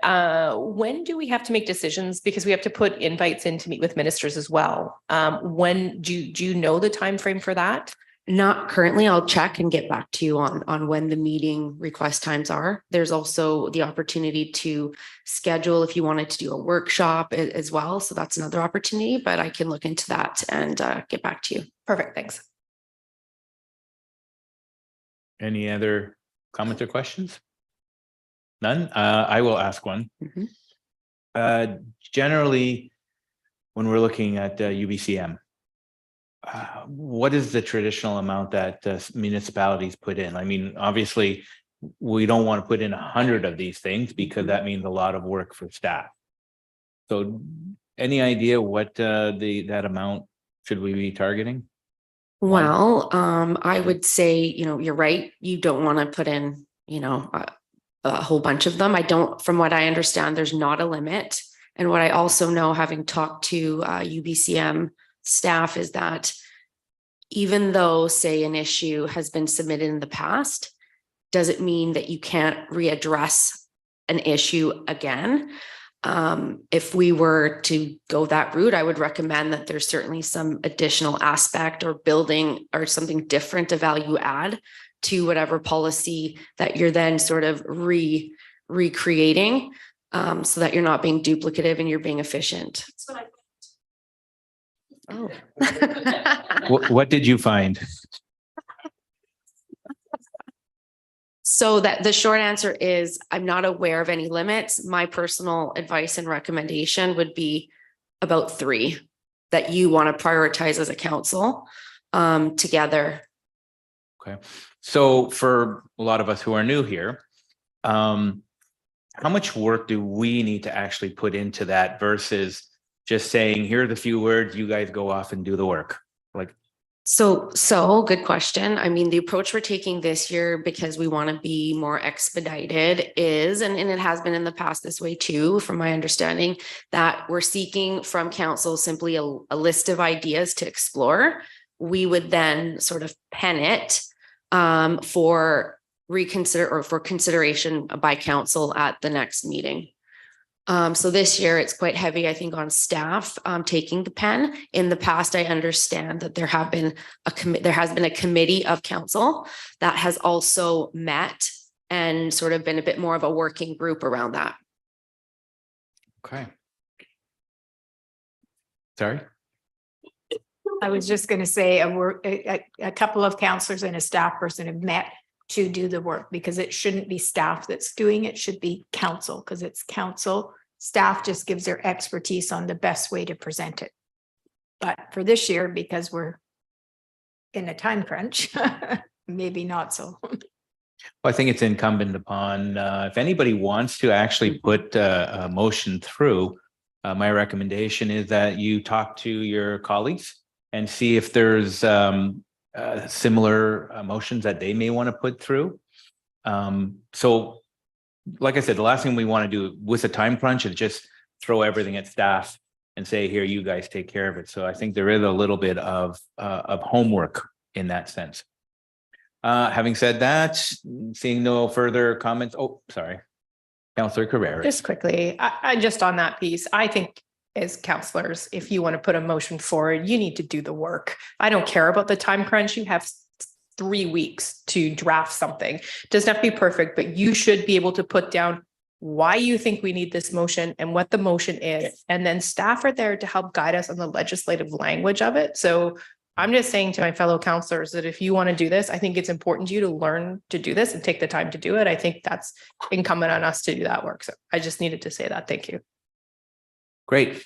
When do we have to make decisions? Because we have to put invites in to meet with ministers as well. When do you know the time frame for that? Not currently. I'll check and get back to you on when the meeting request times are. There's also the opportunity to schedule if you wanted to do a workshop as well. So that's another opportunity, but I can look into that and get back to you. Perfect. Thanks. Any other comments or questions? None? I will ask one. Generally, when we're looking at UBCM, what is the traditional amount that municipalities put in? I mean, obviously, we don't want to put in 100 of these things because that means a lot of work for staff. So any idea what that amount should we be targeting? Well, I would say, you're right. You don't want to put in, a whole bunch of them. From what I understand, there's not a limit. And what I also know, having talked to UBCM staff, is that even though, say, an issue has been submitted in the past, doesn't mean that you can't readdress an issue again. If we were to go that route, I would recommend that there's certainly some additional aspect or building or something different, a value add to whatever policy that you're then sort of recreating, so that you're not being duplicative and you're being efficient. Oh. What did you find? So that the short answer is I'm not aware of any limits. My personal advice and recommendation would be about 3 that you want to prioritize as a council together. Okay. So for a lot of us who are new here, how much work do we need to actually put into that versus just saying, here are the few words, you guys go off and do the work? Like, So good question. I mean, the approach we're taking this year, because we want to be more expedited, is, and it has been in the past this way too, from my understanding, that we're seeking from council simply a list of ideas to explore. We would then sort of pen it for consideration by council at the next meeting. So this year it's quite heavy, I think, on staff taking the pen. In the past, I understand that there has been a committee of council that has also met and sort of been a bit more of a working group around that. okay. Sorry. I was just going to say a couple of counselors and a staff person have met to do the work, because it shouldn't be staff that's doing it, should be council, because it's council. Staff just gives their expertise on the best way to present it. But for this year, because we're in a time crunch, maybe not so. Well, I think it's incumbent upon, if anybody wants to actually put a motion through, my recommendation is that you talk to your colleagues and see if there's similar motions that they may want to put through. So like I said, the last thing we want to do with a time crunch is just throw everything at staff and say, here, you guys take care of it. So I think there is a little bit of homework in that sense. Having said that, seeing no further comments. Oh, sorry. Councillor Carreras. Just quickly, I just on that piece, I think as counselors, if you want to put a motion forward, you need to do the work. I don't care about the time crunch. You have 3 weeks to draft something. Doesn't have to be perfect, but you should be able to put down why you think we need this motion and what the motion is. And then staff are there to help guide us on the legislative language of it. So I'm just saying to my fellow counselors that if you want to do this, I think it's important to you to learn to do this and take the time to do it. I think that's incumbent on us to do that work. So I just needed to say that. Thank you. Great.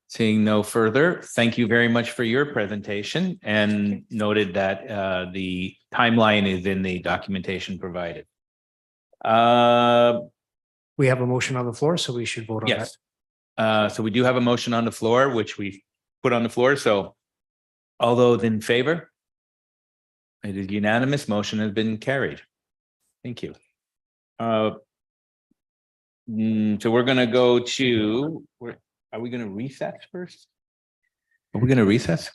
Seeing no further, thank you very much for your presentation, and noted that the timeline is in the documentation provided. We have a motion on the floor, so we should vote on that. Yes. So we do have a motion on the floor, which we put on the floor. So all those in favor? It is unanimous. Motion has been carried. Thank you. So we're going to go to, are we going to recess first? Are we going to recess?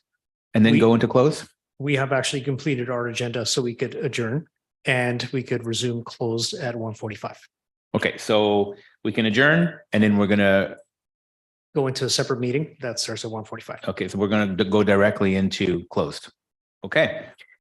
And then We- go into close? We have actually completed our agenda, so we could adjourn and we could resume closed at 1:45. Okay, so we can adjourn and then we're gonna, Go into a separate meeting that starts at 1:45. okay, so we're gonna go directly into closed. Okay,